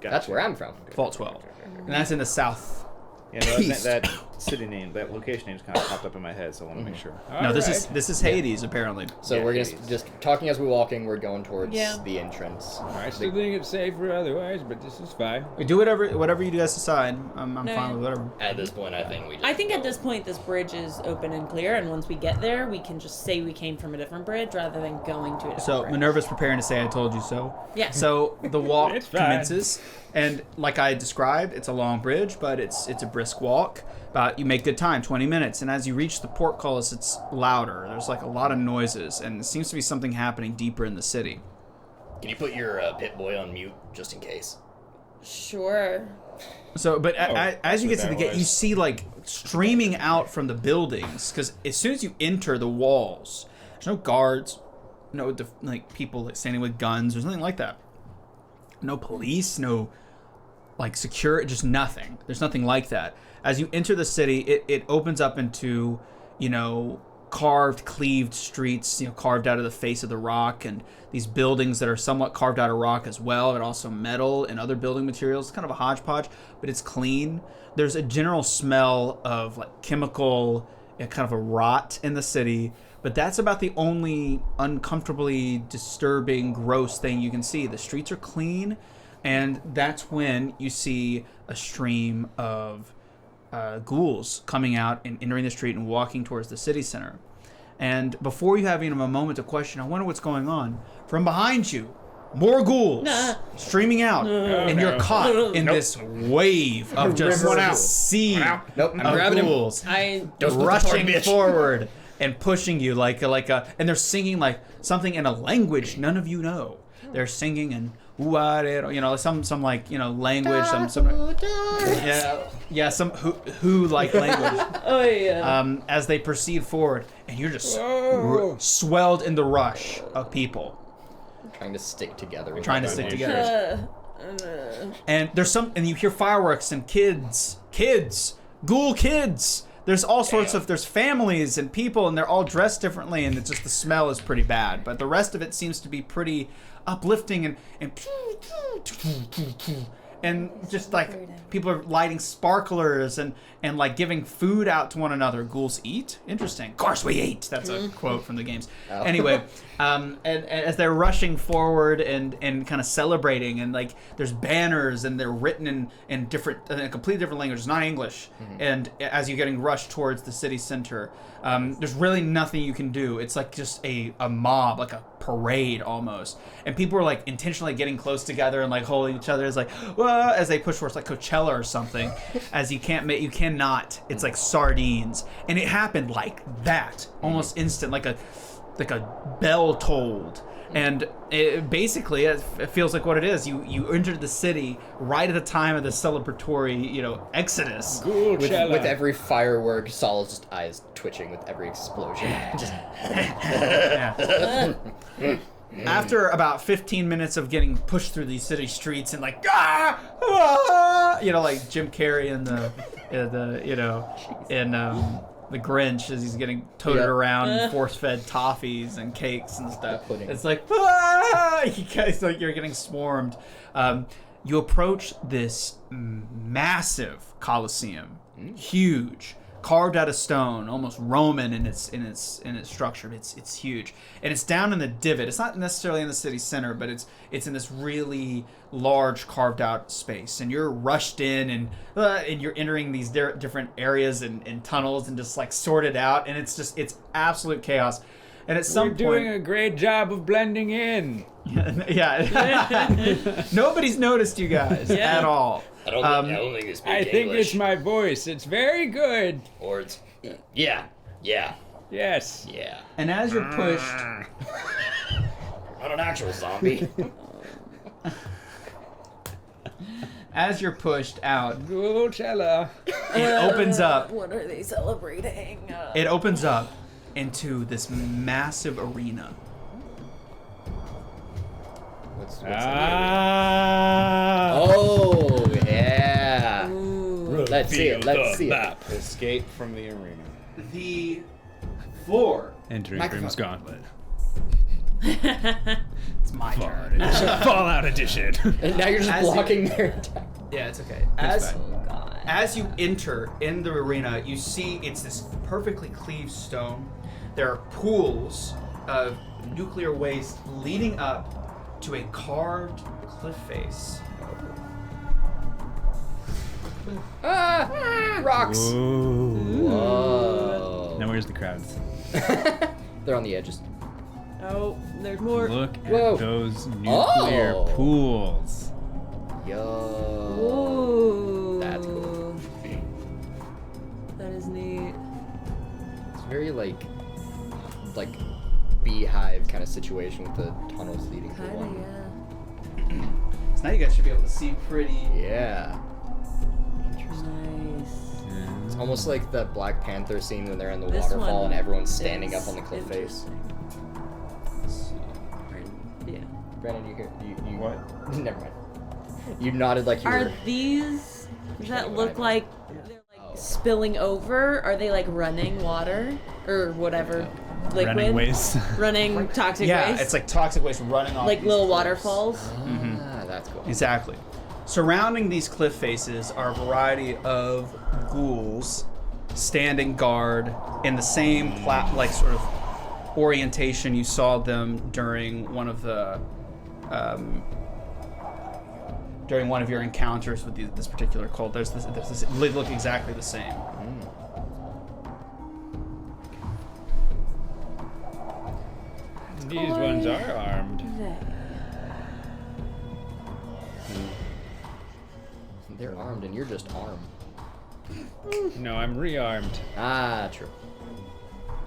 That's where I'm from. Vault 12. And that's in the south. Yeah, no, East. that city name, that location name just kind of popped up in my head, so I want to make sure. No, this Alright. is Hades apparently. So Yeah, we're it gonna is. just talking as we're walking. We're going towards Yeah. the entrance. I still think it's safer otherwise, but this is fine. We do whatever you guys decide. I'm No, fine yeah. with whatever. At this point, I think we just I think at go. this point this bridge is open and clear, and once we get there, we can just say we came from a different bridge rather than going to a different So bridge. Minerva's preparing to say I told you so. Yeah. So the walk It's fine. commences, and like I described, it's a long bridge, but it's a brisk walk. You make good time, 20 minutes, and as you reach the portcullis, it's louder. There's like a lot of noises, and it seems to be something happening deeper in the city. Can you put your pit boy on mute just in case? Sure. So, but as you get what to the that gate, was. you see like streaming out from the buildings, because as soon as you enter the walls, there's no guards, no like people standing with guns. There's nothing like that. No police, no like security, just nothing. There's nothing like that. As you enter the city, it opens up into, carved, cleaved streets, carved out of the face of the rock, and these buildings that are somewhat carved out of rock as well, but also metal and other building materials. It's kind of a hodgepodge, but it's clean. There's a general smell of like chemical, kind of a rot in the city, but that's about the only uncomfortably disturbing, gross thing you can see. The streets are clean, and that's when you see a stream of ghouls coming out and entering the street and walking towards the city center. And before you have even a moment to question, I wonder what's going on, from behind you, more ghouls streaming out, and you're caught in this wave of just One out. sea Nope, I'm of grabbing him. ghouls I rushing forward and pushing you like and they're singing like something in a language none of you know. They're singing in some language, some who like language. Oh yeah. As they proceed forward, and you're just Whoa. swelled in the rush of people Trying to stick together. trying to stick together. And and you hear fireworks and ghoul kids. There's all sorts of, there's families and people, and they're all dressed differently, and it's just the smell is pretty bad. But the rest of it seems to be pretty uplifting and just like people are lighting sparklers and like giving food out to one another. Ghouls eat? Interesting. Of course we eat. That's a quote from the games. Oh. Anyway, and as they're rushing forward and kind of celebrating, and like there's banners and they're written in different, in a completely different language. It's not English. And as you're getting rushed towards the city center, there's really nothing you can do. It's like just a mob, like a parade almost. And people are like intentionally getting close together and like holding each other as like, whoa, as they push towards like Coachella or something. As you cannot. It's like sardines. And it happened like that, almost instant, like a bell tolled. And basically, it feels like what it is. You entered the city right at the time of the celebratory, exodus. With every firework, Saul's just eyes twitching with every explosion. Just Yeah. After about 15 minutes of getting pushed through these city streets and like like Jim Carrey in the Grinch as he's getting toted Yep. around and force-fed toffees and cakes and stuff. pudding. It's like you guys like you're getting swarmed. You approach this massive coliseum, huge, carved out of stone, almost Roman in its structure. It's huge, and it's down in the divot. It's not necessarily in the city center, but it's in this really large carved out space. And you're rushed in, and you're entering these different areas and tunnels, and just like sorted out, and it's absolute chaos. And at some We're doing a great job of blending in. yeah, nobody's noticed you guys at all. I don't think it's I think it's my voice. It's very good. Or it's yeah. Yes. Yeah. And as you're pushed, Not an actual zombie. as you're pushed out, Coachella. it opens up. What are they celebrating? It opens up into this massive arena. What's Ah. Oh, yeah. Ooh. Let's see it. Let's see it. Escape from the arena. The floor. Entering Microphone. Grim's Gauntlet. It's my turn. Fallout Edition. And now you're just As you- blocking their attack. Yeah, it's okay. As Oh God. As you enter in the arena, you see it's this perfectly cleaved stone. There are pools of nuclear waste leading up to a carved cliff face. Rocks. Ooh. Whoa. Now where's the crowds? They're on the edges. Oh, there's more. Look Whoa. at those nuclear Oh. pools. Yo. Ooh. That's cool. That is neat. It's very like beehive kind of situation with the tunnels leading to Kinda, one. yeah. So now you guys should be able to see pretty. Yeah. Nice. It's almost like that Black Panther scene when they're in the This waterfall one and everyone's standing is up on the cliff face. interesting. Yeah. Brandon, you What? Never mind. You nodded like you Are were. these? Does that what look I like they're like spilling over? Are they like running water or whatever liquid? Running waste. Running toxic Yeah, waste. it's like toxic waste running off. like these little cliffs. waterfalls. Ah, that's cool. Exactly. Surrounding these cliff faces are a variety of ghouls standing guard in the same sort of orientation you saw them during one of the during one of your encounters with this particular cult. There's this they look exactly the same. These ones are armed. They're armed and you're just armed. No, I'm rearmed. Ah, true.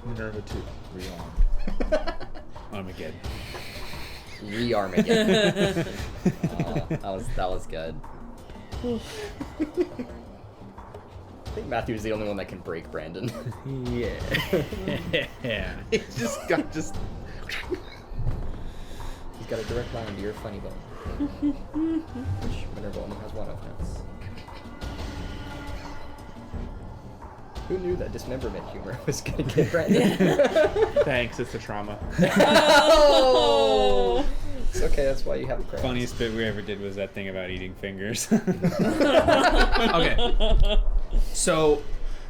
Minerva 2. Rearmed. Armageddon. Rearm again. That was good. I think Matthew's the only one that can break Brandon. Yeah. Yeah. It just got just. He's got a direct line to your funny bone. Which Minerva only has one of now. Who knew that dismemberment humor was gonna get Brandon? Thanks, it's the trauma. Oh. It's okay, that's why you have a crayon. Funniest bit we ever did was that thing about eating fingers. Okay. So,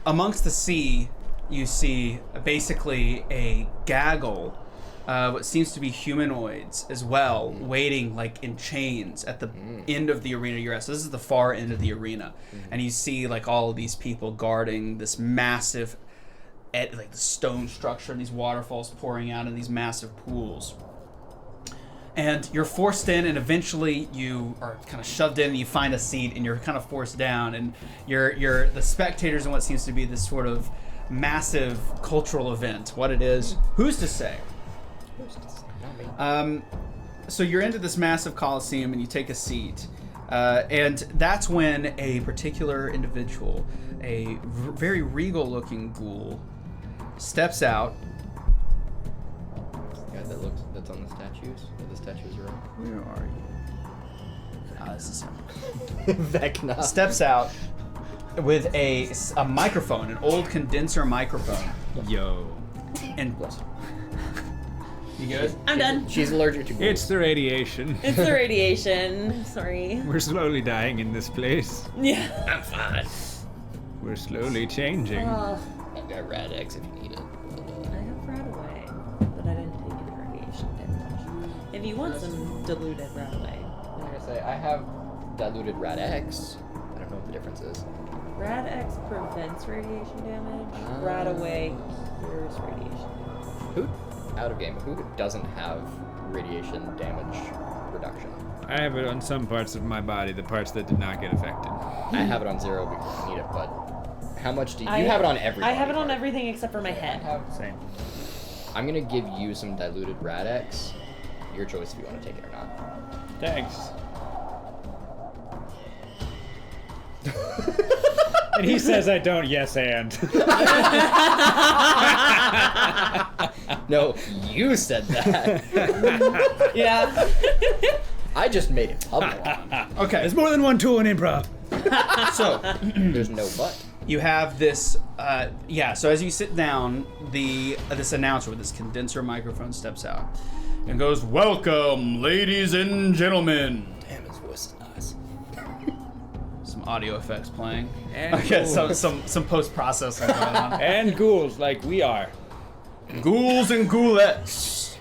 amongst the sea, you see basically a gaggle of what seems to be humanoids as well, waiting like in chains at the end of the arena you're at. So this is the far end of the arena, and you see like all of these people guarding this massive, like the stone structure and these waterfalls pouring out in these massive pools. And you're forced in, and eventually you are kind of shoved in, and you find a seat, and you're kind of forced down, and you're the spectators in what seems to be this sort of massive cultural event. What it is, who's to say? So you're into this massive coliseum, and you take a seat, and that's when a particular individual, a very regal-looking ghoul, steps out. Guy that's on the statues? Or the statues are on? Where are you? This is him. Vecna. Steps out with a microphone, an old condenser microphone. Yo. And you good? I'm done. She's allergic to ghouls. It's the radiation. It's the radiation. Sorry. We're slowly dying in this place. Yeah. I'm fine. We're slowly changing. I've got Rad X if you need it. I have Rad Away, but I didn't take any radiation damage. If you want some diluted Rad Away. I was gonna say, I have diluted Rad X. I don't know what the difference is. Rad X prevents radiation damage. Rad Away cures radiation damage. Who, out of game, who doesn't have radiation damage reduction? I have it on some parts of my body, the parts that did not get affected. I have it on 0 because I need it, but how much do you have it on everything? I have it on everything except for my head. Same. I'm gonna give you some diluted Rad X. Your choice if you want to take it or not. Thanks. And he says I don't, yes and. No, you said that. Yeah. I just made it public. Okay, There's more than one tool in improv. so There's no but. you have this. So as you sit down, this announcer with this condenser microphone steps out and goes, "Welcome, ladies and gentlemen." Damn, his voice is nice. Some audio effects playing. And Okay, ghouls. some post processing going on. And ghouls like we are. Ghouls and ghoulettes,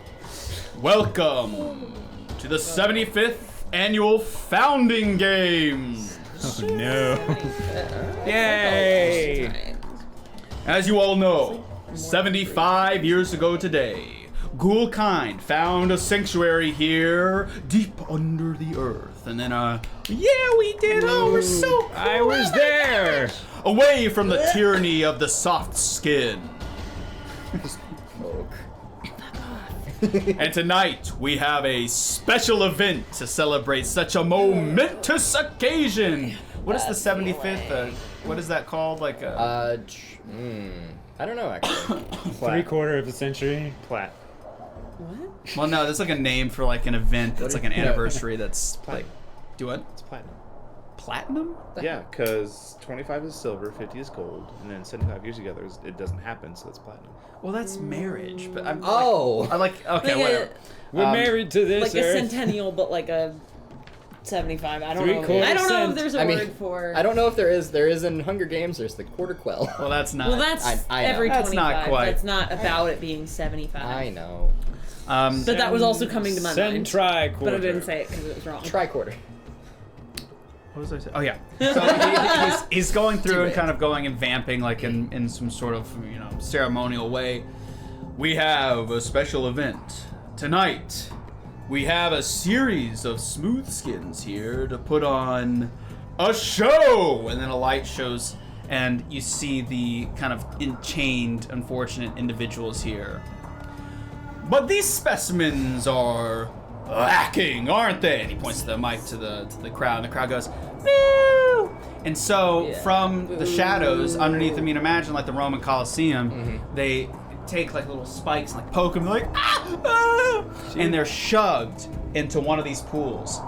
welcome to the 75th annual Founding Games. Oh no. Yay! As you all know, 75 years ago today, Ghoulkind found a sanctuary here deep under the earth. And then, yeah, we did. Oh, we're so cool. I was there! Away from the tyranny of the soft skin. And tonight we have a special event to celebrate such a momentous occasion. What is the 75th? What is that called? Like a I don't know actually. 3/4 of a century. Plat. What? well, no, that's like a name for like an event that's like an anniversary. That's like, do what? It's platinum. Platinum? Yeah, because 25 is silver, 50 is gold, and then 75 years together it doesn't happen, so it's platinum. Well, that's marriage. But I'm. Oh. I like. Okay, Like whatever. We're married to this Like a earth. centennial, but like a 75. I don't know. 3/4 I don't know cent. if there's a I mean, word for. I don't know if there is. There is in Hunger Games. There's the quarter quell. Well, that's not. Well, that's I know. every That's 25. not quite. That's not about it being 75. I know. But that was also coming to my mind. Triquarter. But I didn't say it because it was wrong. Triquarter. What was I saying? Oh yeah. So he's going through and kind of going and vamping like in some sort of ceremonial way. We have a special event tonight. We have a series of smooth skins here to put on a show, and then a light shows, and you see the kind of enchained, unfortunate individuals here. But these specimens are lacking, aren't they? And he points the mic to the crowd, and the crowd goes, "Boo!" And so from the shadows underneath, imagine like the Roman Colosseum, they take like little spikes and like poke them, like and they're shoved into one of these pools,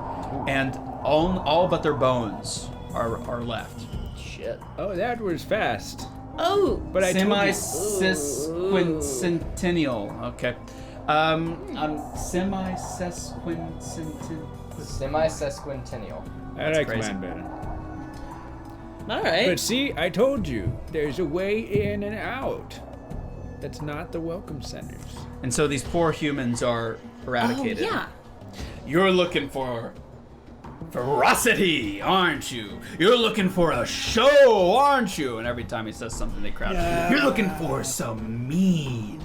and all but their bones are left. Shit. Oh, that was fast. Oh! But I told you. Semi-sesquicentennial. Okay. Semi-sesquicentennial. Semi-sesquicentennial. I like crazy. mine better. Alright. But see, I told you, there's a way in and out. That's not the welcome centers. And so these poor humans are eradicated. Oh, yeah. You're looking for ferocity, aren't you? You're looking for a show, aren't you? And every time he says something, they crowd. Yeah. You're looking for some mean,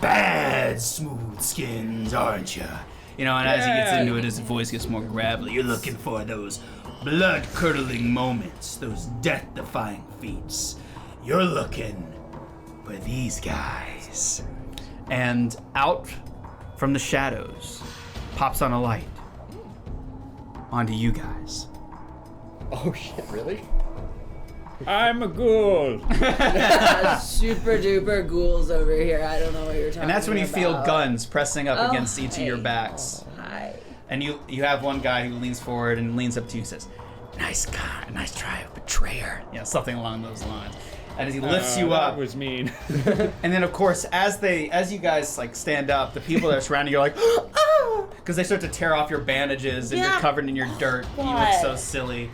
bad, smooth skins, aren't you? And as he gets into it, his voice gets more gravelly. You're looking for those blood-curdling moments, those death-defying feats. You're looking for these guys. And out from the shadows pops on a light onto you guys. Oh shit! Really? I'm a ghoul. Super duper ghouls over here. I don't know what you're talking about. And that's when you feel guns pressing up Oh, against each of your hey. backs. Hi. And you have one guy who leans forward and leans up to you and says, "Nice guy, nice try, betrayer." Something along those lines. And as he lifts you up, That was mean. and then of course, as you guys like stand up, the people that are surrounding you are like, "Oh!" Because they start to tear off your bandages and you're Yeah. covered in your dirt. You look God. so silly.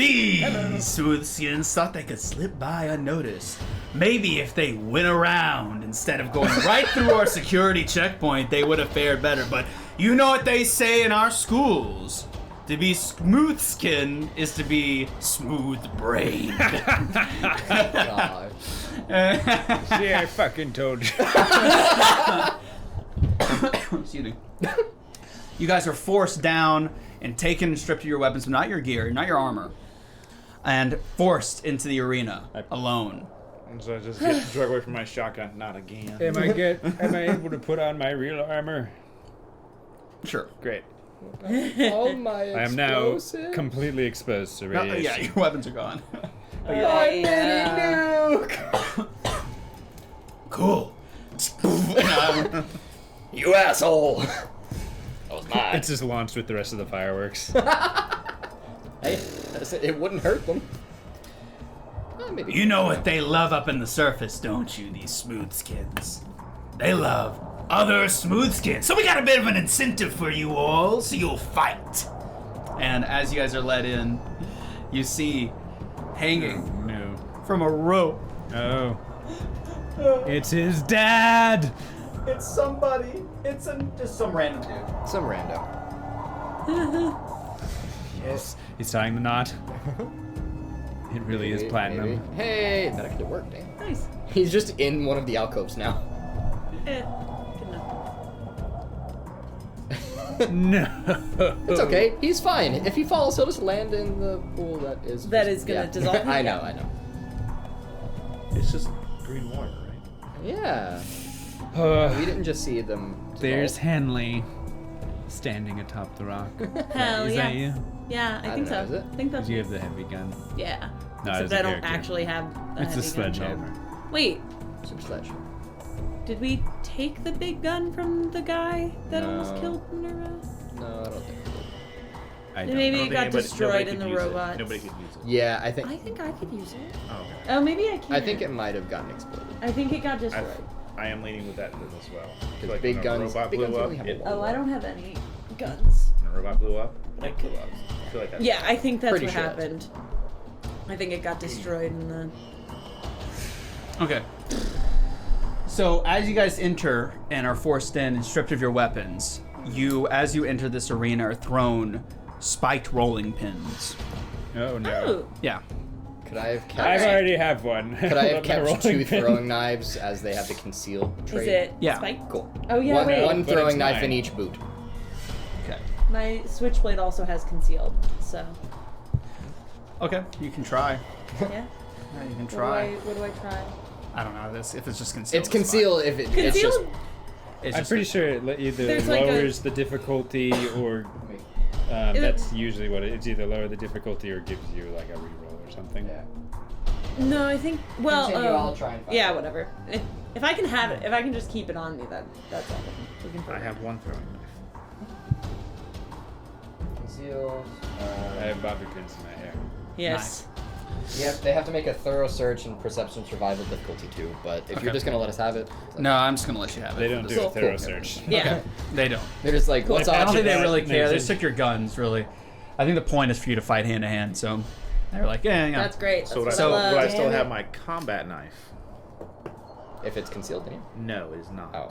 These smooth skins thought they could slip by unnoticed. Maybe if they went around instead of going right through our security checkpoint, they would have fared better. But you know what they say in our schools. To be smooth skin is to be smooth brained. God. See, I fucking told you. Excuse me. You guys are forced down and taken and stripped of your weapons, but not your gear, not your armor, and forced into the arena alone. And so I just get drug away from my shotgun. Not again. Am I able to put on my real armor? Sure. Great. All my I am now explosives. completely exposed to No, radiation. yeah, your weapons are gone. nuke. Cool. You asshole! That was mine. It's just launched with the rest of the fireworks. Hey, it wouldn't hurt them. Maybe. You know what they love up in the surface, don't you, these smooth skins? They love other smooth skins. So we got a bit of an incentive for you all, so you'll fight. And as you guys are let in, you see hanging No. from a rope. Oh. It's his dad! It's somebody. It's just some random dude. Some rando. Yes. He's tying the knot. It really is platinum. Maybe. Hey, that actually worked, eh? Nice. He's just in one of the alcoves now. Good enough. No. It's okay. He's fine. If he falls, he'll just land in the pool that is. Gonna dissolve him? I know. It's just green water, right? Yeah. We didn't just see them. There's dissolve. Henley standing atop the rock. Hell Is yeah. that you? Yeah, I think don't know, so. is it? I think that's You have the heavy gun. yeah. No, Except it's a I don't character. actually have the It's a heavy gun. sledgehammer. Wait, Super sledge. did we take the big gun from the guy that almost No. killed Minerva? No, I don't think so. I don't Maybe know. it got destroyed in the robots. Nobody could use it. Yeah, I I think. think I could use it. Oh, okay. Oh, maybe I can. I think it might have gotten exploded. I think it got destroyed. I am leaning with that as well. Because Like big when guns- a robot big blew guns up, only have a it, wall. Oh, I don't have any guns. when a robot blew up, it blew up. I feel like that's Yeah, I think that's Pretty what sure. happened. I think it got destroyed in the. Okay. So as you guys enter and are forced in and stripped of your weapons, as you enter this arena, are thrown spiked rolling pins. Oh no. Oh, Yeah. Could I have I kept? already have one. Could I have My rolling kept two pin. throwing knives as they have the concealed trait? is it Yeah. spike? Cool. Oh yeah, one wait. one But throwing it's knife in mine. each boot. Okay. My switchblade also has concealed, so Okay. You can try. yeah. Yeah, you can What try. do I try? I don't know this if it's just concealed. It's concealed if it. It's just. Concealed? It's I'm just pretty sure it either There's like a- lowers the difficulty or It- that's usually what it's either lower the difficulty or gives you like a reroll or something. Yeah. No, I think. Well, Continue, I'll try and find yeah, it. whatever. If I can have it, if I can just keep it on me, that's all. We can I have one throwing knife. Concealed. I have bobby pins in my hair. Yes. Yep, they have to make a thorough search and perception survival difficulty too. But if Okay. you're just gonna let us have it, No, I'm just gonna let you have it. They don't do Cool. a thorough Cool. search. Yeah. They don't. they're just like, what's I don't option? think they that really care. They makes just took your guns, really. I think the point is for you to fight hand to hand. So they were like, yeah. That's great. That's So would I, what So- I love. would I still Damn have it. my combat knife? If it's concealed in you. No, it is not. Oh.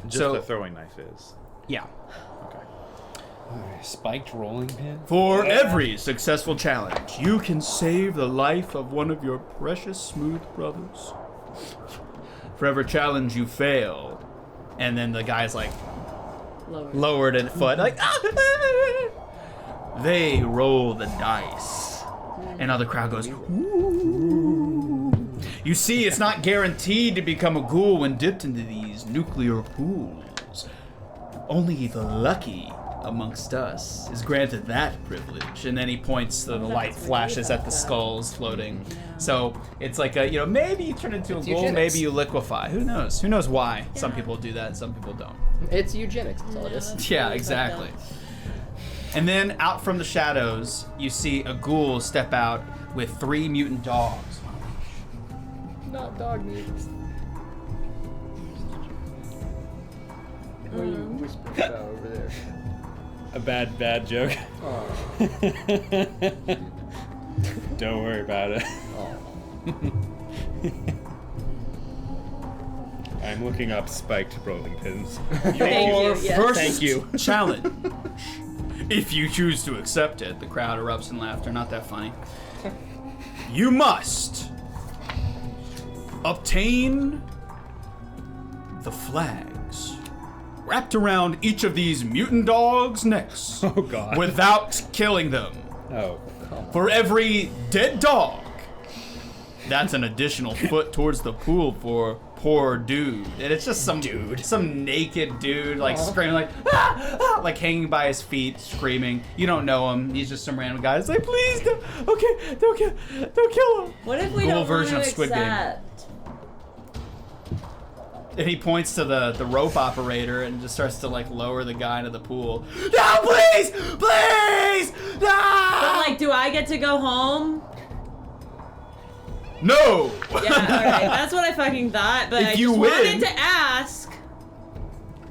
Just So- the throwing knife is. Yeah. Okay. Spiked rolling pin? For every successful challenge, you can save the life of one of your precious smooth brothers. For every challenge you fail, and then the guy's like Lower. lowered a foot, like they roll the dice, and now the crowd goes. Ooh. You see, it's not guaranteed to become a ghoul when dipped into these nuclear pools. Only the lucky amongst us is granted that privilege. And then he points to the light flashes at the skulls floating. So it's like a, maybe you turn into a It's ghoul, eugenics. maybe you liquefy. Who knows? Who knows why? Some people do that, some people don't. It's eugenics. That's all it is. Yeah, really exactly. fucked And then out from the shadows, you see a ghoul step out with 3 mutant dogs. Not dog meat. What are you whispering about over there? A bad joke. Oh. Don't worry about it. Oh. I'm looking up spiked rolling pins. Thank you, yes. First Thank you. challenge. If you choose to accept it, the crowd erupts in laughter. Not that funny. You must obtain the flags wrapped around each of these mutant dogs' necks Oh god. without killing them. Oh. For every dead dog, that's an additional foot towards the pool for poor dude. And it's just some naked dude, like screaming, like ah, ah, like hanging by his feet, screaming. You don't know him. He's just some random guy. It's like, please, don't kill him. What if we Ghoul don't want version to of Squid Game. accept? And he points to the rope operator and just starts to like lower the guy into the pool. No, please, no. But like, do I get to go home? No. Yeah, alright. That's what I fucking thought, but If I you just win- wanted to ask.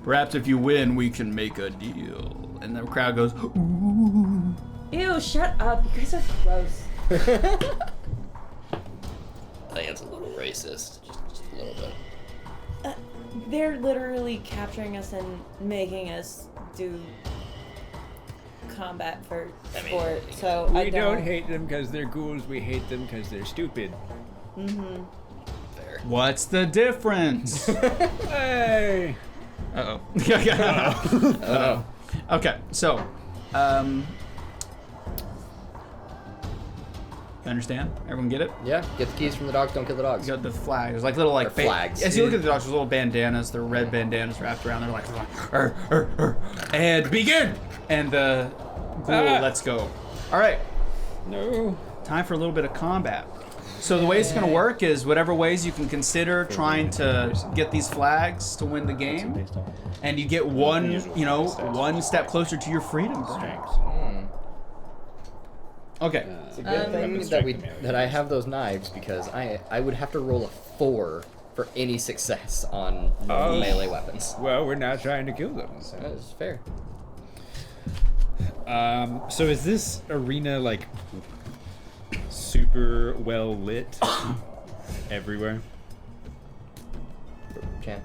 Perhaps if you win, we can make a deal. And the crowd goes, ooh. Ew, shut up. You guys are gross. I think it's a little racist, just a little bit. They're literally capturing us and making us do combat for sport, so I We don't. don't hate them because they're ghouls. We hate them because they're stupid. Fair. What's the difference? Hey. Uh-oh. Uh-oh. Okay, so, you understand? Everyone get it? Yeah, get the keys from the dogs, don't kill the dogs. You got the flags, like little like Or flags. As you look at the dogs, there's little bandanas. They're red bandanas wrapped around. They're like, "Arr, arr, arr," and begin. And the ghoul lets go. All right, No. time for a little bit of combat. So the way it's going to work is whatever ways you can consider trying to get these flags to win the game, and you get one step closer to your freedom. Okay. It's a good thing that I have those knives because I would have to roll a 4 for any success on melee weapons. Well, we're not trying to kill them. That's fair. So is this arena like super well lit everywhere? Can't.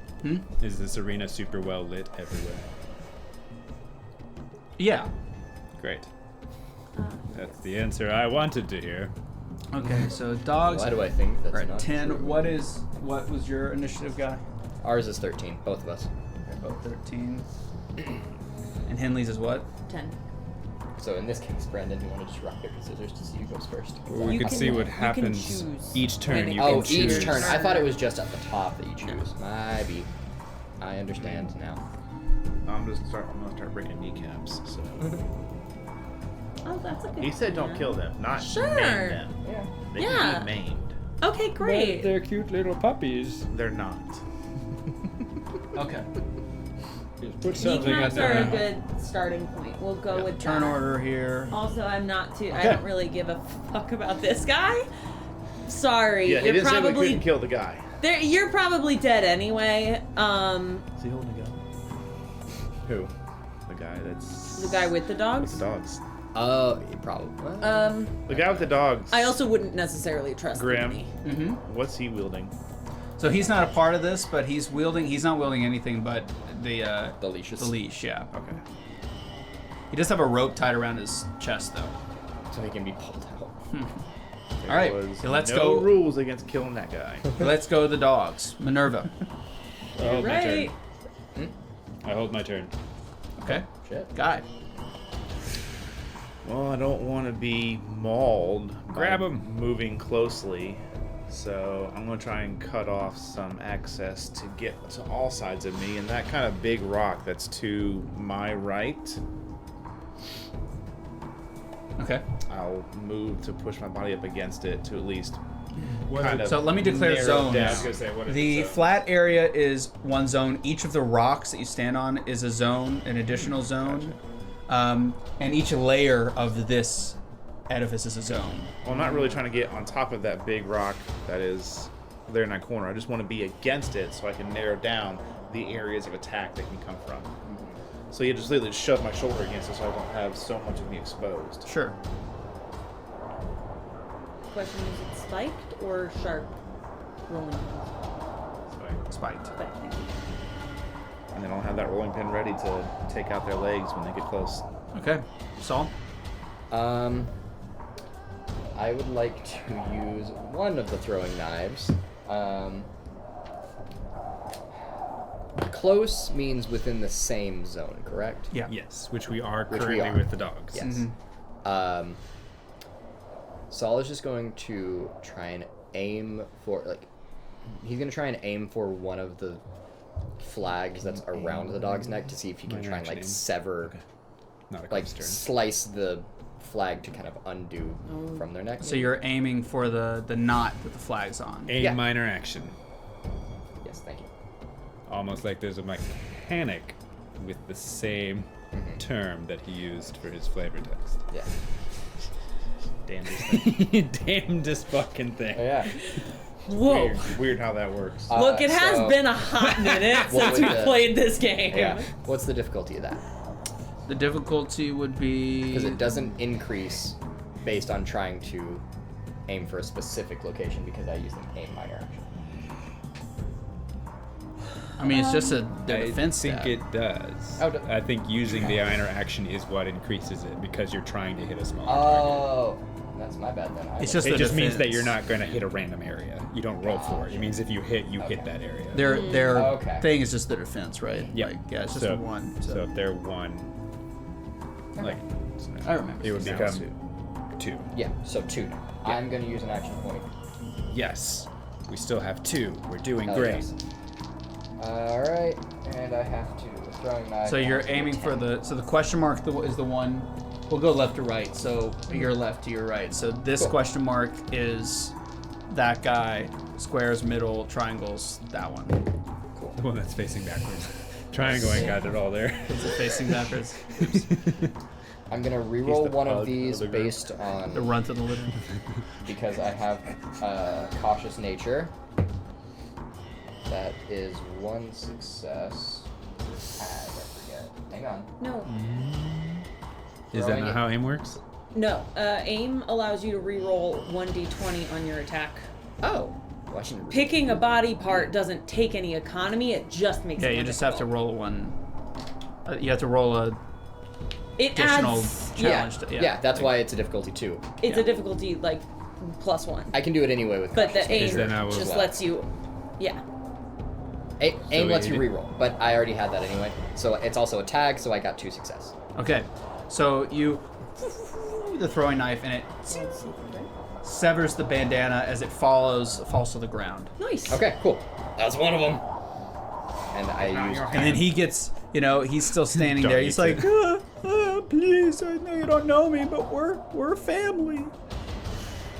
Is this arena super well lit everywhere? Yeah. Great. That's the answer I wanted to hear. Okay. So dogs Why do I think that's are at not 10. true? What was your initiative, guy? Ours is 13, both of us. About 13. And Henley's is what? 10. So in this case, Brandon, you want to just rock, paper, scissors to see who goes first? We You can can- see what you can happens choose. each turn. You Oh, can choose. each turn. I thought it was just at the top that you choose. Maybe. I understand now. I'm gonna start breaking kneecaps. So Oh, that's a good he said, "Don't plan. kill them, not Sure. maim them. Yeah. They Yeah. can be maimed. Okay, great. They're cute little puppies. They're not." Okay. Just put something at Kneecaps are a their good starting point. We'll go with Turn that. order here. Also, I'm not too. I Okay. don't really give a fuck about this guy. Sorry, Yeah, he you're didn't say we probably couldn't kill the guy. you're probably dead anyway. Is he holding a gun? Who? The guy that's The guy with the with dogs. the dogs. Oh, probably. The guy with the dogs. I also wouldn't necessarily trust Grim. me. Mm-hmm. What's he wielding? So he's not a part of this, but he's not wielding anything but the leashes. The leash, yeah. Okay. He does have a rope tied around his chest, though. So he can be pulled out. There All right, was so let's no go. rules against killing that guy. Let's go the dogs. Minerva. I hold my Right. turn. I hold my turn. Okay. Shit. Guy. Well, I don't want to be mauled. Grab by 'em. Moving closely. So I'm going to try and cut off some access to get to all sides of me. And that kind of big rock that's to my right, Okay. I'll move to push my body up against it to at least What kind of So let me declare narrow zones. down. I was gonna say, what is The the zone? flat area is one zone. Each of the rocks that you stand on is a zone, an additional zone. And each layer of this edifice is a zone. Well, I'm not really trying to get on top of that big rock that is there in that corner. I just want to be against it so I can narrow down the areas of attack that can come from. So you just literally shove my shoulder against it so I don't have so much of me exposed. Sure. question, is it spiked or sharp rolling pins? Spiked. Spiked, thank you. And then I'll have that rolling pin ready to take out their legs when they get close. Okay. Saul? I would like to use one of the throwing knives. Close means within the same zone, correct? Yeah. Yes, which we are Which we currently are. with the dogs. Yes. Saul is just going to try and aim for, he's going to try and aim for one of the flags that's around the dog's neck to see if he can Minor try and, action aim. sever, Not a close turn. slice the flag to kind of undo from their neck. So you're aiming for the knot that the flag's on. A Yeah. minor action. Yes, thank you. Almost like there's a mechanic with the same term that he used for his flavor text. Yeah. Damn this thing. Damnedest fucking thing. Oh, yeah. Whoa. Weird how that works. Look, it has so- been a hot minute What since would we the- played this game. Yeah. What's the difficulty of that? The difficulty would be... Because it doesn't increase based on trying to aim for a specific location because I use an aim minor action. I mean, it's just a I defense think stat. it does. Oh, I think using the minor action is what increases it because you're trying to hit a small target. Oh, that's my bad then. It's just It the just means that defense. you're not going to hit a random area. You don't roll for it. It means if you hit, you hit that area. Their Okay. thing is just the defense, right? Yeah. Like, yeah, it's just a one. So if they're one, like, I remember. it would Now become two. 2. Yeah, so 2 now. I'm going to use an action point. Yes. We still have 2. We're doing Hell great. yes. Alright, and I have to throwing knife. So you're down to aiming for 10. the... So the question mark is the one... We'll go left to right. So your left to your right. So this Cool. question mark is that guy. Squares, middle, triangles, that one. Cool. The one that's facing backwards. Triangle ain't got it all there. Is it facing backwards? I'm going to reroll the one of pug these of the group. based The on... runt of the litter. because I have cautious nature. That is 1 success. I forget. Hang on. No. Is that Throwing not it. how aim works? No. Aim allows you to re-roll 1d20 on your attack. Oh. Well, I shouldn't- Picking a body part doesn't take any economy, it just makes Yeah, it you more just have to difficult. roll one. You have to roll a It additional adds, challenge. Yeah, that's why it's a difficulty 2. it's Yeah. a difficulty, like, +1. I can do it anyway with But cautious the aim nature. then I will- just Well. lets you... Yeah. Aim lets you you did- reroll, but I already had that anyway. So it's also a tag, so I got 2 success. Okay, so you the throwing knife and it severs the bandana as it falls to the ground. Nice. Okay, cool. That's one of them. And I use... And then he gets, he's still standing Don't there. need He's to. like, please, I know you don't know me, but we're a family.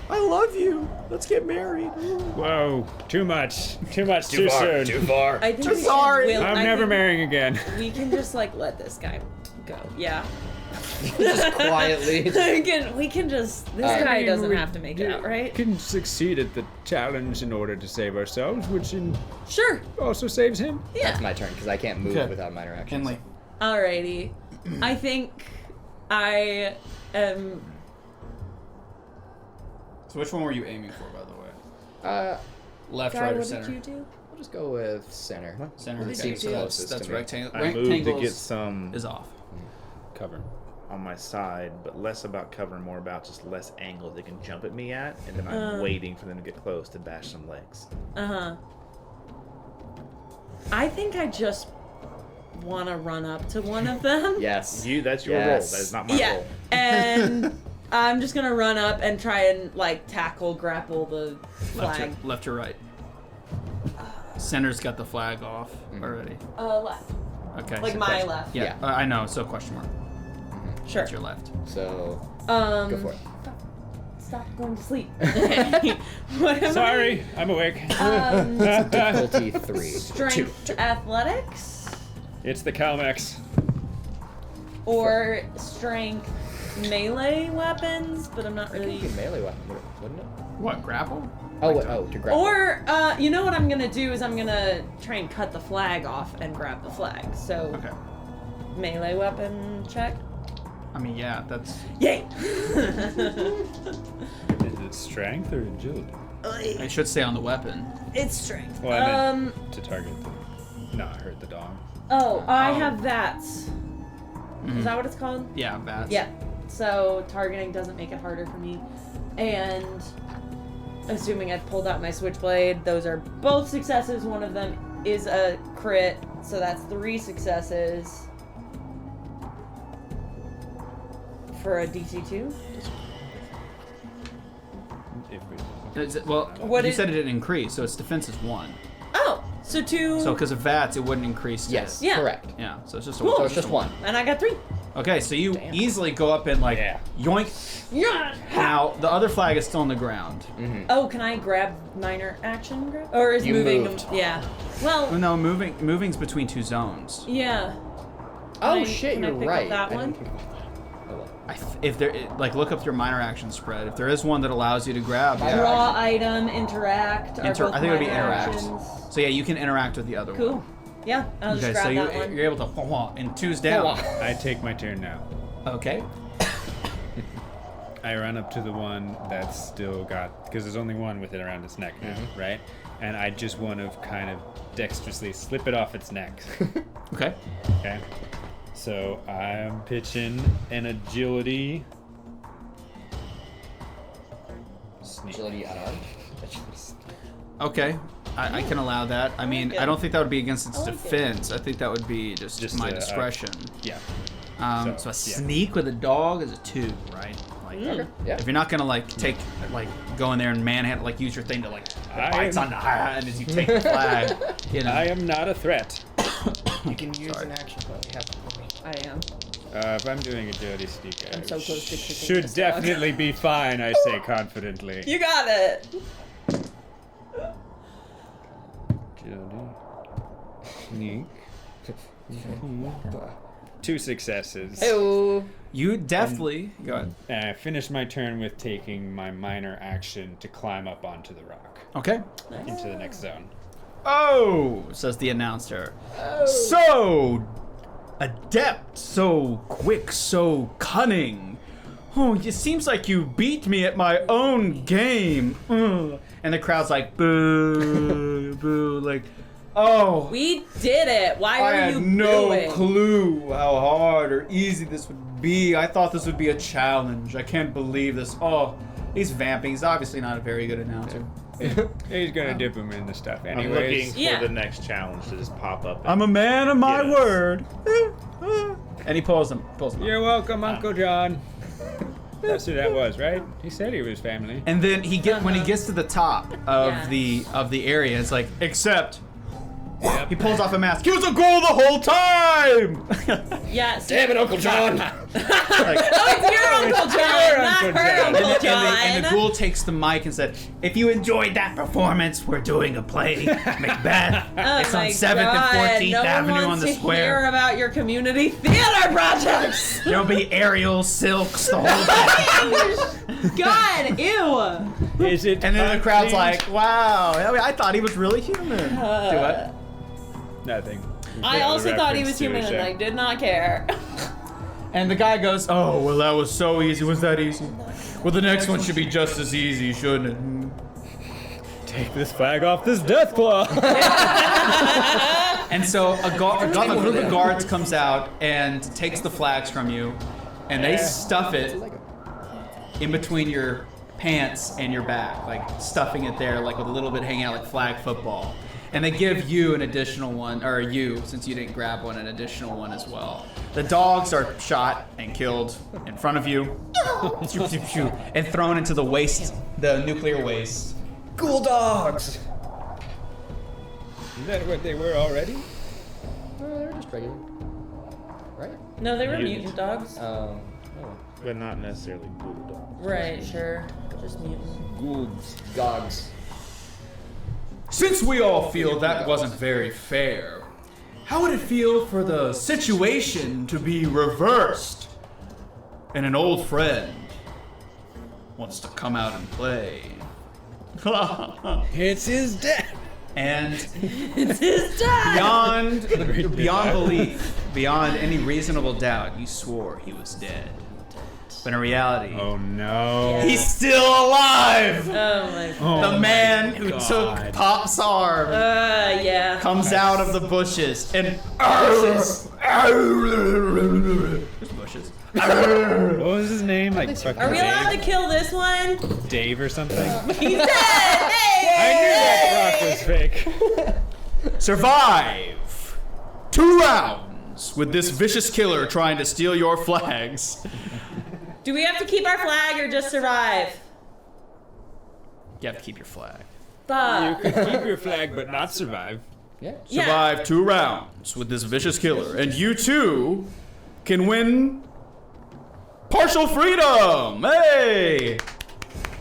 I love you. Let's get married. Whoa, too much. Too much, too soon. Too far. I think I'm we sorry. Should, I'm I never think marrying again. We can just, like, let this guy go. Yeah. just quietly... we can just... This I guy mean, doesn't we have to make it out, right? Can succeed at the challenge in order to save ourselves, which Sure. also saves him. Yeah. That's my turn, because I can't move Okay. without minor actions. Kinley. Alrighty. I think I am... So which one were you aiming for, by the way? Left, Guy, right, or what center? did you do? We'll just go with center. Center. It Okay, seems so closest that's to me. rectangle. I moved to Rectangles get some is off. Cover. on my side, but less about cover, more about just less angle they can jump at me at, and then I'm waiting for them to get close to bash some legs. Uh-huh. I think I just want to run up to one of them. Yes. That's your Yes. role. That is not my Yeah. role. And I'm just going to run up and try and, like, grapple the flag. Left to right. Center's got the flag off already. Left. Okay. Like so my question- left. Yeah, Yeah. I know. So question mark. Sure. That's your left. So, Go go for it. Stop going to sleep. What am Sorry, I'm awake. Difficulty 3. I? Strength athletics? It's the Calmex. Or strength melee weapons? But I'm not I really... think melee weapon, wouldn't it? What, grapple? Oh, Like to grab. Or, you know what I'm gonna do is I'm gonna try and cut the flag off and grab the flag. So, Okay. melee weapon check. I mean, yeah, that's... Yay! strength or agility? It should stay on the weapon. It's strength. Well, I meant to target the. No, I heard the dog. Oh, I have VATS. Is that what it's called? Yeah, bats. Yeah. So targeting doesn't make it harder for me. And assuming I've pulled out my switchblade, those are both successes. One of them is a crit, so that's 3 successes for a DC 2. Well, What you is- said it didn't increase, so its defense is 1. Oh, so 2. So because of VATS, it wouldn't increase. Yes, Yeah. correct. Yeah, so it's just Cool. So it's just 1. And I got 3. Okay, so you easily go up and like Yeah. yoink. Yeah. Now the other flag is still on the ground. Oh, can I grab minor action? Or is You moving? moved. Yeah. Oh, Well, no, moving's between 2 zones. yeah. Oh I- shit, can I you're pick up right. that I one? didn't think about that. Oh, well. If there, like, look up your minor action spread. If there is one that allows you to grab, Draw item, interact. Are both I think it would be minor interact. actions. So yeah, you can interact with the other Cool. one. Yeah, I'll just Okay, grab so that one. you're able to and 2's down. I take my turn now. Okay. I run up to the one that's still got, because there's only one with it around its neck now, right? And I just want to kind of dexterously slip it off its neck. Okay. Okay. So I'm pitching an agility. Sneak. Agility unarmed. Okay. I can allow that. I mean, like I it. don't think that would be against its I like it. defense. I think that would be just my discretion. Yeah. So a yeah. sneak with a dog is a 2, right? Like, Yeah. if you're not gonna like go in there and manhandle, like use your thing to like I bites am- on the hand as you take the flag, you know. I am not a threat. You can use an action point. We have I am. If I'm doing agility sneak, I I'm so close to kicking should this dog. definitely be fine, I say confidently. You got it. Agility. Sneak. 2 successes. Oh. You definitely go ahead. And I finish my turn with taking my minor action to climb up onto the rock Okay. into the next zone. Oh, says the announcer. So adept, so quick, so cunning. Oh, it seems like you beat me at my own game. Ugh. And the crowd's like, boo, boo, like, oh. We did it. Why I are had you no booing? clue how hard or easy this would be. I thought this would be a challenge. I can't believe this. Oh, he's vamping. He's obviously not a very good announcer. He's gonna dip him in the stuff I'm looking anyways. for Yeah. the next challenge to just pop up. I'm a man of my Yes. word. And he pulls him. You're welcome, Uncle John. That's who that was, right? He said he was family. And then when he gets to the top of Yeah. the area, it's like, except Yep. he pulls off a mask. He was a ghoul the whole time. Yes. Damn it, Uncle John! Like, Oh, it's your Uncle John, Your not Uncle her John. Uncle John. and the ghoul takes the mic and said, "If you enjoyed that performance, we're doing a play, Macbeth. Oh It's on my 7th God, and 14th no Avenue one on wants the to square. hear about your community theater projects. There'll be aerial silks, the whole thing." God, ew. Is it? And then the crowd's themed? like, "Wow, I thought he was really human." Do it. Nothing. I also thought he was human, and I did not care. And the guy goes, "Oh, well, that was so easy. Was that easy? Well, the next one should be just as easy, shouldn't it?" Take this flag off this death claw. And so a group of guards comes out and takes the flags from you, and they stuff it in between your pants and your back, like stuffing it there, like with a little bit hanging out, like flag football. And they give you an additional one, or you, since you didn't grab one, an additional one as well. The dogs are shot and killed in front of you, and thrown into the waste, the nuclear waste. Ghoul dogs! Is that what they were already? They're just regular. Right? No, they were Mutant. mutant dogs. Oh. But not necessarily ghoul dogs. Right, sure. Just mutant. Ghouls. Dogs. Since we all feel that wasn't very fair, how would it feel for the situation to be reversed? And an old friend wants to come out and play. It's his death. And It's his dad. beyond belief, beyond any reasonable doubt, you swore he was dead. But in reality, Oh no. he's still alive. Oh my. Oh The man my who God. took Pop's arm Yeah. comes out of the bushes and there's bushes. What was his name? Like fucking Are we allowed to Dave? kill this one? Dave or something? He's dead. Hey! I knew that rock was fake. Survive 2 rounds with this vicious killer trying to steal your flags. Do we have to keep our flag or just survive? You have to keep your flag. You Fuck. could keep your flag but not survive. Yeah. Yeah. Survive 2 rounds with this vicious killer, and you too can win partial freedom. Hey,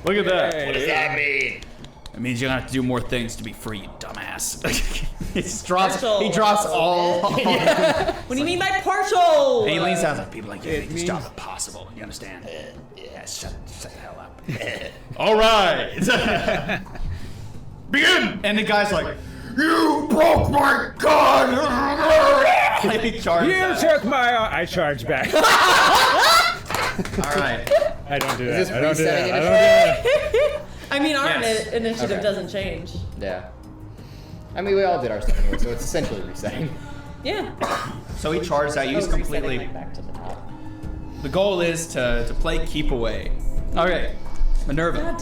look at that. Hey. What does that mean? It means you're gonna have to do more things to be free, you dumbass. He drops Partial. all. What do you mean by partial? And he leans down like, people like you make this job impossible. You understand? Yeah, shut the hell up. All right. Begin! And the guy's like, you broke my gun! And he charges You back. took my. I charge back. All right. I don't do Is that. this I don't do resetting that. I don't do that. I mean, our Yes. initiative Okay. doesn't change. Yeah. I mean, we all did our stuff anyway, so it's essentially resetting. Yeah. So he charges at you. He's completely. Back to the top. The goal is to play keep away. Okay. Minerva. God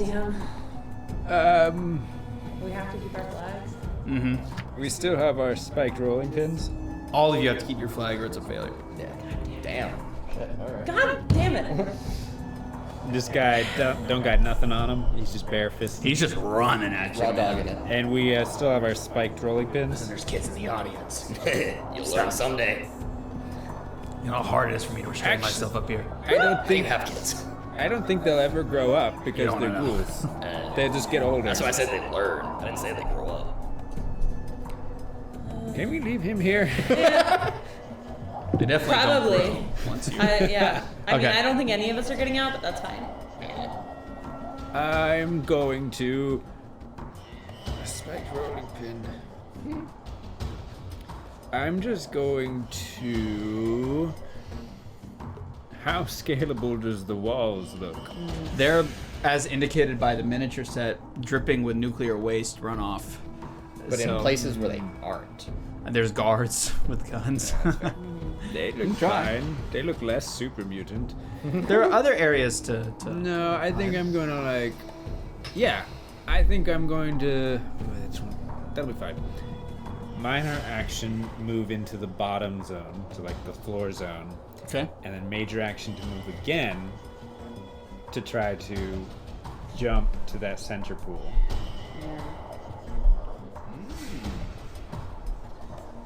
damn. We have to keep our flags. Mm-hmm. We still have our spiked rolling pins. All of you have to keep your flag or it's a failure. Yeah. Damn. Shit. All right. God damn it. This guy don't got nothing on him. He's just barefisted. He's just running at you. Raw man. dogging it. And we still have our spiked rolling pins. There's kids in the audience. You'll learn someday. You know how hard it is for me to restrain myself up here. I don't You think have kids. I don't think they'll ever grow up because don't they're know. ghouls. They just get older. That's why I said they learn. I didn't say they grow up. Can we leave him here? They definitely Probably. don't grow once you. Yeah. I mean, Okay. I don't think any of us are getting out, but that's fine. I'm going to spiked rolling pin. I'm just going to. How scalable does the walls look? They're, as indicated by the miniature set, dripping with nuclear waste runoff. But in So- places where they aren't. And there's guards with guns. They look fine. They look less super mutant. There are other areas to No, I think I'm gonna like. Yeah, I think I'm going to. That'll be fine. Minor action, move into the bottom zone, so like the floor zone, Okay. and then major action to move again to try to jump to that center pool.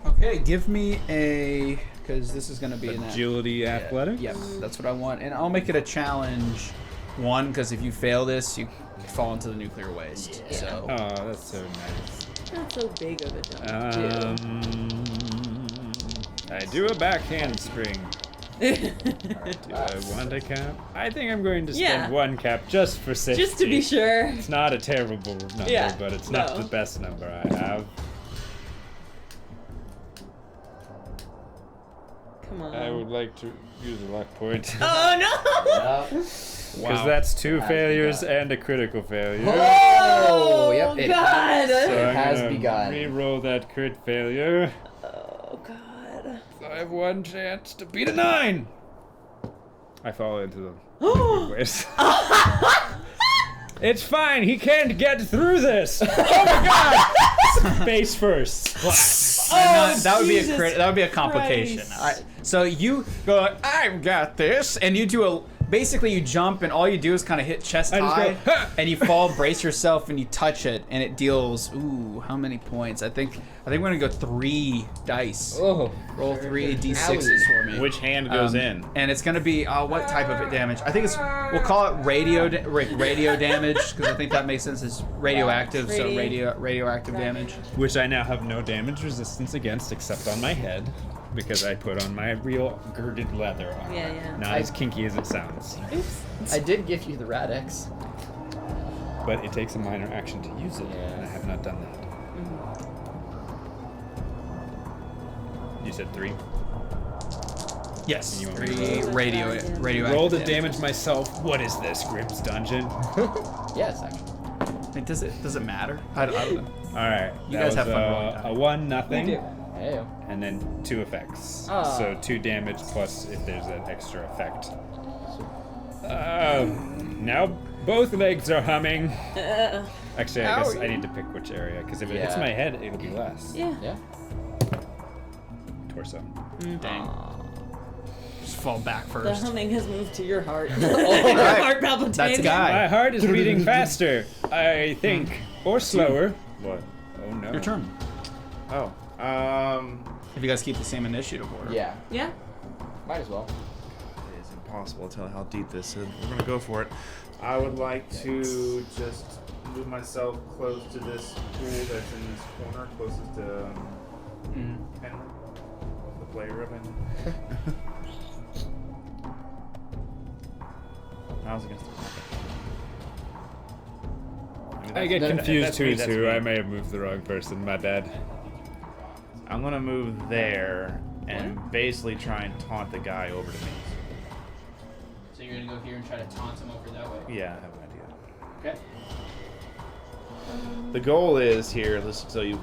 Okay, give me a, because this is going to be an Agility, athletics. Yep, that's what I want, and I'll make it a challenge 1, because if you fail this, you fall into the nuclear waste. Yeah. So Oh, that's so nice. Not so big of a jump, I do a backhand spring. Do I want a cap? I think I'm going to spend Yeah. 1 cap just for safety. Just to be sure. It's not a terrible number, Yeah, but it's not no. the best number I have. Come on. I would like to use a luck point. Oh no! Because that's 2 failures and a critical failure. Oh, yep. It God! So It I'm has gonna begun. re-roll that crit failure. Oh God. So I have 1 chance to beat a 9. I fall into the waste. It's fine. He can't get through this. Oh my God! Face first. that would be a Jesus that would be a complication. Christ. All right, so you go, I've got this, and you do a. Basically, you jump, and all you do is kind of hit chest I just high, go, "Ha!" and you fall, brace yourself, and you touch it, and it deals. Ooh, how many points? I think we're gonna go 3 dice. Oh. Roll 3 d6s for me. Which hand goes in? And it's gonna be what type of damage? I think it's we'll call it radio damage because I think that makes sense. It's radioactive, so radioactive damage. Which I now have no damage resistance against except on my head. Because I put on my real girded leather armor. Yeah, yeah. Not as kinky as it sounds. Oops. I did give you the Radix. But it takes a minor action to use it, and I have not done that. You said 3? Yes. You want me to 3 roll? radioactive. Roll to damage myself. What is this, Grimm's Dungeon? Yes, actually. Wait, does it matter? I don't know. All right. You that guys was have fun rolling a die. 1 nothing. We do. Hey. And then 2 effects. Ah. So 2 damage plus if there's an extra effect. Now both legs are humming. Actually, I guess I need to pick which area, because if it hits Yeah. my head, it'll be less. Yeah. Yeah. Torso. Dang. Just fall back The first. humming has moved to your heart. right. Heart palpitating. That's Guy. My heart is beating faster, I think. Or slower. What? Oh no. Your turn. Oh. If you guys keep the same initiative order. Yeah. Yeah. Might as well. It is impossible to tell how deep this is. We're gonna go for it. I would like to just move myself close to this pool that's in this corner, closest to Henry, the player of it. I was against the I get No, no, confused that's me, that's too. me. I may have moved the wrong person. My bad. I'm gonna move there and basically try and taunt the guy over to me. So you're gonna go here and try to taunt him over that way. Yeah, I have an idea. Okay. The goal is here, just so we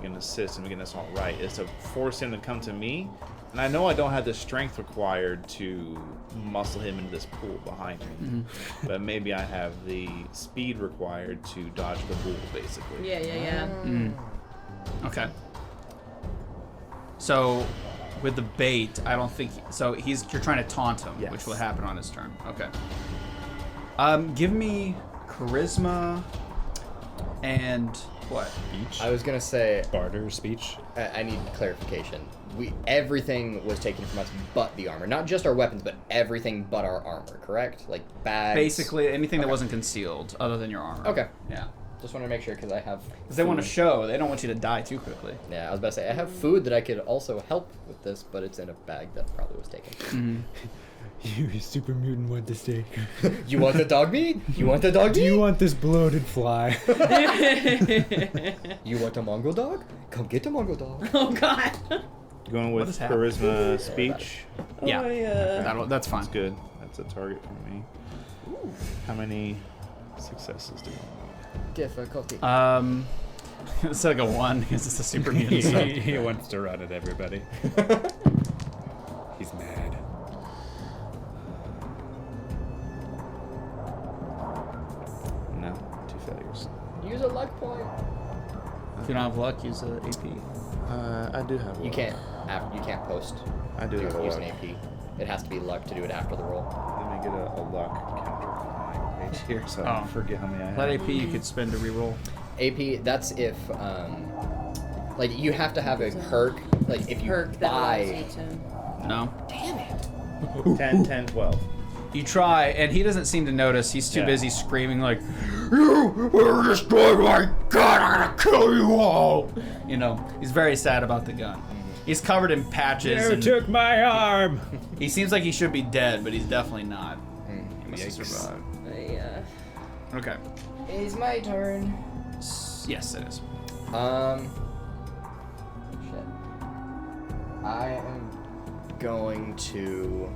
can assist and we can this all right, is to force him to come to me. And I know I don't have the strength required to muscle him into this pool behind me, but maybe I have the speed required to dodge the bull, basically. Yeah. Okay. So, with the bait, I don't think so. You're trying to taunt him, Yes. which will happen on his turn. Okay. Give me charisma and what? Speech. I was gonna say Barter speech. I need clarification. Everything was taken from us but the armor. Not just our weapons, but everything but our armor, correct? Like bags. Basically, anything that Okay. wasn't concealed, other than your armor. Okay. Yeah. Just want to make sure because I have. Because they want to food. show. They don't want you to die too quickly. Yeah, I was about to say I have food that I could also help with this, but it's in a bag that probably was taken. You super mutant want the steak. You want the dog meat? You want the dog Do meat? you want this bloated fly? You want a Mongol dog? Come get a Mongol dog. Oh God. Going What with is happening? charisma speech. Yeah. Oh, yeah. That's fine. That's good. That's a target for me. How many successes do we want? Difficulty. It's like a 1 because it's a super mutant. So. He wants to run at everybody. He's mad. No, 2 failures. Use a luck point. If you don't have luck, use a AP. I do have. You can't. You can't post. I do have a Use luck. an AP. It has to be luck to do it after the roll. Let me get a luck counter on my page here, so I Oh. forget how many I have. That AP you could spend to reroll. AP. That's if like you have to have a perk. Like if you Perk that allows buy. you to. No. Damn it. 10, 10, 12. You try, and he doesn't seem to notice. He's too Yeah. busy screaming like, "You will destroy my gun! I'm gonna kill you all!" You know, he's very sad about the gun. He's covered in patches. You And took my arm. he seems like he should be dead, but he's definitely not. He must have Yikes. survived. Okay. It's my turn. Yes, it is. Shit. I am going to.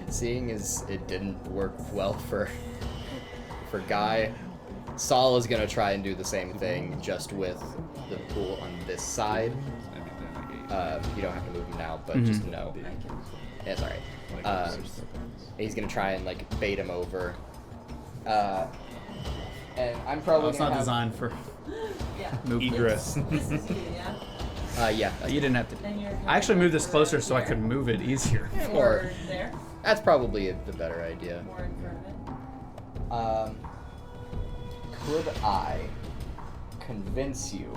Seeing as it didn't work well for Guy, Saul is gonna try and do the same thing, just with the pool on this side. You don't have to move him now, but just know. Yeah, it's alright. He's gonna try and like bait him over. And I'm probably It's gonna not have, designed for Yeah. movement. Egress. This is you, yeah. yeah. You didn't have to. Then you're I actually moved this closer so I could move it easier. Or there. That's probably the better idea. More in front of it. Could I convince you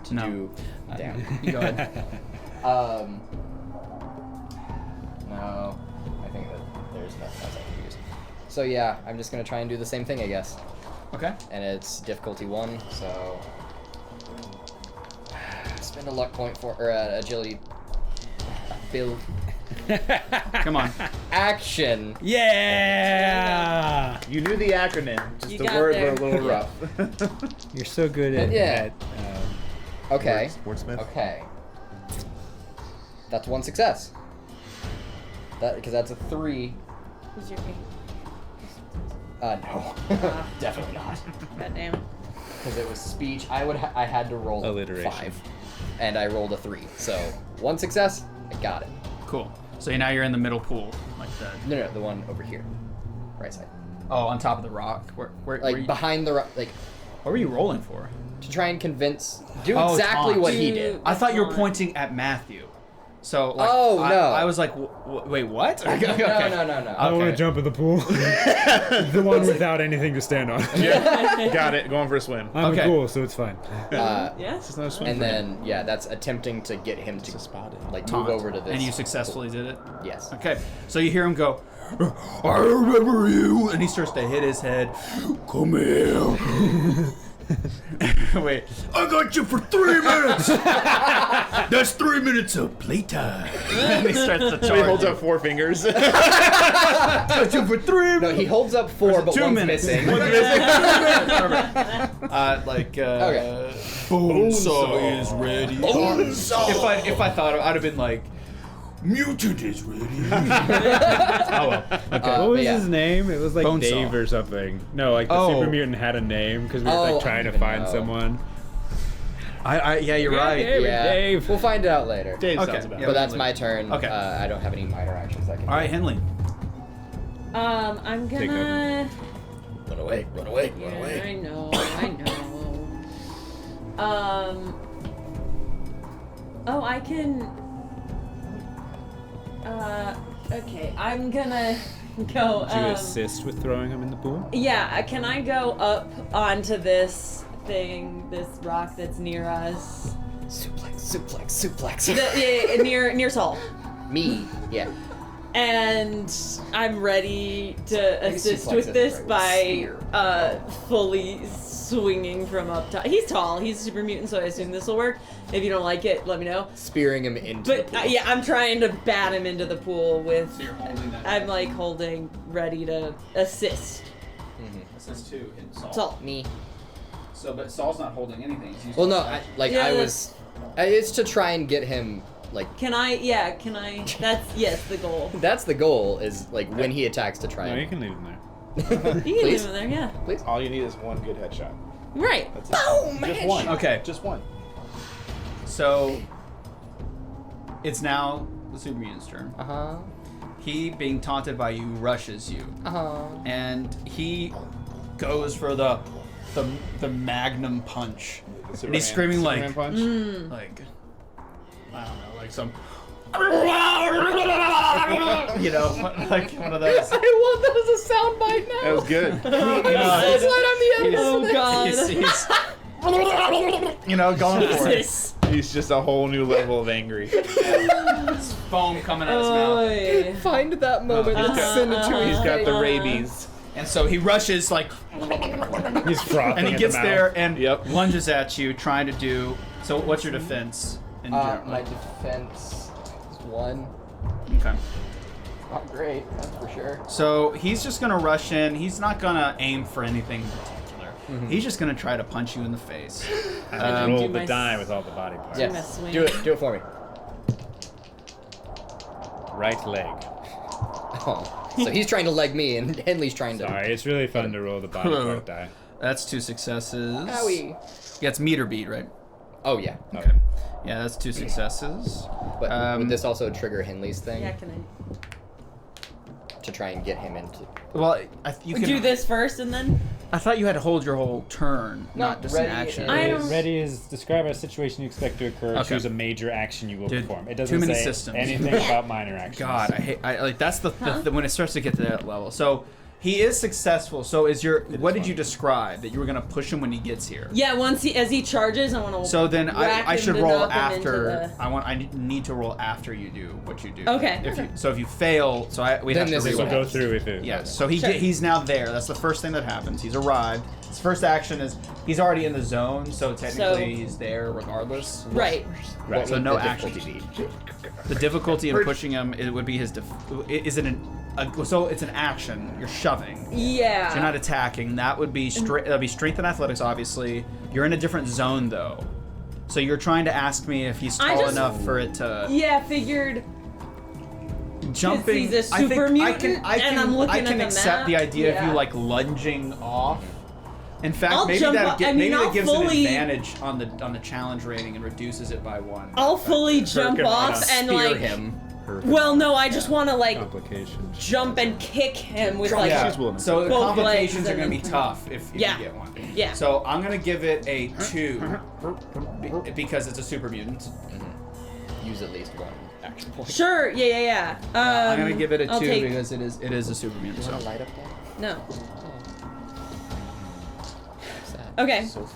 to No. do? Damn. You go ahead. No. I think that there's nothing else I can use. So yeah, I'm just gonna try and do the same thing, I guess. Okay. And it's difficulty 1, so spend a luck point for or agility. Build Come on. action. Yeah. You knew the acronym, just You the got words there. were a little rough. You're so good at. Yeah. at Okay. Wordsmith. Okay. That's one success. Because that's a 3. Who's your No. Definitely not. goddamn? Because it was speech. I had to roll Alliteration. 5. And I rolled a 3. So, one success, I got it. Cool. So now you're in the middle pool, like that. No, the one over here. Right side. Oh, on top of the rock. Where Like, were you, behind the rock. Like, what were you rolling for? to try and convince. Do Oh, exactly taunt. what he did. I thought you were pointing at Matthew. So, like, Oh, no. I was like, wait, what? Okay. No. I want to Okay. jump in the pool. The one without anything to stand on. Yeah, got it. Going for a swim. I'm Okay. cool, so it's fine. Yes. It's not a swim. And for him. then, yeah, that's attempting to get him to spotted. like Taunt. move over to this. And you successfully did it? Yes. Okay. So you hear him go, I remember you. And he starts to hit his head. Come here. Wait. I got you for 3 minutes. That's 3 minutes of playtime. And he starts to charge. So he holds you. up 4 fingers. Got you for 3 minutes. No, he holds up 4, but 2 one's minutes. missing. Okay. Bonesaw is ready. If I thought I'd have been like, mutant is ready. Oh well. What was yeah. his name? It was like Bonesaw. Dave or something. No, like the Oh. super mutant had a name because we were Oh, like I trying to don't even find know. someone. Yeah, you're Yeah, right. Dave. Yeah, Dave. we'll find it out later. Dave Okay, sounds about yeah. it. But that's my turn. Okay. I don't have any minor actions I can All right, do. Henley. I'm Take gonna. Run away, run away, run Yeah, away. I know. Oh, I can. Okay, I'm gonna go. Did you assist with throwing him in the pool? Yeah, can I go up onto this thing, this rock that's near us? Suplex. Yeah, near Saul. Me. Yeah. And I'm ready to Maybe assist suplex with isn't this right, by spear. fully swinging from up top. He's tall. He's super mutant, so I assume this will work. If you don't like it, let me know. Spearing him into the But pool. yeah, I'm trying to bat him into the pool with. So you're holding that. I'm like holding, ready to assist. Says 2 in Saul. Saul. Me. So, but Saul's not holding anything. He's Well, no, Yeah, I was. It's to try and get him, like. Can I? Yeah, can I? That's yes, the goal. That's the goal, is, like, when he attacks to try No, you and. can leave him there. You can Please? leave him there, yeah. All you need is one good headshot. Right. That's it. Boom! Just one. Okay. Just one. So it's now the super mutant's turn. Uh-huh. He, being taunted by you, rushes you, Uh-huh. and he goes for the magnum punch. And he's screaming Superman like, punch. like I don't know, like some, you know, like one of those. I want that as a soundbite now. That was good. That's what I'm the end. Oh god. He's, you know, going for it. He's just a whole new level of angry. Foam coming out his mouth. Oy. Find that moment he's and got- send it to me. He's got the rabies. And so he rushes like, He's frothing and he at gets the mouth. there and Yep. lunges at you, trying to do. So what's your defense? In general? My defense is 1. Okay. Not great, that's for sure. So he's just gonna rush in. He's not gonna aim for anything in particular. He's just gonna try to punch you in the face. Roll do the my die with all the body parts. my Yes. swing. Do it for me. Right leg. Oh. So he's trying to leg me, and Henley's trying to. Sorry, it's really fun to roll the body part die. That's 2 successes. Owie. Yeah, it's meter beat, right? Oh yeah. Okay. Yeah, that's 2 successes. But Um, would this also trigger Henley's thing Yeah, can to try and get him into? Well, you I can do this first and then? I thought you had to hold your whole turn, not Not just an ready action. I don't- Ready is describe a situation you expect to occur. Okay. Choose a major action you will Dude, perform. It too doesn't many say systems. anything about minor actions. God, I like that's the when it starts to get to that level. So he is successful. So what did you describe that you were gonna push him when he gets here? Yeah, as he charges, I want to. So then I should roll after. The... I need to roll after you do what you do. Okay. If you fail, we Then have to this This is will reroll. go through if it. Yes. okay. So Sure. he's now there. That's the first thing that happens. He's arrived. His first action is he's already in the zone, so technically he's there regardless. Right. Right. So Would no the action. difficulty be? The difficulty in pushing him it would be his. So it's an action. You're shoving. Yeah. So you're not attacking. That would be that'd be strength and athletics. Obviously, you're in a different zone though. So you're trying to ask me if he's I tall just- enough for it to Yeah, figured. jumping. he's a I think super I mutant, can, I and can, I'm looking I at can the accept map. the idea of Yeah. you like lunging off. In fact, I'll maybe jump that off- I mean, maybe I'll that gives fully- an advantage on the challenge rating and reduces it by 1. I'll fully jump him off off. and Spear like. him. Well, no, I just want to like Complications. jump and kick him with like. Yeah. She's willing to So the both complications legs are going to and be then- tough if Yeah. you get one. Yeah. So I'm going to give it a 2 because it's a super mutant. Use at least one action point. Sure. Yeah. I'm going to give it a 2 I'll take- because it is a super mutant. You So. want to light up that? No. Sad. Okay. So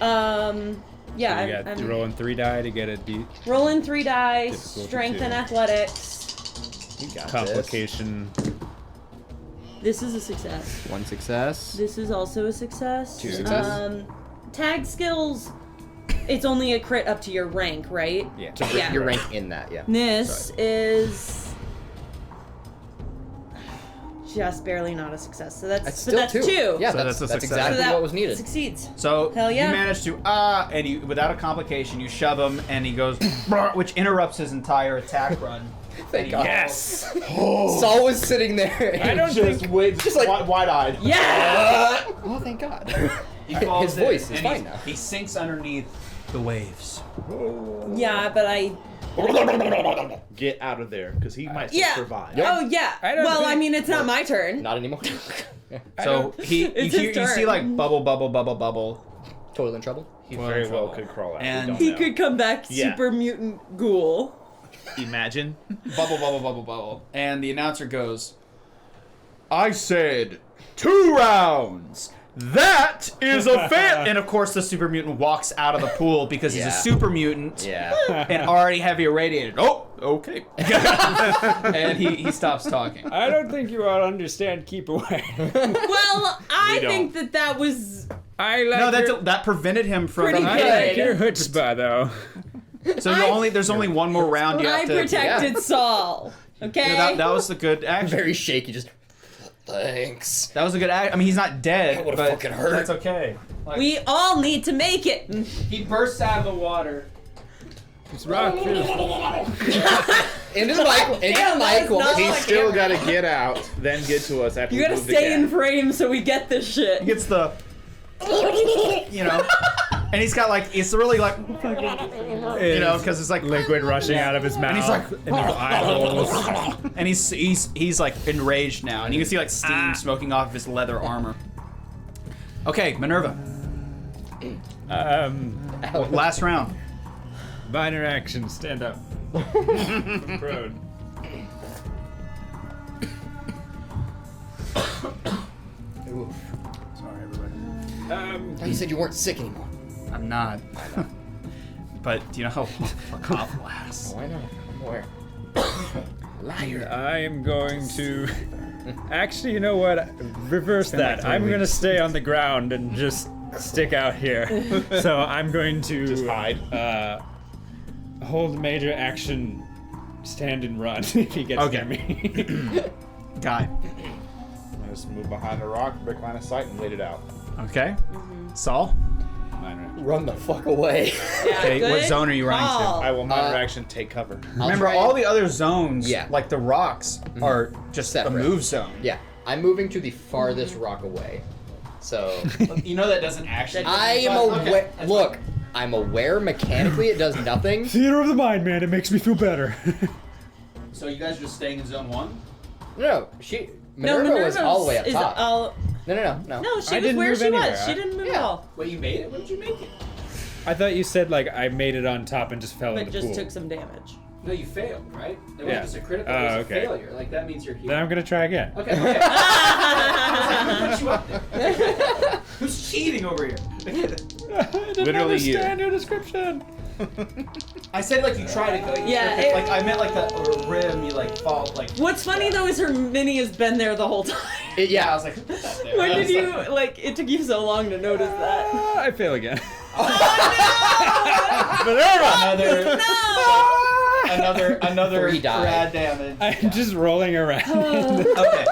sad. Yeah. So you got I'm rolling 3 die to get a rolling 3 dice, Difficulty strength 2. and athletics. You got this. complication. This is a success. 1 success. This is also a success. 2 success. Tag skills. It's only a crit up to your rank, right? Yeah. To Yeah. your rank in that, yeah. This is just barely not a success. So that's That's so still that's 2. 2. Yeah, So that's that's a success. exactly So that what was needed. Succeeds. So Hell yeah. you manage to and you without a complication you shove him and he goes which interrupts his entire attack run. Thank God. Yes. Saul was sitting there. I don't Just think. wait, Just like- wide-eyed. Yeah. Oh, thank God. He falls His voice in, is and fine now. he sinks underneath the waves. Yeah, but I. Get out of there, because he might still Yeah. survive. Oh yeah. I don't Well, I think- mean, it's not my turn. Not anymore. So you It's his see turn. like bubble, bubble, bubble, bubble, Totally in trouble. He Well, very in well trouble. could crawl out. And we don't He know. could come back Yeah. super mutant ghoul. Imagine. bubble, bubble, bubble, bubble, and the announcer goes, "I said 2 rounds. That is a fail." And of course, the super mutant walks out of the pool because he's a Yeah. super mutant. Yeah. And already heavy irradiated. Oh, okay. And he stops talking. I don't think you all understand. Keep away. Well, I We think that was. I like. No, your, that prevented him from. Pretty I good. like your chutzpah though. So there's only one more round you I have to. protected Saul. Okay. Yeah, that was the good action. Very shaky, just. Thanks. That was a good act. I mean, he's not dead, That would've but fucking hurt. that's okay. Like, We all need to make it. he bursts out of the water. It's rock. Into the mic. Into Damn, the that mic. was not He's like still got to get out, then get to us after You we gotta move the stay in cat. frame so we get this shit. He gets the, and he's got like it's really like, because it's like Liquid rushing out of his mouth. And he's like, in his eye holes. and he's like enraged now, and you can see like steam smoking off of his leather armor. Okay, Minerva, last round. Minor action. Stand up. Prone. Oof. Sorry, everybody. Oh, you said you weren't sick anymore. I'm not. But do you know how long a cough lasts? Oh, I know. I'm aware. Liar. I am going to. Actually, you know what? Reverse been like that. 3 I'm going to weeks. stay on the ground and just stick out here. So I'm going to Just hide. hold major action, stand and run if he gets Okay. near me. Guy. Just move behind the rock, break line of sight, and wait it out. Okay. Saul. Minor action. Run the fuck away. Yeah, Okay, what good zone are you running to? call. I will minor action take cover. Remember, try- all the other zones, Yeah. like the rocks, are just Separate. a move zone. Yeah, I'm moving to the farthest rock away. So You know that doesn't actually. I am aware. Look, I'm aware mechanically it does nothing. Theater of the mind, man. It makes me feel better. So you guys are just staying in zone 1? No, Minerva was all the way up is top. all- No. No, she I was didn't where move she anywhere. was. She didn't move at Yeah. all. Wait, you made it? When did you make it? I thought you said like I made it on top and just fell in But the just pool. took some damage. No, you failed, right? It Yeah. wasn't just a critical, Oh, it was okay. a failure. Like, that means you're here. Then I'm gonna try again. Okay, okay. I was like, who put you up there? Who's cheating over here? I didn't Literally you. understand your description. I said, like, you try to go. Yeah, it- like, I meant, like, the rim, you, like, fall, like. What's funny though is her mini has been there the whole time. I Yeah, was like, who put that there? When I did was you like, like? It took you so long to notice that. I fail again. Another 3 die. rad damage. I'm just rolling around. Okay.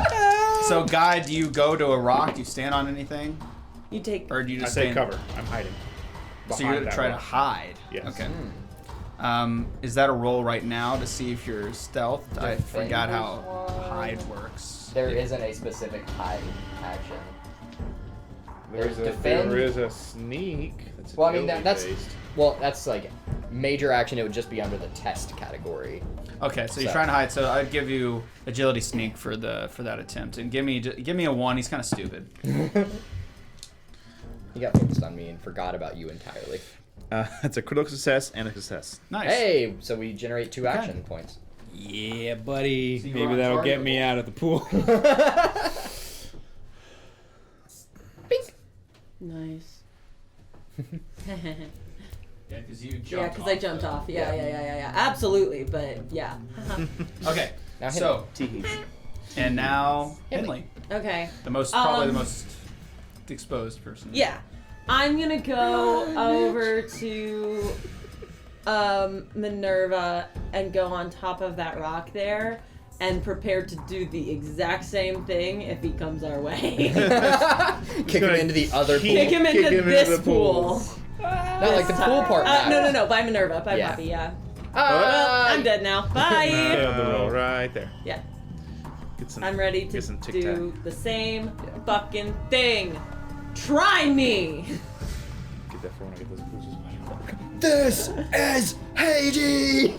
So, Guy, do you go to a rock? Do you stand on anything? You take. Or do you I just take stand? cover. I'm hiding. So you're gonna that try to rock. hide. Yes. Okay. Is that a roll right now to see if you're stealthed? I forgot how hide works. There isn't a specific hide action. There defend. is a sneak. That's Well, I mean that's agility-based. that's like major action. It would just be under the test category. Okay, so you're So- trying to hide. So I'd give you agility sneak for that attempt, and give me a 1. He's kind of stupid. He got focused on me and forgot about you entirely. That's a critical success and a success. Nice. Hey, so we generate 2 action points. Yeah, buddy. So you were Maybe on that'll target get me roll. out of the pool. Nice. Yeah, because you jumped. Yeah, because I jumped off. Yeah. Absolutely, but yeah. Okay. Now hit So and now Henley. Henley, Okay. probably the Um, most exposed person. Yeah. I'm gonna go over to Minerva and go on top of that rock there and prepare to do the exact same thing if he comes our way. Kick him into the other pool. Kick him into this the pool. Not like the pool part. No. By Minerva. By Yeah. Poppy, yeah. Ah, I'm dead now. Bye. Failed the roll. Right there. Yeah. Get some, I'm ready to get some Tic do the same fucking thing. Try me. Get that for when I get those bruises. This is Hades!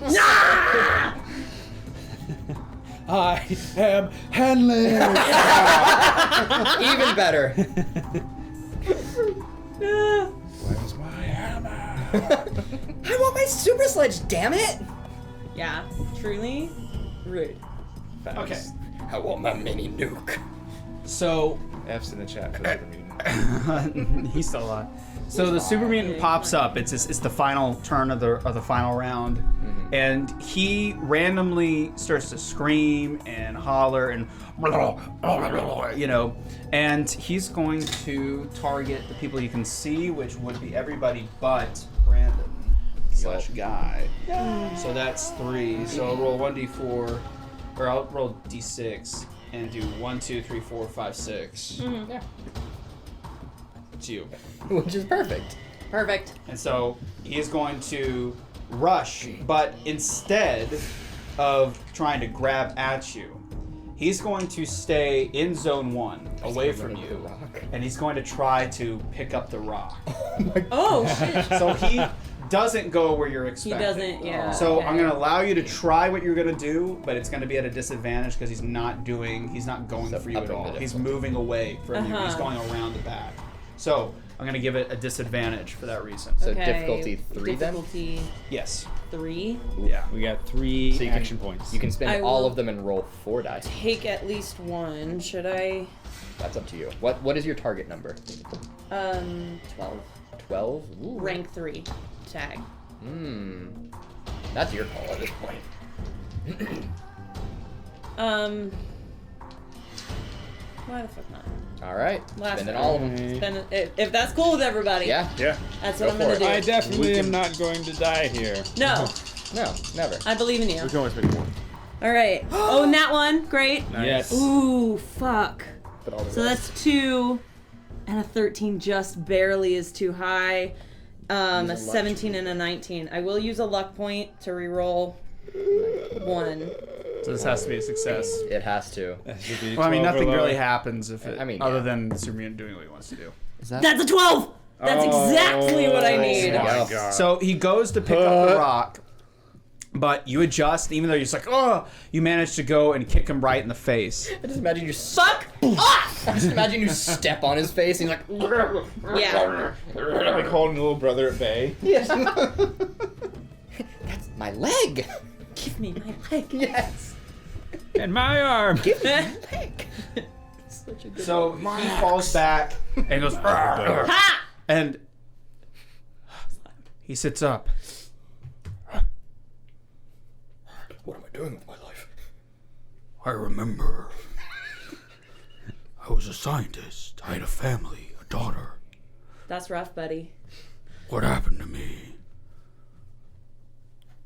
I am Henley. Even better. Where's my hammer? I want my super sledge, damn it! Yeah, truly. Rude. Okay. I want my mini nuke. So F's in the chat for the meeting. he's still alive. So the super mutant pops up. It's the final turn of the final round, and he randomly starts to scream and holler and and he's going to target the people you can see, which would be everybody but Brandon / Guy. So that's 3. So I'll roll 1d4, or I'll roll d6 and do 1, 2, 3, 4, 5, 6. Yeah. It's you. Which is perfect. Perfect. And so he is going to rush, but instead of trying to grab at you, he's going to stay in zone 1, away from you, and he's going to try to pick up the rock. Oh shit. So he doesn't go where you're He expecting. doesn't. Yeah. So okay. I'm going to allow you to try what you're going to do, but it's going to be at a disadvantage because he's not going So for you at upping all. the He's difficulty. moving away from you. He's Uh-huh. going around the back. So I'm going to give it a disadvantage for that reason. So Okay, difficulty 3 then? Difficulty Yes. 3. Yeah. We got 3 So you can- action points. You can spend I all will- of them and roll 4 dice. Take at least 1. Should I? That's up to you. What is your target number? 12. 12? Ooh. Rank 3. Tag. That's your call at this point. Why the fuck not? Alright. Last Spending round. all of them. Spend if that's cool with everybody. Yeah? Yeah. That's Go what I'm for gonna it. do. I definitely am not going to die here. No, No, never. I believe in you. We can always make more. All right. Oh, and that one. Great. Yes. Ooh, fuck. But all the So rest. that's 2, and a 13 just barely is too high. A 17 and a 19. I will use a luck point to reroll 1. So this has to be a success. It has to. That should be Well, I mean, 12 or nothing really lower. happens if it, I mean, other yeah. than the super mutant doing what he wants to do. That's a 12. That's exactly what I need. my Oh, God. God. So he goes to pick up the rock, but you adjust, even though you're just like, oh, you manage to go and kick him right in the face. I just imagine you Fuck off. I just imagine you step on his face and he's like, Yeah. Like holding a little brother at bay. yes. That's my leg. Give me my leg. Yes. And my arm. Give me my leg. Such a good So he falls back and goes, "Arr!" Ha! and he sits up. What am I doing with my life? I remember. I was a scientist. I had a family, a daughter. That's rough, buddy. What happened to me?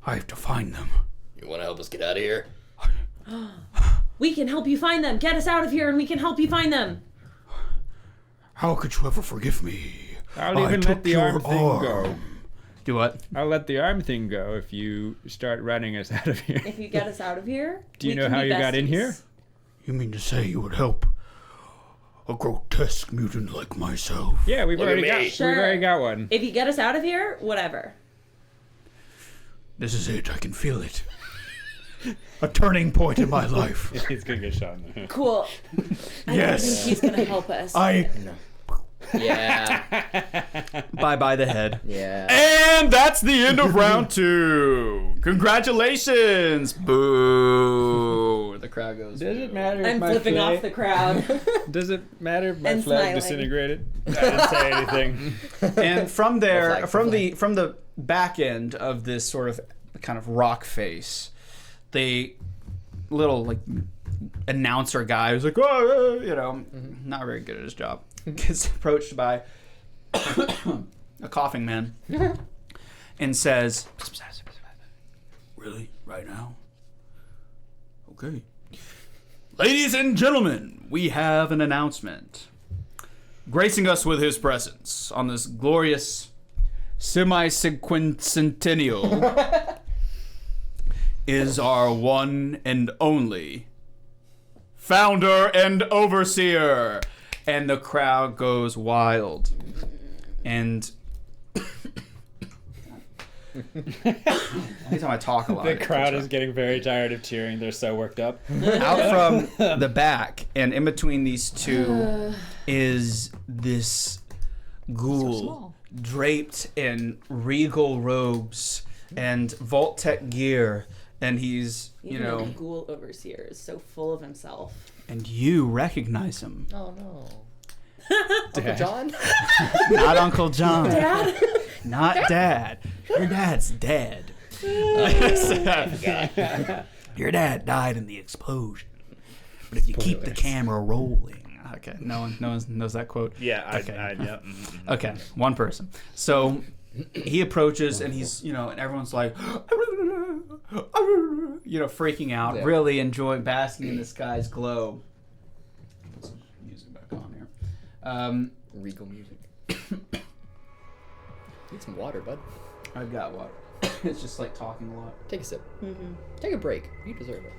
I have to find them. You want to help us get out of here? We can help you find them. Get us out of here and we can help you find them. How could you ever forgive me? I'll I even took let the your arm thing go. Do what? I'll let the arm thing go if you start running us out of here. If you get us out of here, Do you we know can how be you got in besties. here? You mean to say you would help a grotesque mutant like myself? Yeah, we've Look at already got me. got one. If you get us out of here, whatever. This is it. I can feel it. A turning point in my life. He's gonna get shot in the head. Cool. I Yes. think he's gonna help us. Yeah. Bye the head. Yeah. And that's the end of round 2. Congratulations. Boo. The crowd goes. Does it matter if I'm my flipping flag, off the crowd. Does it matter if my And flag smiling. disintegrated? I didn't say anything. And from there, flag, from flag. the back end of this sort of kind of rock face, the little like announcer guy who's like, oh, you know, not very good at his job, gets approached by a coughing man and says, Really? Right now? Okay. "Ladies and gentlemen, we have an announcement. Gracing us with his presence on this glorious semi-sequencentennial is our one and only founder and overseer." And the crowd goes wild. And anytime I talk a lot, The it crowd comes is getting very tired of cheering. They're so worked up. out from the back, and in between these two is this ghoul draped in regal robes and Vault-Tec gear, and he's, you Even know, the ghoul overseer is so full of himself. and you recognize him. Oh no. Uncle John? Not Uncle John. Dad? Not Dad. Your dad's dead. Your dad died in the explosion. But if you keep the camera rolling. Okay, no one knows that quote. Yeah, Okay. yeah. Okay, one person. So he approaches and he's, you know, and everyone's like, you know, freaking out, Yeah. really enjoying basking in this guy's glow. Put some music back on here. Regal music. Need some water, bud. I've got water. It's just like talking a lot. Take a sip. Take a break. You deserve it.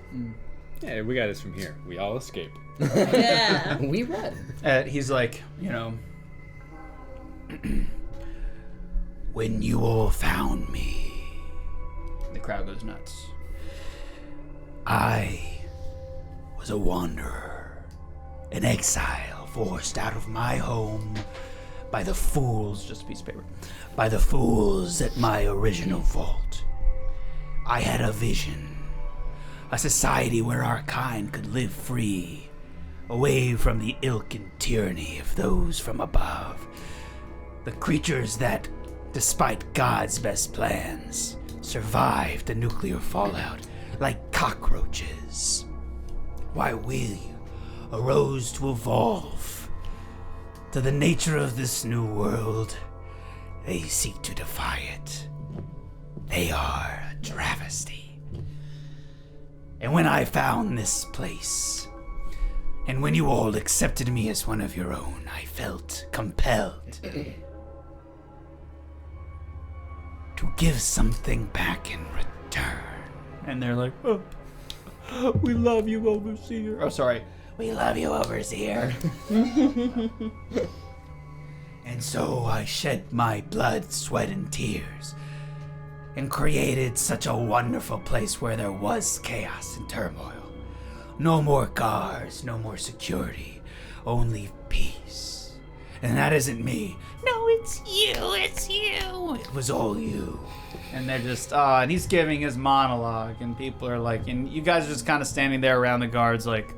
Yeah, we got this from here. We all escape. Yeah. We run. He's like, you know, When you all found me, the crowd goes nuts. I was a wanderer, an exile forced out of my home by the fools, Just a piece of paper. by the fools at my original vault. I had a vision, a society where our kind could live free, away from the ilk and tyranny of those from above. The creatures that, despite God's best plans, survived the nuclear fallout like cockroaches. While we arose to evolve to the nature of this new world, they seek to defy it. They are a travesty. And when I found this place, and when you all accepted me as one of your own, I felt compelled to give something back in return. And they're like, oh, we love you, overseer. Oh, sorry. We love you, overseer. And so I shed my blood, sweat, and tears, and created such a wonderful place where there was chaos and turmoil. No more guards, no more security, only peace. And that isn't me. No, it's you. It was all you. And they're just, and he's giving his monologue, and people are like, and you guys are just kind of standing there around the guards, like,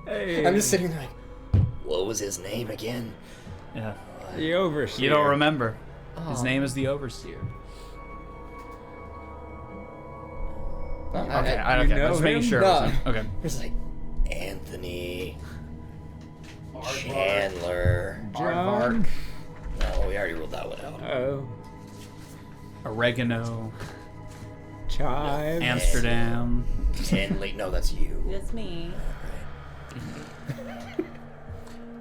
hey. I'm just sitting there like, What was his name again? Yeah. The overseer. You don't remember. His Oh. name is the Overseer. I Okay, I you was know just making him? sure. No. Okay. was like, Anthony Chandler. John. No, we already ruled that one out. Oh. Oregano, Chive. Amsterdam. Henley. No, that's you. That's me.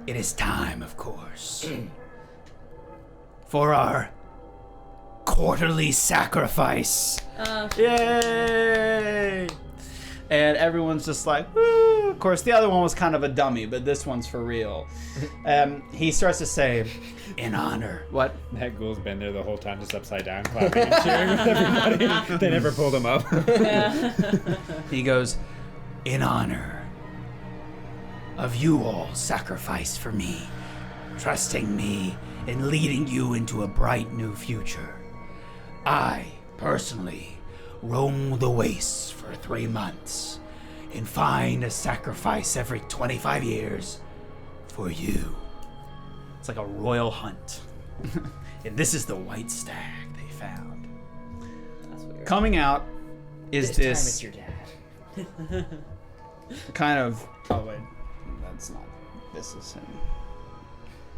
It is time, of course. for our quarterly sacrifice. Yay! And everyone's just like, woo. Of course, the other one was kind of a dummy, but this one's for real. He starts to say, in honor. What? That ghoul's been there the whole time, just upside down, clapping and cheering with everybody. They never pulled him up. He goes, in honor of you all sacrificed for me, trusting me and leading you into a bright new future. I, personally, roam the wastes for 3 months and find a sacrifice every 25 years for you. It's like a royal hunt. And this is the white stag they found. That's what you're Coming out is this Time it's your dad. kind of... Oh, wait. That's not... This is him.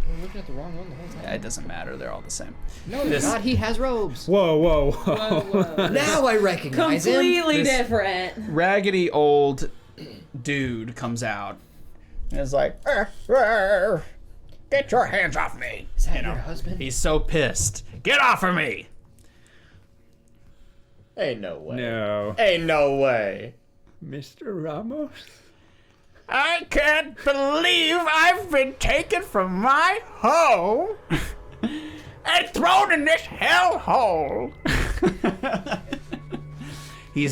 We're looking at the wrong one the whole time. Yeah, it doesn't matter. They're all the same. No, This- not. He has robes. Whoa, whoa, whoa. Whoa. Now I recognize him. Completely This- different. Raggedy old dude comes out and is like, get your hands off me. Is that your husband? He's so pissed. Get off of me. Ain't no way. No. Ain't no way. Mr. Ramos? I can't believe I've been taken from my home and thrown in this hellhole. He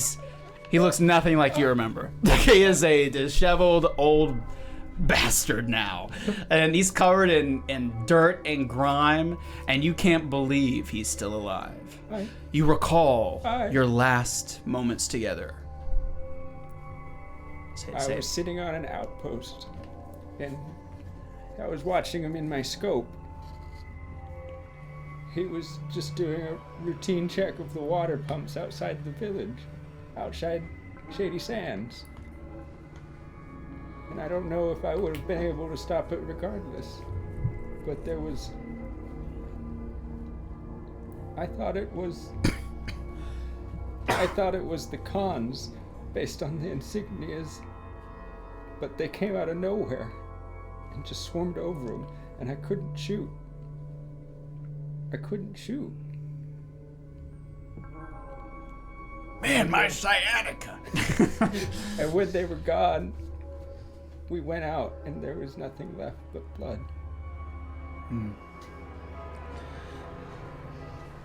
looks nothing like you remember. He is a disheveled old bastard now. And he's covered in dirt and grime, and you can't believe he's still alive. You recall your last moments together. I was sitting on an outpost, and I was watching him in my scope. He was just doing a routine check of the water pumps outside the village, outside Shady Sands. And I don't know if I would have been able to stop it regardless, but there was... I thought it was the cons, based on the insignias, but they came out of nowhere and just swarmed over him, and I couldn't shoot. Man, my sciatica. And when they were gone, we went out, and there was nothing left but blood.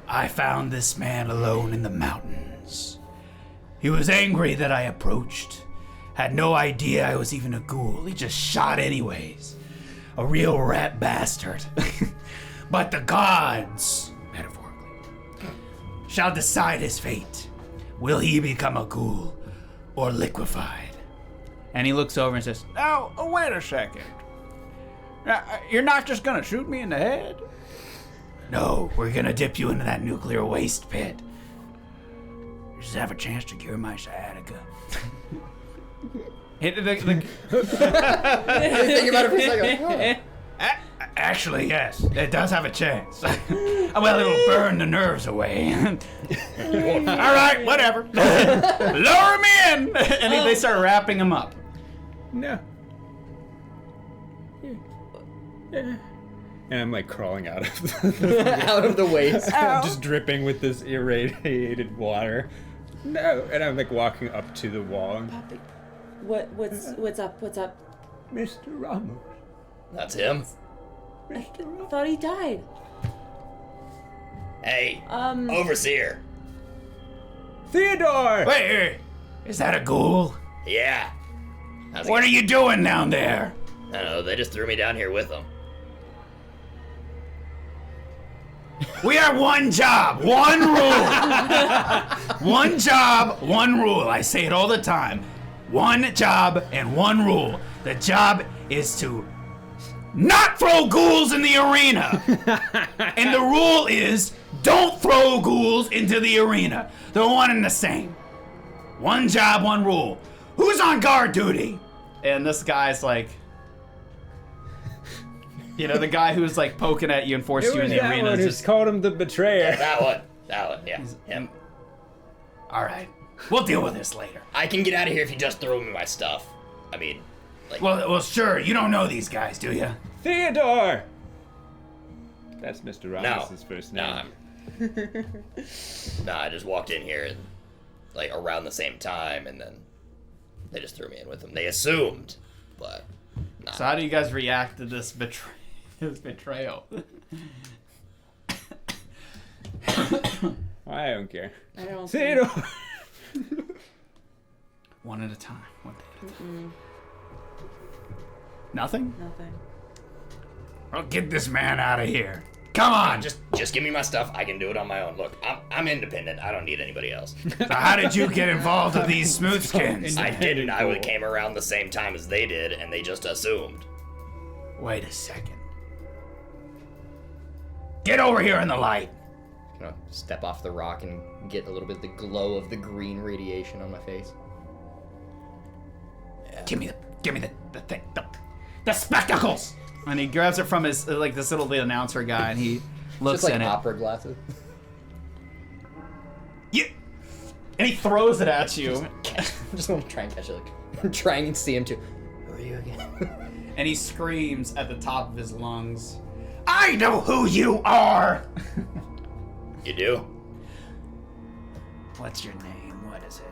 I found this man alone in the mountains. He was angry that I approached. Had no idea I was even a ghoul. He just shot anyways. A real rat bastard. But the gods, metaphorically, shall decide his fate. Will he become a ghoul or liquefied? And he looks over and says, "Oh, wait a second. You're not just gonna shoot me in the head?" No, we're gonna dip you into that nuclear waste pit. Just have a chance to cure my sciatica. Think about it for a second. Actually, yes, it does have a chance. Well, it'll burn the nerves away. All right, whatever. Lower him in. And they start wrapping him up. No. And I'm like crawling out of Out of the waste. just dripping with this irradiated water. No, and I'm like walking up to the wall. And, What's up? Mr. Ramos. That's him. I thought he died. Hey, overseer. Theodore! Wait, is that a ghoul? Yeah. How's it What are going? you doing down there? I don't know. They just threw me down here with them. We are one job, one rule. One job, one rule. I say it all the time. One job and one rule. The job is to not throw ghouls in the arena. And the rule is don't throw ghouls into the arena. They're one and the same. One job, one rule. Who's on guard duty? And this guy's like, you know, the guy who's like poking at you and forced you in the arena is Just just called him the betrayer. That one, yeah. Him. All right. We'll deal with this later. I can get out of here if you just throw me my stuff. I mean, like, Well, sure. You don't know these guys, do you? Theodore! That's Mr. No. Ramos' first name. No, I just walked in here and like around the same time, and then they just threw me in with them. They assumed, but nah. So how do you guys react to this betrayal? I don't care. I don't Theodore! One at a time. One day at a time. Nothing? Nothing. Well, get this man out of here. Come on. Just give me my stuff. I can do it on my own. Look, I'm independent. I don't need anybody else. So how did you get involved with these smoothskins? I didn't. I came around the same time as they did, and they just assumed. Wait a second. Get over here in the light. I'm gonna step off the rock and get a little bit of the glow of the green radiation on my face. Give me the thing, the spectacles. And he grabs it from his like this little the announcer guy, and he looks Just like in it. opera glasses. Yeah. And he throws it at you. Just want to try and catch it. Like, I'm trying to see him too. Who are you again? And he screams at the top of his lungs. I know who you are. You do? What's your name? What is it?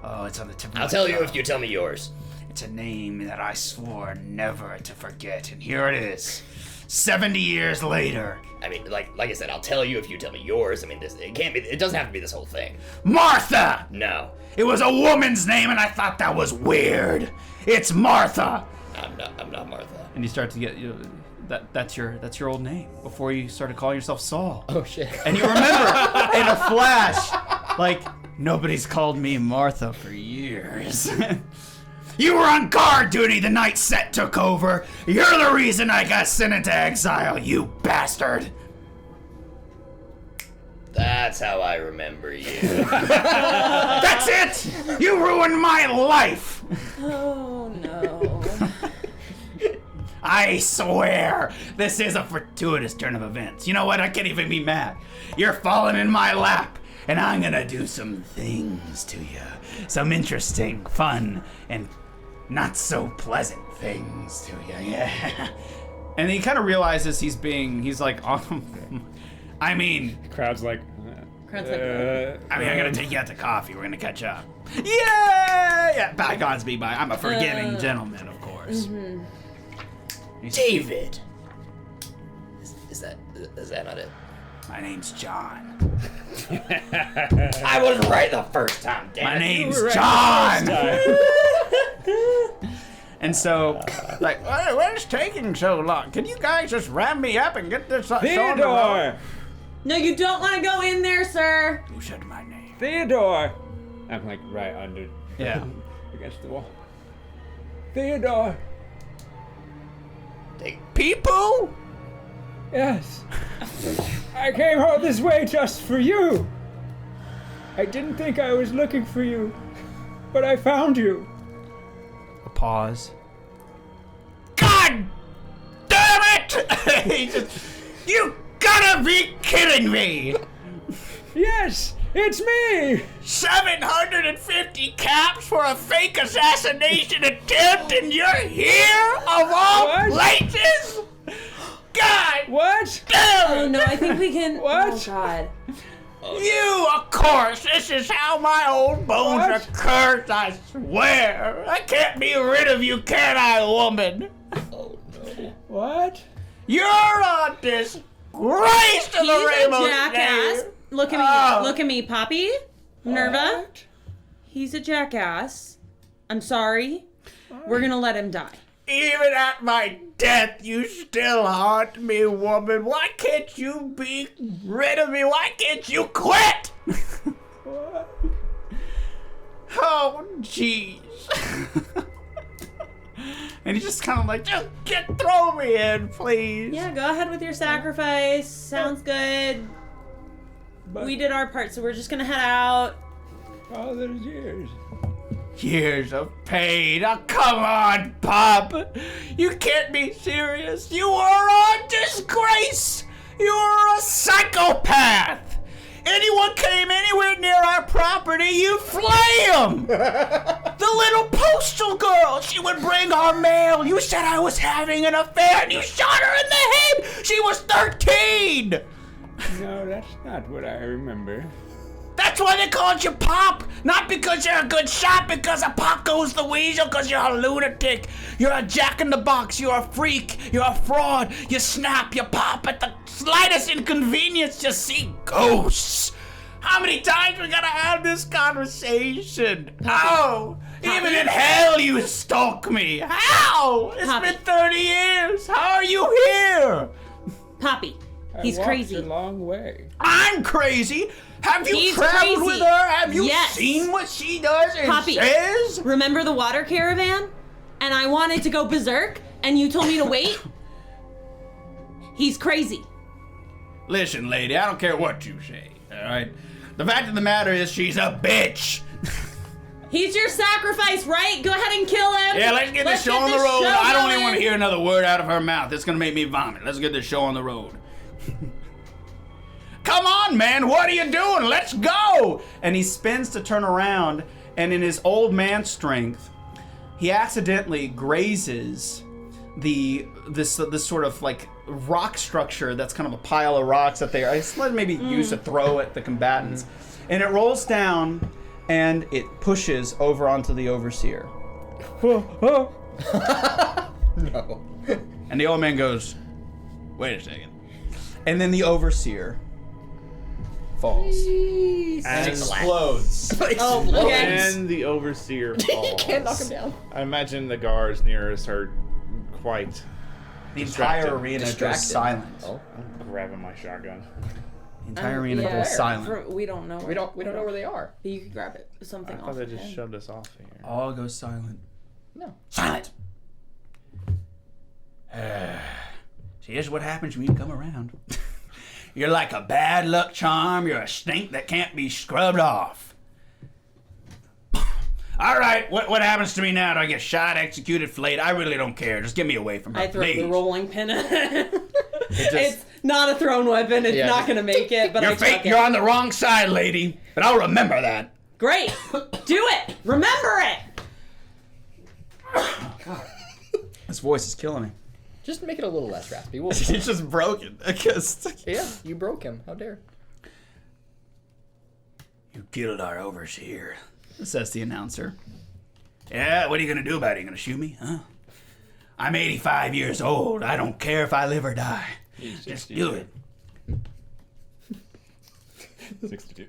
Oh, it's on the tip of my I'll tell you tongue. if you tell me yours. It's a name that I swore never to forget, and here it is. 70 years later. I mean, like I said, I'll tell you if you tell me yours. I mean, it can't be. It doesn't have to be this whole thing. Martha! No, It was a woman's name, and I thought that was weird. It's Martha. I'm not Martha. And you start to get that's your old name before you started calling yourself Saul. Oh shit. And you remember in a flash, like nobody's called me Martha for years. You were on guard duty the night Set took over. You're the reason I got sent into exile, you bastard. That's how I remember you. That's it! You ruined my life! Oh no. I swear, this is a fortuitous turn of events. You know what? I can't even be mad. You're falling in my lap, and I'm gonna do some things to you. Some interesting, fun, and not so pleasant things to you, yeah. And he kind of realizes he's like, I mean, Crowd's like, Crowd's like, I'm gonna take you out to coffee. We're gonna catch up. Yeah! Bygones be by. I'm a forgiving gentleman, of course. David. Is that not it? My name's John. I was right the first time. Damn My it. name's John! and so, like, what's taking so long? Can you guys just ram me up and get this on the road? Theodore! no, you don't want to go in there, sir. Who said my name? Theodore! I'm like right under Yeah. against the wall. Theodore! People? Yes. I came all this way just for you. I didn't think I was looking for you, but I found you. A pause. God damn it! You gotta be kidding me! Yes, it's me! 750 caps for a fake assassination attempt, and you're here of all What? places? God What? damn Oh it! no, I think we can. What? Oh god. You, of course, this is how my old bones What? are cursed, I swear. I can't be rid of you, can I, woman? Oh no. What? You're a disgrace to He's the a Rainbow jackass. Name. Look at me. Oh. Look at me, Poppy. Nerva. What? He's a jackass. I'm sorry. We're gonna let him die. Even at my death, you still haunt me, woman. Why can't you be rid of me? Why can't you quit? What? Oh, jeez. And he's just kind of like, Just throw me in, please. Yeah, go ahead with your sacrifice. Sounds good. But We did our part, so we're just gonna head out. all those years. Years of pain. Oh, come on, Pop. You can't be serious. You are a disgrace. You are a psychopath. Anyone came anywhere near our property, you flay them! The little postal girl, she would bring our mail. You said I was having an affair and you shot her in the head! She was 13! No, that's not what I remember. That's why they called you Pop! Not because you're a good shot, because a Pop goes the weasel, because you're a lunatic. You're a jack-in-the-box, you're a freak, you're a fraud. You snap, you pop at the slightest inconvenience, you see ghosts. How many times we gotta have this conversation? How? Even in hell you stalk me. How? It's Poppy. been 30 years. How are you here? Poppy, he's I walked crazy. a long way. I'm crazy. Have you He's traveled crazy. with her? Have you Yes. seen what she does and Poppy. says? Remember the water caravan? And I wanted to go berserk, and you told me to wait? He's crazy. Listen, lady, I don't care what you say, all right? The fact of the matter is she's a bitch. He's your sacrifice, right? Go ahead and kill him. Yeah, let's get this show on the this road. show I don't even going. want to hear another word out of her mouth. It's going to make me vomit. Let's get this show on the road. Come on, man. What are you doing? Let's go. And he spins to turn around, and in his old man strength, he accidentally grazes this sort of like rock structure that's kind of a pile of rocks that they maybe used to throw at the combatants. And it rolls down, and it pushes over onto the overseer. No. And the old man goes, wait a second. And then the overseer falls. And Explodes. Oh, okay. And the overseer falls. Can't knock him down. I imagine the guards near us are quite The entire Distracted. arena goes Distracted. silent. Oh. grabbing my shotgun. The entire arena yeah. goes silent. We don't know. We don't know where they are. But you could grab it. Something I off thought they of just him. shoved us off here. All goes silent. No. Silent. See, here's what happens when you come around. You're like a bad luck charm. You're a stink that can't be scrubbed off. All right, what happens to me now? Do I get shot, executed, flayed? I really don't care. Just get me away from her, I throw please. the rolling pin at it. just- It's not a thrown weapon. It's Yeah. not going to make it, but I You're fake. chuck You're it. on the wrong side, lady. But I'll remember that. Great. Do it. Remember it. This voice is killing me. Just make it a little less raspy. We'll He's just broken. yeah, you broke him. How dare. You killed our overseer, says the announcer. Yeah, what are you gonna do about it? You gonna shoot me, huh? I'm 85 years old. I don't care if I live or die. Just do it. 62.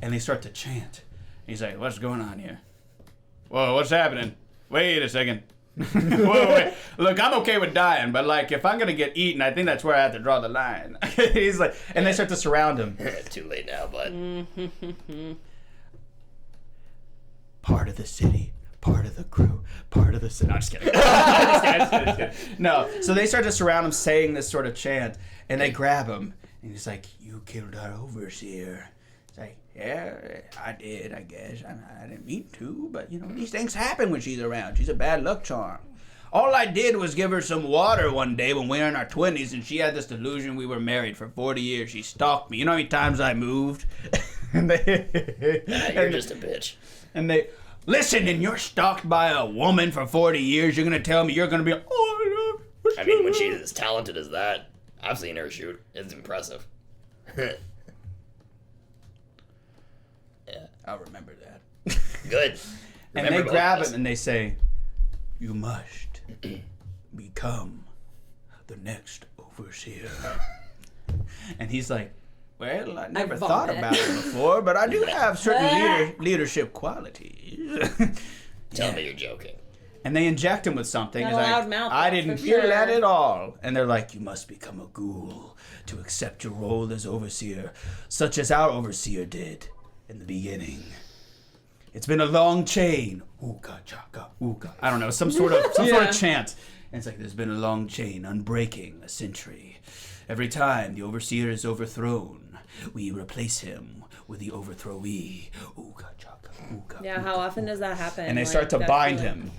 And they start to chant. He's like, what's going on here? Whoa, what's happening? Wait a second. Whoa, wait. Look, I'm okay with dying, but like if I'm gonna get eaten, I think that's where I have to draw the line. He's like, and they start to surround him. Too late now, bud. Part of the city, part of the crew, part of the city. No, I'm just kidding. Just kidding. No, so they start to surround him saying this sort of chant, and they grab him, and he's like, you killed our overseer. It's like, yeah, I did, I guess. I didn't mean to, but you know, these things happen when she's around. She's a bad luck charm. All I did was give her some water one day when we were in our 20s, and she had this delusion we were married for 40 years. She stalked me. You know how many times I moved? And You're just a bitch. and they listen, and you're stalked by a woman for 40 years. You're gonna tell me you're gonna be like, oh, I mean, when she's as talented as that, I've seen her shoot. It's impressive. Yeah, I'll remember that. good. And Remember they both grab of us. him and they say, you must become the next overseer. And he's like, well, I never thought vomit. about it before, but I do have certain leadership qualities. Tell me you're joking. And they inject him with something. Got He's a like, loud mouth, I that's didn't for feel sure. that at all. And they're like, you must become a ghoul to accept your role as overseer, such as our overseer did in the beginning. It's been a long chain. Ooka chaka ooka. I don't know, some sort of chant. And it's like there's been a long chain unbreaking a century. Every time the overseer is overthrown, we replace him with the overthrowee. Ooka chaka ooka. Yeah, how often does that happen? And they Like, start to that's bind really- him.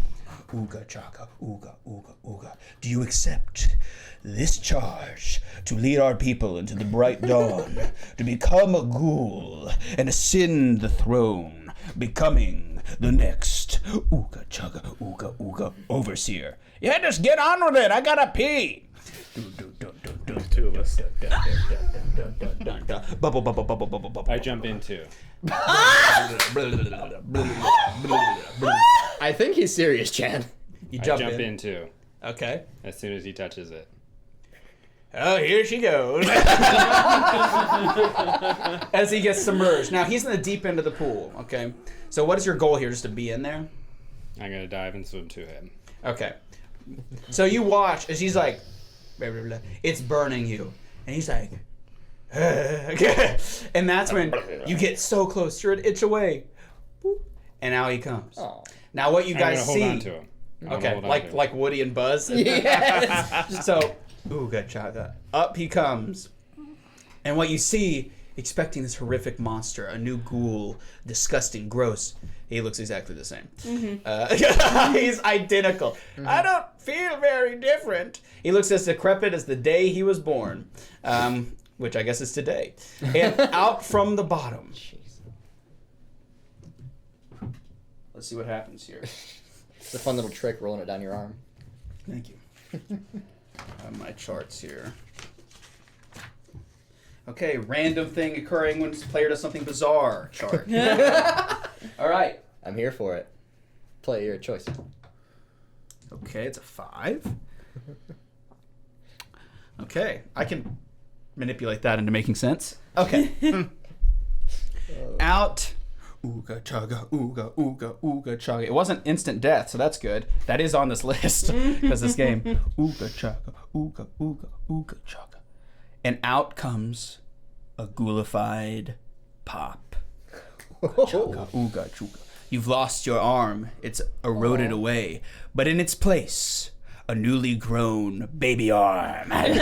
ooga chaka, ooga, ooga, ooga. Do you accept this charge to lead our people into the bright dawn, to become a ghoul and ascend the throne, becoming the next ooga chaka, ooga, ooga overseer? Yeah, just get on with it. I gotta pee. There's two of us. Bubble, bubble, bubble, bubble, bubble. I jump in too. I think he's serious, Chan. You I jump, jump in too. Okay. As soon as he touches it. Oh, here she goes. As he gets submerged. Now, he's in the deep end of the pool, okay? So what is your goal here, just to be in there? I'm gonna dive and swim to him. Okay. So you watch as he's like, blah, blah, blah. It's burning you. And he's like, and that's when you get so close, you're an inch away. Boop. And now he comes. Oh. Now what you I'm guys gonna hold see. on to him. I'm gonna Okay, hold on to him. like Woody and Buzz. Yes. So, ooga chaka. Up he comes. And what you see, expecting this horrific monster, a new ghoul, disgusting, gross. He looks exactly the same. He's identical. I don't feel very different. He looks as decrepit as the day he was born, which I guess is today. And out from the bottom. Let's see what happens here. It's a fun little trick, rolling it down your arm. Thank you. I have my charts here. Okay, random thing occurring when the player does something bizarre chart. All right. I'm here for it. Play your choice. Okay, it's a 5. Okay, I can manipulate that into making sense. Okay. Out. Ooga chaga, ooga, ooga, ooga chaga. It wasn't instant death, so that's good. That is on this list because this game. Ooga chaga, ooga, ooga, ooga chaga. And out comes a ghoulified Pop. Ooga, ooga chuga. You've lost your arm. It's eroded away. But in its place, a newly grown baby arm. Deadpool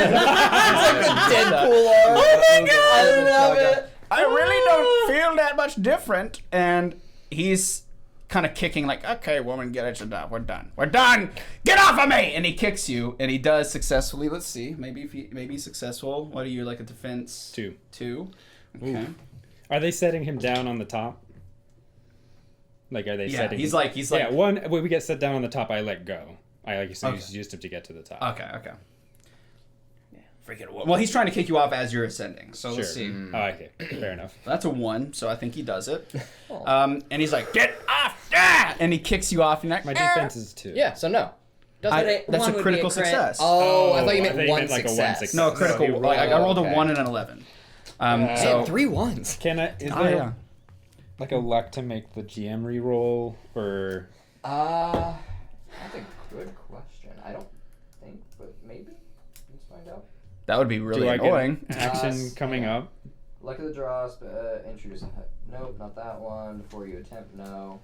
arm. Oh my God, I love it. I really don't feel that much different. And he's kind of kicking like, okay, woman, get it done. We're done. We're done. Get off of me. And he kicks you, and he does successfully. Let's see. Maybe he's successful. What are you, like a defense? 2. 2. Okay. Are they setting him down on the top? Like, are they Yeah, setting? he's like. Yeah, when we get set down on the top, I let go. I like Okay. used him to get to the top. Okay. Yeah, freaking. Well, he's trying to kick you off as you're ascending. So let's see. Oh, okay. Fair enough. That's a 1, so I think he does it. And he's like, get off! Ah! And he kicks you off. And My defense is 2. Yeah, so no. Doesn't that's one a would critical be a crit. success. Oh, I thought you I meant thought you one meant like a one success. success. No, critical. So he Like, I rolled okay. a 1 and an 11. I So had 3 ones. Can I? Is Oh, there yeah. like a luck to make the GM reroll or? That's a good question. I don't think, but maybe. Let's find out. That would be really Do I annoying. get an action coming up? Luck of the draw, introduce a... Nope, not that one. Before you attempt, no.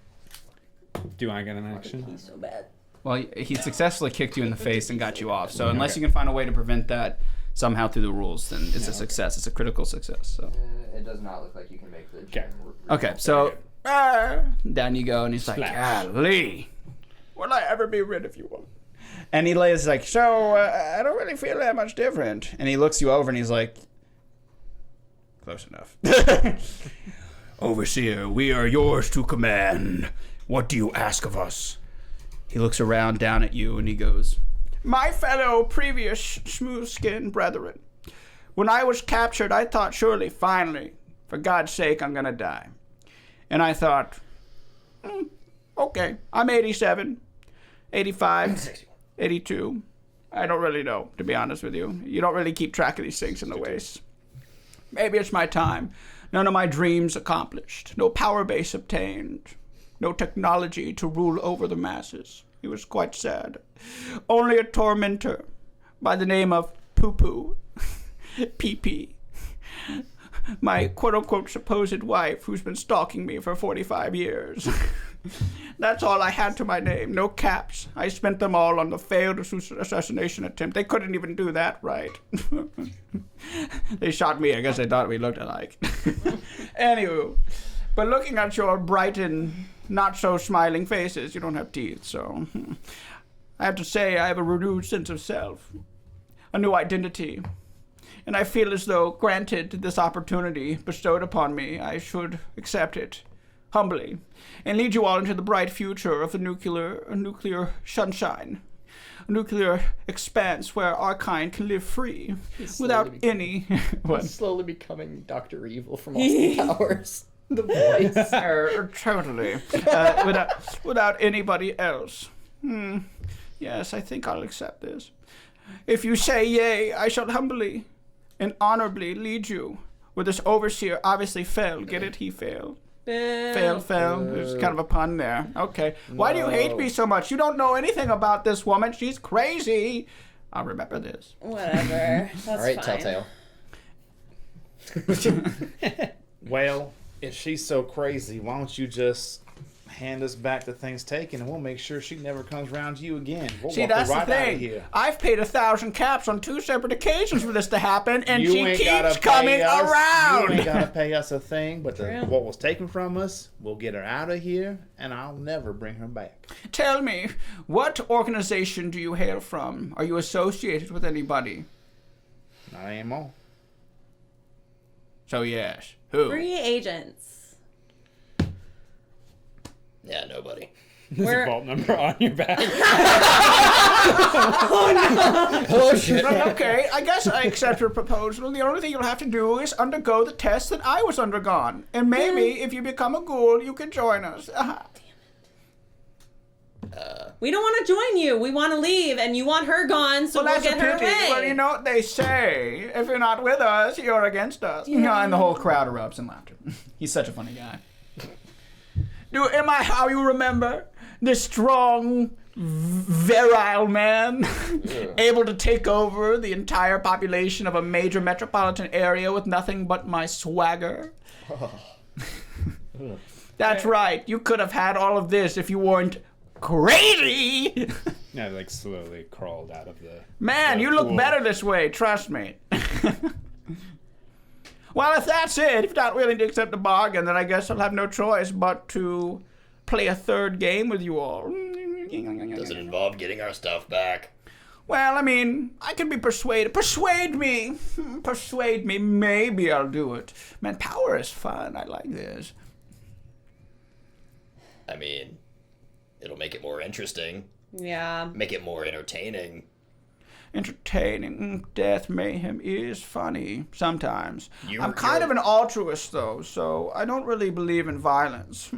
Do I get an action? He's so bad. Well, he successfully kicked you in the face and got you off. So unless you can find a way to prevent that somehow through the rules, then it's a success. It's a critical success. So It does not look like you can make the... Okay. okay, so down you go, and he's like, Splash. golly, will I ever be rid of you all? And he lays like, so I don't really feel that much different. And he looks you over, and he's like, close enough. Overseer, we are yours to command. What do you ask of us? He looks around down at you, and he goes, my fellow previous smooth-skinned brethren, when I was captured, I thought surely, finally, for God's sake, I'm going to die. And I thought, okay, I'm 87, 85, 82. I don't really know, to be honest with you. You don't really keep track of these things in the waste. Maybe it's my time. None of my dreams accomplished. No power base obtained. No technology to rule over the masses. He was quite sad. Only a tormentor by the name of Poo-Poo. Pee-Pee. My quote-unquote supposed wife who's been stalking me for 45 years. That's all I had to my name. No caps. I spent them all on the failed assassination attempt. They couldn't even do that right. They shot me. I guess they thought we looked alike. Anywho, But looking at your bright and not so smiling faces, you don't have teeth, so I have to say I have a renewed sense of self, a new identity. And I feel as though, granted this opportunity bestowed upon me, I should accept it humbly and lead you all into the bright future of a nuclear sunshine, a nuclear expanse where our kind can live free without any. What? Slowly becoming Dr. Evil from Austin Powers. The voice. Totally. Without anybody else. Yes, I think I'll accept this. If you say yea, I shall humbly and honorably lead you. Where this overseer obviously failed. Get it? He failed. Fail. There's kind of a pun there. Okay. Why do you hate me so much? You don't know anything about this woman. She's crazy. I'll remember this. Whatever. That's All right, fine. Telltale. Well, if she's so crazy, why don't you just hand us back the things taken, and we'll make sure she never comes around you again. We'll See, walk her that's right the out of thing. here. I've paid 1,000 caps on 2 separate occasions for this to happen, and You she ain't keeps gotta coming pay us. around. You ain't gotta pay us a thing, but True. what was taken from us, we'll get her out of here, and I'll never bring her back. Tell me, what organization do you hail from? Are you associated with anybody? Not anymore. So yes. Who? Free agents. Yeah, nobody. There's We're- a vault number on your back. Oh shit. Well, okay, I guess I accept your proposal. The only thing you'll have to do is undergo the test that I was undergone. And maybe if you become a ghoul, you can join us. We don't want to join you. We want to leave, and you want her gone, so Well, we'll that's a get her pity. away. Well, you know what they say. If you're not with us, you're against us. And the whole crowd erupts in laughter. He's such a funny guy. Am I how you remember? This strong, virile man, able to take over the entire population of a major metropolitan area with nothing but my swagger? That's right. You could have had all of this if you weren't crazy. Yeah, like slowly crawled out of the. Man, you look pool. better this way, trust me. Well, if that's it, if you're not willing to accept the bargain, then I guess I'll have no choice but to play a third game with you all. Does it involve getting our stuff back? Well, I mean, I can be persuaded. Persuade me. Persuade me. Maybe I'll do it. Man, power is fun. I like this. I mean, it'll make it more interesting, Yeah. make it more entertaining. Entertaining. Death mayhem is funny sometimes. You're- I'm kind you're- of an altruist, though, so I don't really believe in violence.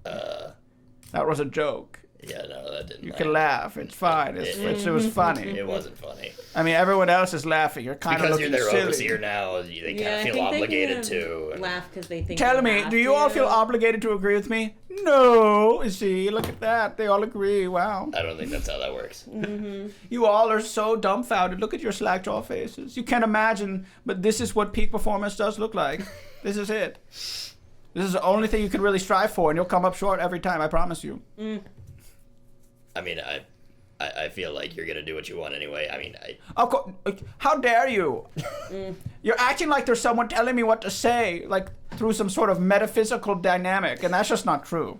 That was a joke. Yeah, no, that didn't. You land. can laugh. It's fine. It was funny. It wasn't funny. I mean, everyone else is laughing. You're kind of Because you're looking their silly. overseer now, they kind Yeah, of I feel think obligated they to. and- laugh because they think. Tell they me, have do you all to. feel obligated to agree with me? No. See, look at that. They all agree. Wow. I don't think that's how that works. You all are so dumbfounded. Look at your slack-jaw faces. You can't imagine, but this is what peak performance does look like. This is it. This is the only thing you can really strive for, and you'll come up short every time, I promise you. I mean, I feel like you're gonna do what you want anyway. I mean, Of course, how dare you? You're acting like there's someone telling me what to say, like through some sort of metaphysical dynamic, and that's just not true.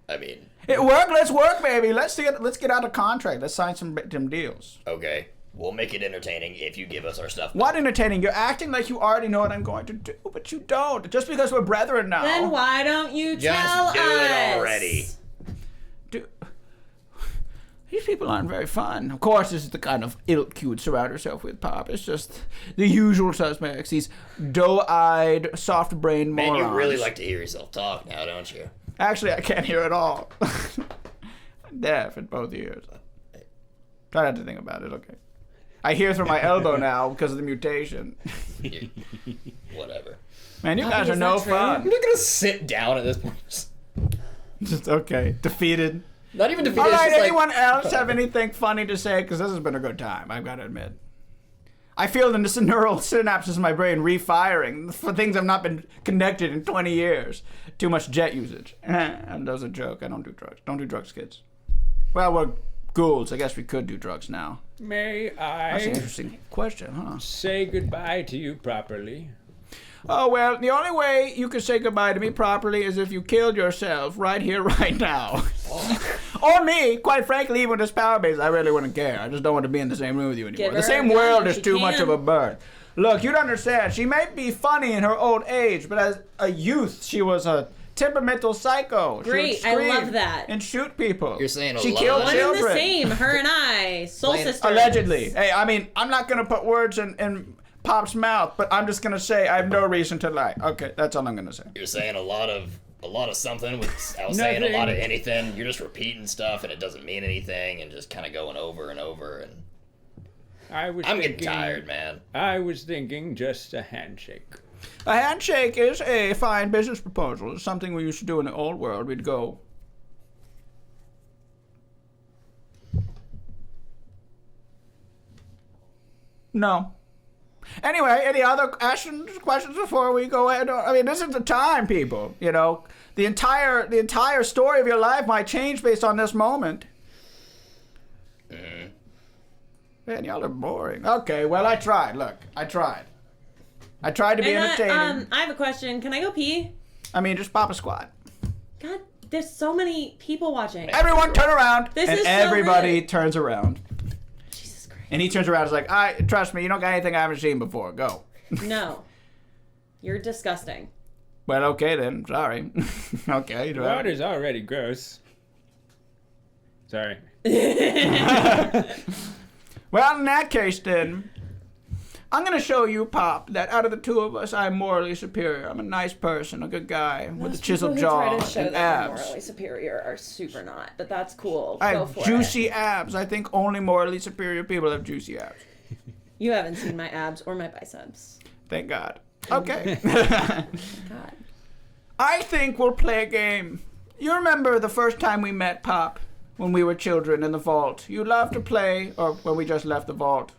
I mean, It worked. Let's work, baby. Let's get out of contract. Let's sign some deals. okay, we'll make it entertaining if you give us our stuff. What entertaining? You're acting like you already know what I'm going to do, but you don't. Just because we're brethren now. Then why don't you Just tell do us? it already. These people aren't very fun. Of course, this is the kind of ilk you would surround yourself with, Pop. It's just the usual suspects. These doe-eyed, soft-brained Man, morons. you really like to hear yourself talk now, don't you? Actually, I can't hear at all. I'm deaf in both ears. Try not to think about it, okay? I hear through my elbow now because of the mutation. Whatever. Man, you Oh, guys are is no that true? fun. I'm not gonna sit down at this point. Just okay. Defeated. Not even defeated. All it's right, just like- anyone else have anything funny to say? Because this has been a good time, I've got to admit. I feel the neural synapses in my brain refiring for things I've not been connected in 20 years. Too much jet usage. And that was a joke. I don't do drugs. Don't do drugs, kids. Well, we're ghouls. I guess we could do drugs now. May That's an I interesting question, huh? say goodbye to you properly? Oh, well, the only way you can say goodbye to me properly is if you killed yourself right here, right now. Or me, quite frankly, even with this power base, I really wouldn't care. I just don't want to be in the same room with you anymore. Give The her same a gun world if is she too much of can. a burden. Look, you don't understand. She may be funny in her old age, but as a youth, she was a temperamental psycho. She would Great, I scream love that. And shoot people. You're saying a she lot killed of- One children. and the same, her and I, soul Plain- sisters. Allegedly. Hey, I mean, I'm not going to put words in Pop's mouth, but I'm just going to say I have no reason to lie. Okay, that's all I'm going to say. You're saying a lot of something without saying a lot of anything. You're just repeating stuff and it doesn't mean anything and just kind of going over and over. And I'm getting tired, man. I was thinking just a handshake. A handshake is a fine business proposal. It's something we used to do in the old world. We'd go... No. Anyway, any other questions before we go ahead? I mean, this is the time, people. You know, the entire story of your life might change based on this moment. Man, y'all are boring. Okay, well, I tried. Look, I tried. I tried to be entertaining. I have a question. Can I go pee? I mean, just pop a squat. God, there's so many people watching. Everyone turn around. This and is so everybody lit. turns around. Jesus Christ. And he turns around and is like, trust me, you don't got anything I haven't seen before. Go. No. You're disgusting. Well, okay then. Sorry. Okay. Water's already gross. Sorry. Well, in that case then, I'm going to show you, Pop, that out of the two of us, I'm morally superior. I'm a nice person, a good guy, with a chiseled jaw Try to show and that they're abs. morally superior are super not, but that's cool. I Go have for juicy it. abs. I think only morally superior people have juicy abs. You haven't seen my abs or my biceps. Thank God. Okay. God. I think we'll play a game. You remember the first time we met, Pop, when we were children in the vault? You loved to play, or when we just left the vault.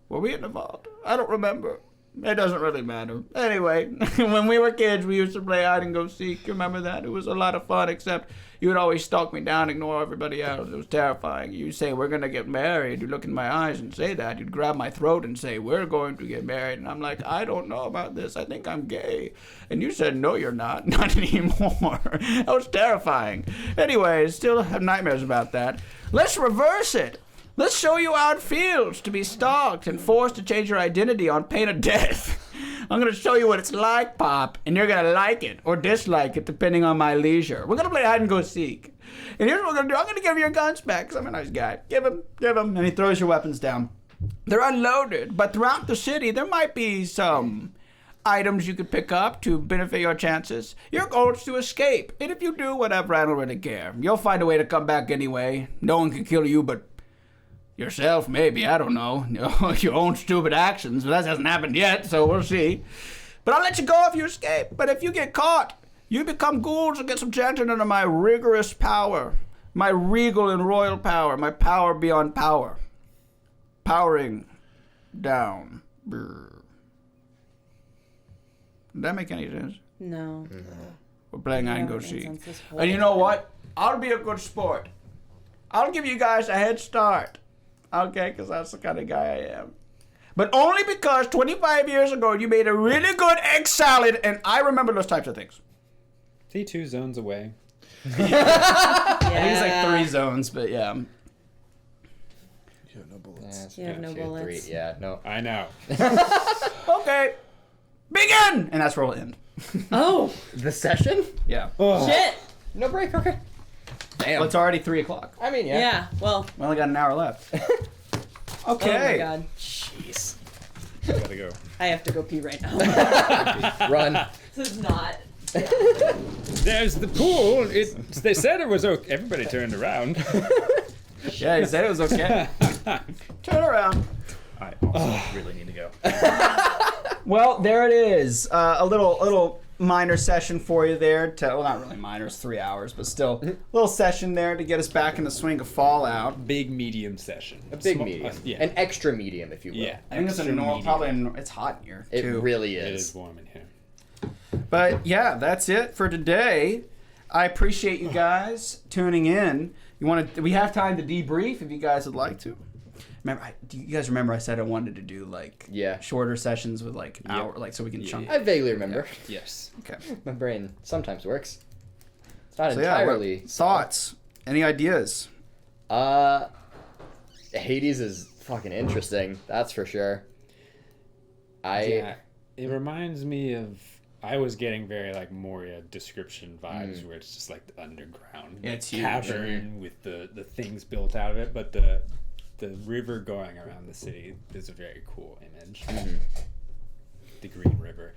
Were we in the vault? I don't remember. It doesn't really matter. Anyway, when we were kids, we used to play hide and go seek. You remember that? It was a lot of fun, except you would always stalk me down, ignore everybody else. It was terrifying. You'd say, we're going to get married. You'd look in my eyes and say that. You'd grab my throat and say, we're going to get married. And I'm like, I don't know about this. I think I'm gay. And you said, no, you're not. Not anymore. That was terrifying. Anyway, still have nightmares about that. Let's reverse it. Let's show you how it feels to be stalked and forced to change your identity on pain of death. I'm going to show you what it's like, Pop, and you're going to like it or dislike it depending on my leisure. We're going to play hide and go seek. And here's what we're going to do. I'm going to give you your guns back because I'm a nice guy. Give them. And he throws your weapons down. They're unloaded, but throughout the city, there might be some items you could pick up to benefit your chances. Your goal is to escape. And if you do, whatever, I don't really care. You'll find a way to come back anyway. No one can kill you but yourself, maybe. I don't know. Your own stupid actions. But that hasn't happened yet, so we'll see. But I'll let you go if you escape. But if you get caught, you become ghouls and get subjected under my rigorous power. My regal and royal power. My power beyond power. Powering down. Brr. Did that make any sense? No. We're playing hide and No, go it made seek. sense this whole And you know time. what? I'll be a good sport. I'll give you guys a head start. Okay, because that's the kind of guy I am. But only because 25 years ago you made a really good egg salad, and I remember those types of things. T2 zones away. I think it's like 3 zones, but yeah. You have no bullets. You have no bullets. Yeah, no. I know. Okay. Begin! And that's where we'll end. Oh, The session? Yeah. shit. No break, okay. Damn. Well, it's already 3 o'clock. I mean, yeah. Yeah, well, We only got an hour left. Okay. oh my God. Jeez. Gotta go. I have to go pee right now. Run. This is not. There's the pool. They said it was okay. Everybody turned around. Yeah, he said it was okay. Turn around. I also really need to go. Well, there it is. A little minor session for you there. Well, not really minor. It's 3 hours, but still a little session there to get us back in the swing of Fallout. Big medium session. A big medium. Yeah. An extra medium, if you will. Yeah. I think it's a extra normal. medium. Probably it's hot in here It too. really It is. is warm in here. But yeah, that's it for today. I appreciate you guys tuning in. We have time to debrief if you guys would like to. Do you guys remember I said I wanted to do like shorter sessions with like hour, like so we can chunk. I vaguely remember. Yes. Okay. My brain sometimes works. It's not entirely. Thoughts? Any ideas? Hades is fucking interesting. That's for sure. It reminds me of. I was getting very like Moria description vibes, where it's just like the underground, it's cavern with the things built out of it, but the river going around the city is a very cool image. The Green River.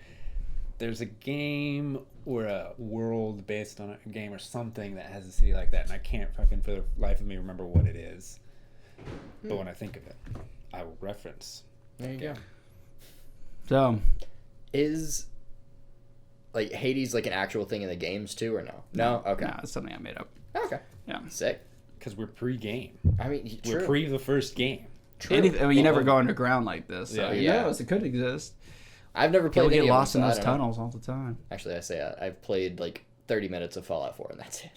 There's a game or a world based on a game or something that has a city like that, and I can't fucking for the life of me remember what it is. But when I think of it, I will reference. There you go. So, is like Hades like an actual thing in the games too, or no? No. Okay. No, it's something I made up. Okay. Yeah. Sick. Because we're pre-game. I mean, We're pre the first game. You never go underground like this. So Yeah. it could exist. I've never played. People any get of lost them, in so I those don't know. tunnels all the time. Actually, I say I've played like 30 minutes of Fallout 4, and that's it.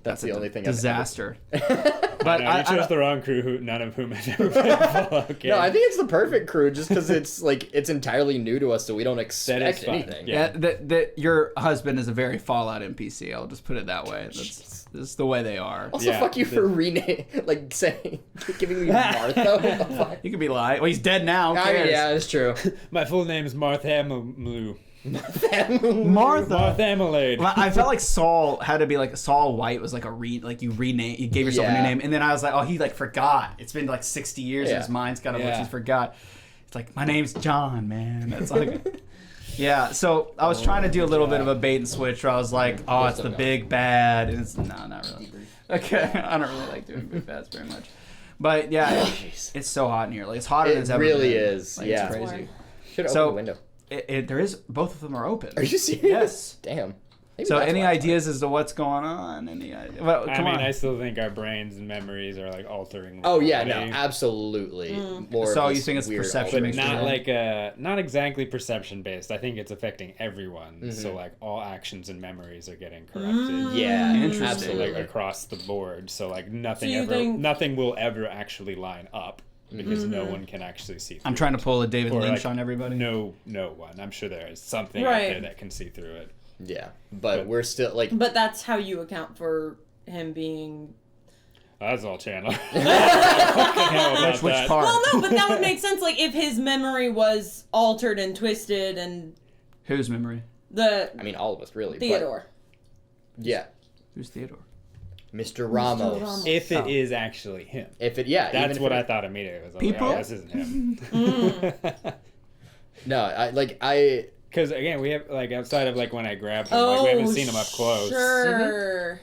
That's the only thing. Disaster. But you chose the wrong crew, none of whom have ever played Fallout game. No, I think it's the perfect crew, just because it's like it's entirely new to us, so we don't expect fun. anything. Yeah. That your husband is a very Fallout NPC. I'll just put it that way. That's the way they are. Also, fuck you for giving me Martha. What the fuck? You could be lying. Well, he's dead now. Who I mean, cares? yeah, it's true. My full name is Martha Martha. Amelade. Well, I felt like Saul had to be like Saul White was like you gave yourself a new name, and then I was like, oh, he like forgot. It's been like 60 years, and his mind's kind of like he's forgot. It's like my name's John, man. It's like, yeah. So I was trying to do a little bit of a bait and switch, where I was like, oh, it's the big bad, and it's not really. Okay, I don't really like doing big bads very much, but yeah, it's so hot in here. Like it's hotter than it's ever been. It really is. Like, yeah, it's crazy. Should open the window. There is both of them are open. Are you serious? Yes. Damn. Maybe So that's any why. ideas as to what's going on? Well, come on. I still think our brains and memories are like altering. Oh yeah, no, reality. absolutely. More So of you this think it's weird perception But based? not exactly perception based. I think it's affecting everyone. So like all actions and memories are getting corrupted. Yeah, Interesting. absolutely. Like across the board. So like you think- nothing will ever actually line up because no one can actually see through. I'm trying to pull a David Or, Lynch like, on everybody. No one. I'm sure there is something out Right. there that can see through it. Yeah, but we're still like. But that's how you account for him being. That's all channel. Which part? Well, no, but that would make sense. Like if his memory was altered and twisted, and Whose memory? the I mean, all of us really. Theodore. But, yeah, Who's Theodore? Mr. Ramos. Ramos. If it is actually him. That's That's what I thought immediately. Was like, People? oh, this isn't him. No, Because again, we have like outside of like when I grabbed them, Oh, like we haven't seen them up close. Sure.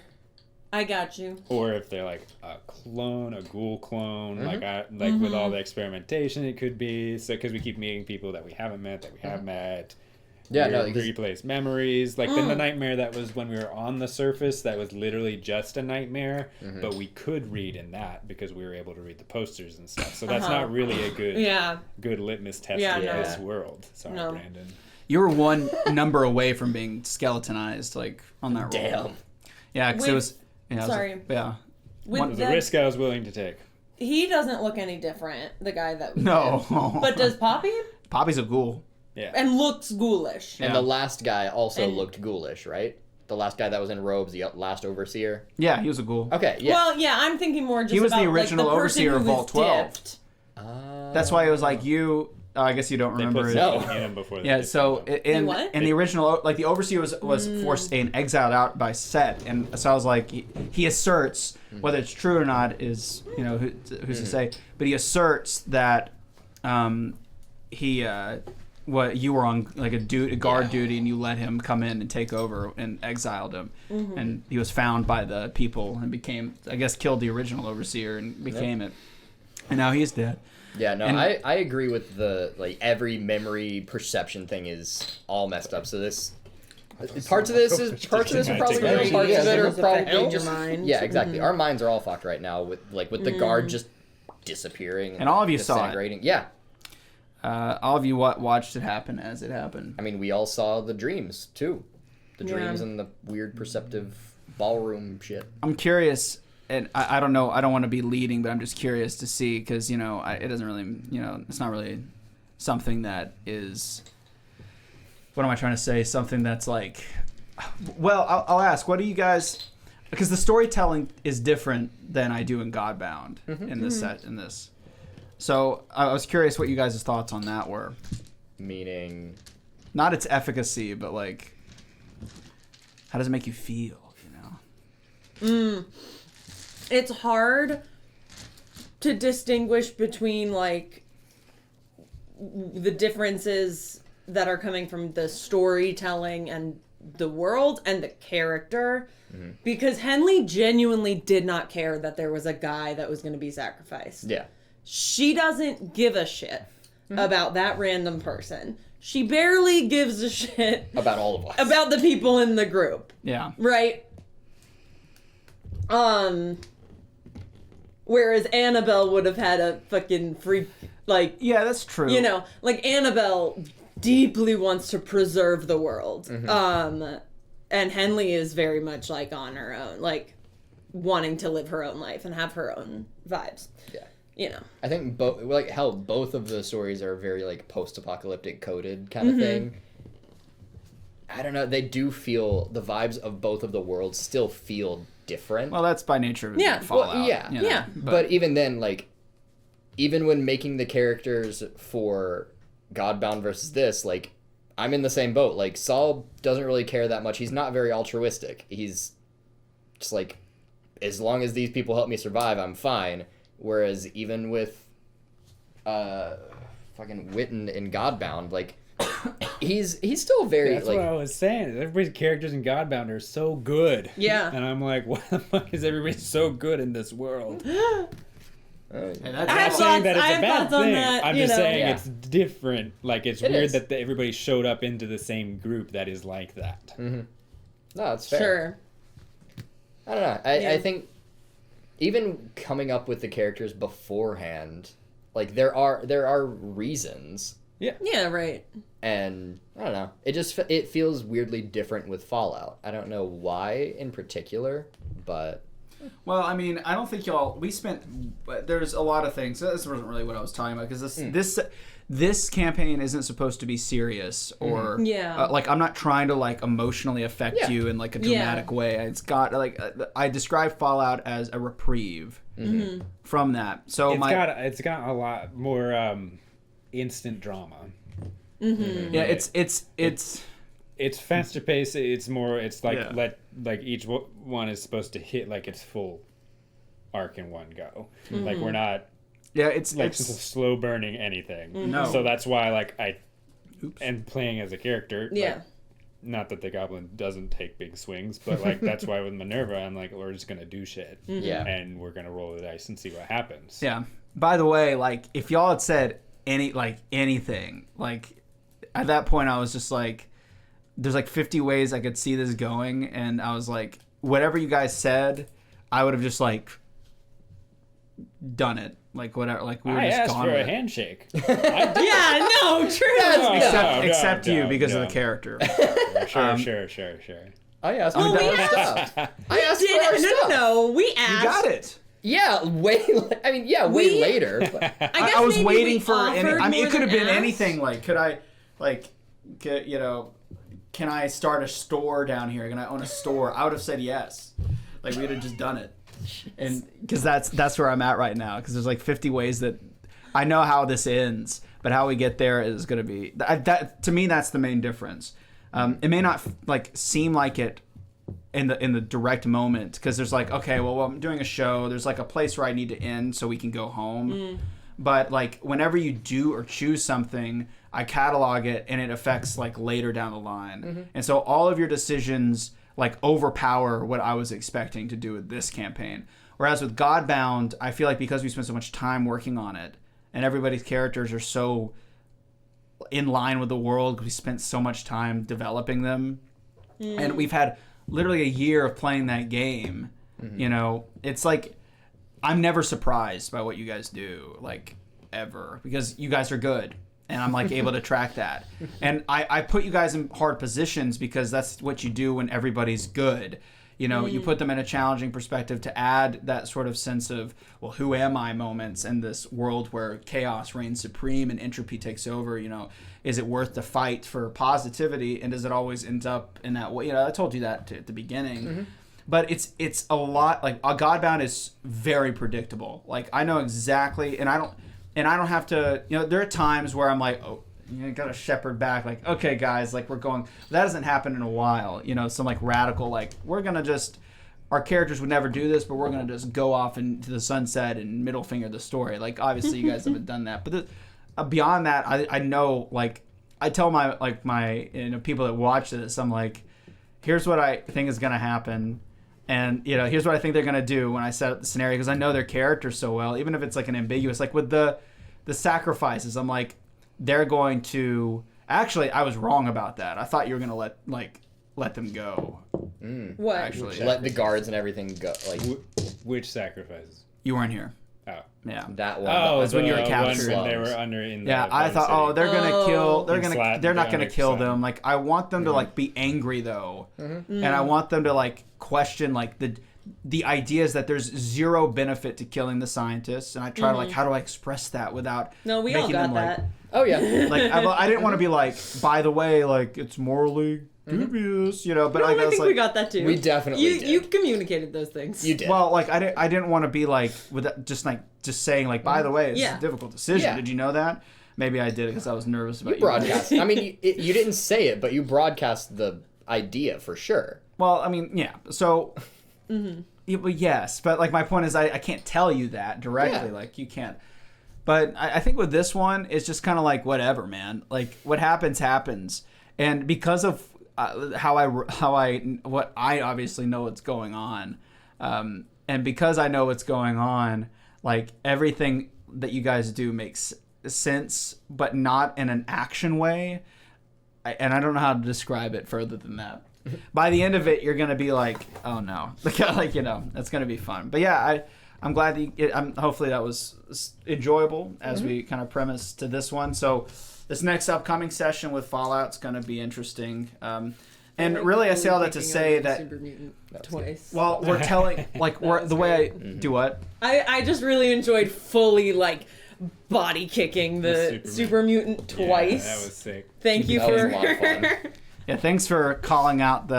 I got you. Or if they're like a clone, a ghoul clone, like with all the experimentation, it could be. So because we keep meeting people that we haven't met, that we have met. Yeah, we no, replace memories. Like in the nightmare that was when we were on the surface, that was literally just a nightmare, but we could read in that because we were able to read the posters and stuff. So that's not really a good litmus test of this world. Sorry, Brandon. You were one number away from being skeletonized, like on that roll. Damn. Yeah, because it was. Yeah, Sorry. Yeah. With It was a risk I was willing to take. He doesn't look any different, the guy that we No. did. But does Poppy? Poppy's a ghoul. Yeah. And looks ghoulish. And the last guy also And- looked ghoulish, right? The last guy that was in robes, the last overseer. Yeah, he was a ghoul. Okay, yeah. Well, yeah, I'm thinking more just He was the about, original like, the overseer person of who Vault was 12. dipped. That's why it was like you. I guess you don't They remember put it. something in him before. Yeah, so in what? the original, like the overseer was forced and exiled out by Set, and so I was like, he asserts whether it's true or not is who's to say, but he asserts that you were on like a guard duty and you let him come in and take over and exiled him, and he was found by the people and became, I guess, killed the original overseer and became it, and now he's dead. Yeah, no, And- I agree with the, like, every memory perception thing is all messed up. So this, parts of this are probably good, parts of it are probably just, mind. yeah, exactly. Our minds are all fucked right now with the guard just disappearing. And all of you saw it. disintegrating. Yeah. All of you watched it happen as it happened. I mean, we all saw the dreams, too. The Yeah. dreams and the weird perceptive ballroom shit. I'm curious, and I don't know, I don't want to be leading, but I'm just curious to see, because, it doesn't really, it's not really something that is, what am I trying to say? Something that's like, well, I'll ask, what do you guys, because the storytelling is different than I do in Godbound in this set, in this. So I was curious what you guys' thoughts on that were. Meaning? Not its efficacy, but like, how does it make you feel, It's hard to distinguish between, like, the differences that are coming from the storytelling and the world and the character. Because Henley genuinely did not care that there was a guy that was going to be sacrificed. Yeah. She doesn't give a shit about that random person. She barely gives a shit About all of us. about the people in the group. Yeah. Right? Whereas Annabelle would have had a fucking freak, like, Yeah, that's true. like Annabelle deeply wants to preserve the world. And Henley is very much like on her own, like wanting to live her own life and have her own vibes. Yeah. I think both of the stories are very like post-apocalyptic coded kind of thing. I don't know, they do feel, the vibes of both of the worlds still feel different. Well, that's by nature of Yeah. Fallout. Well, yeah. Yeah. But even then, like, even when making the characters for Godbound versus this, like, I'm in the same boat. Like, Saul doesn't really care that much. He's not very altruistic. He's just like, as long as these people help me survive, I'm fine. Whereas even with fucking Witten in Godbound, like, he's still very, That's like... what I was saying. Everybody's characters in Godbound are so good. Yeah. And I'm like, why the fuck is everybody so good in this world? And that's I I'm have not saying that I it's a have bad thoughts on thing. that, I'm you just know. saying Yeah. it's different. Like, it's It weird is. that everybody showed up into the same group that is like that. No, it's fair. Sure. I don't know. Yeah. I think even coming up with the characters beforehand, like, there are reasons, Yeah, right. and I don't know. It feels weirdly different with Fallout. I don't know why in particular, but Well, I mean, I don't think there's a lot of things. This wasn't really what I was talking about, because this campaign isn't supposed to be serious or Yeah. like, I'm not trying to like emotionally affect you in like a dramatic way. It's got like I describe Fallout as a reprieve from that. So It's got a lot more instant drama. yeah, it's Faster paced. It's more. It's like Yeah. each one is supposed to hit like its full arc in one go. Like, we're not it's slow burning anything. No. So that's why I am playing as a character. Yeah. Like, not that the goblin doesn't take big swings, but like that's why with Minerva I'm like, we're just gonna do shit. Yeah. And we're gonna roll the dice and see what happens. Yeah. By the way, like, if y'all had said anything, like, at that point I was just like, there's like 50 ways I could see this going, and I was like, whatever you guys said, I would have just like done it. Like, whatever, like, we were I just asked gone for with a it. handshake. Yeah, no, true. Except you, because of no. the character. Sure. I asked Well, for we our asked- stuff. I asked for our stuff. No. We asked. You got it. Yeah, way later. But I was maybe waiting we for any. offered I mean, more it could have than been asked. anything. Like, can I start a store down here? Can I own a store? I would have said yes. Like, we'd have just done it. And because that's where I'm at right now. Because there's like 50 ways that I know how this ends, but how we get there is going to be that. To me, that's the main difference. It may not like seem like it in the direct moment, because there's like, okay, well, I'm doing a show. There's like a place where I need to end so we can go home. But like, whenever you do or choose something, I catalog it, and it affects like later down the line. And so all of your decisions like overpower what I was expecting to do with this campaign. Whereas with Godbound, I feel like because we spent so much time working on it, and everybody's characters are so in line with the world, we spent so much time developing them, and we've had literally a year of playing that game. You know, it's like, I'm never surprised by what you guys do, like, ever, because you guys are good, and I'm like able to track that. And I put you guys in hard positions because that's what you do when everybody's good. You know, you put them in a challenging perspective to add that sort of sense of, well, who am I moments in this world where chaos reigns supreme and entropy takes over. You know, is it worth the fight for positivity, and does it always end up in that way? You know, I told you that at the beginning. But it's a lot, like, Godbound is very predictable. Like, I know exactly, and I don't have to, you know, there are times where I'm like, oh, you gotta shepherd back, like, okay, guys, like, we're going, that hasn't happened in a while, you know, some, like, radical, like, we're gonna just, our characters would never do this, but we're gonna just go off into the sunset and middle finger the story. Like, obviously, you guys haven't done that. But beyond that, I know, like, I tell my you know, people that watch this, I'm like, here's what I think is gonna happen. And, you know, here's what I think they're going to do when I set up the scenario, because I know their characters so well, even if it's like an ambiguous, like with the sacrifices, I'm like, they're going to, actually, I was wrong about that. I thought you were going to let them go. What? Actually. Let the guards and everything go. Like, Which sacrifices? You weren't here. Oh. Yeah. that one. Oh, That's when you were the captured. one when they were under in the Yeah, I Bone thought, City. oh, they're gonna kill. They're not gonna Onyx kill Sun. them. Like, I want them to like be angry though, and I want them to like question like the ideas that there's zero benefit to killing the scientists, and I try to like, how do I express that without No, we all making got them, that. Oh yeah. like I didn't want to be like, by the way, like, it's morally dubious, you know. But No, like, I I was think like, we got that too. We definitely you, did. You communicated those things. You did. well, like I didn't want to be like with that, just saying like, by the way, it's Yeah. a difficult decision. Yeah. Did you know that? Maybe I did it because I was nervous about you broadcast. I mean, you didn't say it, but you broadcast the idea for sure. Well, I mean, yeah. So, yeah, but yes, but like my point is, I can't tell you that directly. Yeah. Like, you can't. But I think with this one, it's just kind of like, whatever, man. Like, what happens, and because of what I obviously know what's going on, and because I know what's going on, like, everything that you guys do makes sense, but not in an action way. And I don't know how to describe it further than that. By the end of it, you're gonna be like, oh no, like, you know, it's gonna be fun. But yeah, I'm glad that hopefully that was enjoyable as we kind of premise to this one. So this next upcoming session with Fallout's gonna be interesting. And really, I say all that to say that, Super Mutant twice. well, we're telling, like, we're the way I do what. I just really enjoyed fully like body kicking the Super Mutant twice. Yeah, that was sick. Thank you That was for a lot of fun. Yeah, thanks for calling out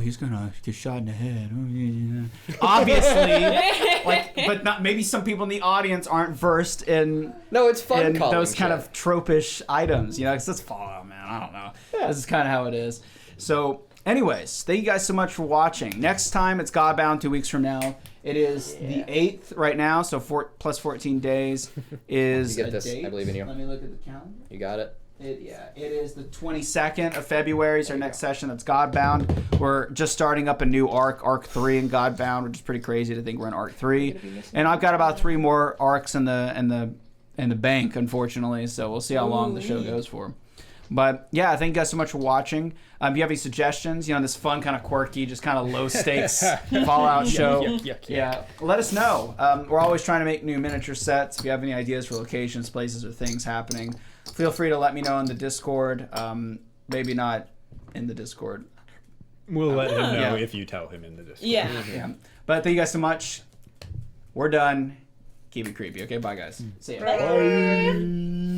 he's gonna get shot in the head. Oh, yeah. Obviously, like, but not, maybe some people in the audience aren't versed in No, it's fun in calling those kind shit. of tropish items, you know, because it's Fallout, man. I don't know. Yeah. This is kind of how it is. So, anyways, thank you guys so much for watching. Next time, it's Godbound 2 weeks from now. It is the 8th right now, so plus 14 days is You get a this. date. I believe in you. Let me look at the calendar. You got it. It is the 22nd of February. Is our next session. That's Godbound. We're just starting up a new arc 3 in Godbound, which is pretty crazy to think we're in arc 3. And I've got about 3 more arcs in the bank, unfortunately. So we'll see how long the show goes for. But yeah, thank you guys so much for watching. If you have any suggestions, you know, this fun, kind of quirky, just kind of low stakes Fallout show, yeah, let us know. We're always trying to make new miniature sets. If you have any ideas for locations, places, or things happening, feel free to let me know in the Discord. Maybe not in the Discord. We'll let him know Yeah. if you tell him in the Discord. Yeah. But thank you guys so much. We're done. Keep it creepy, okay? Bye, guys. See ya. Bye.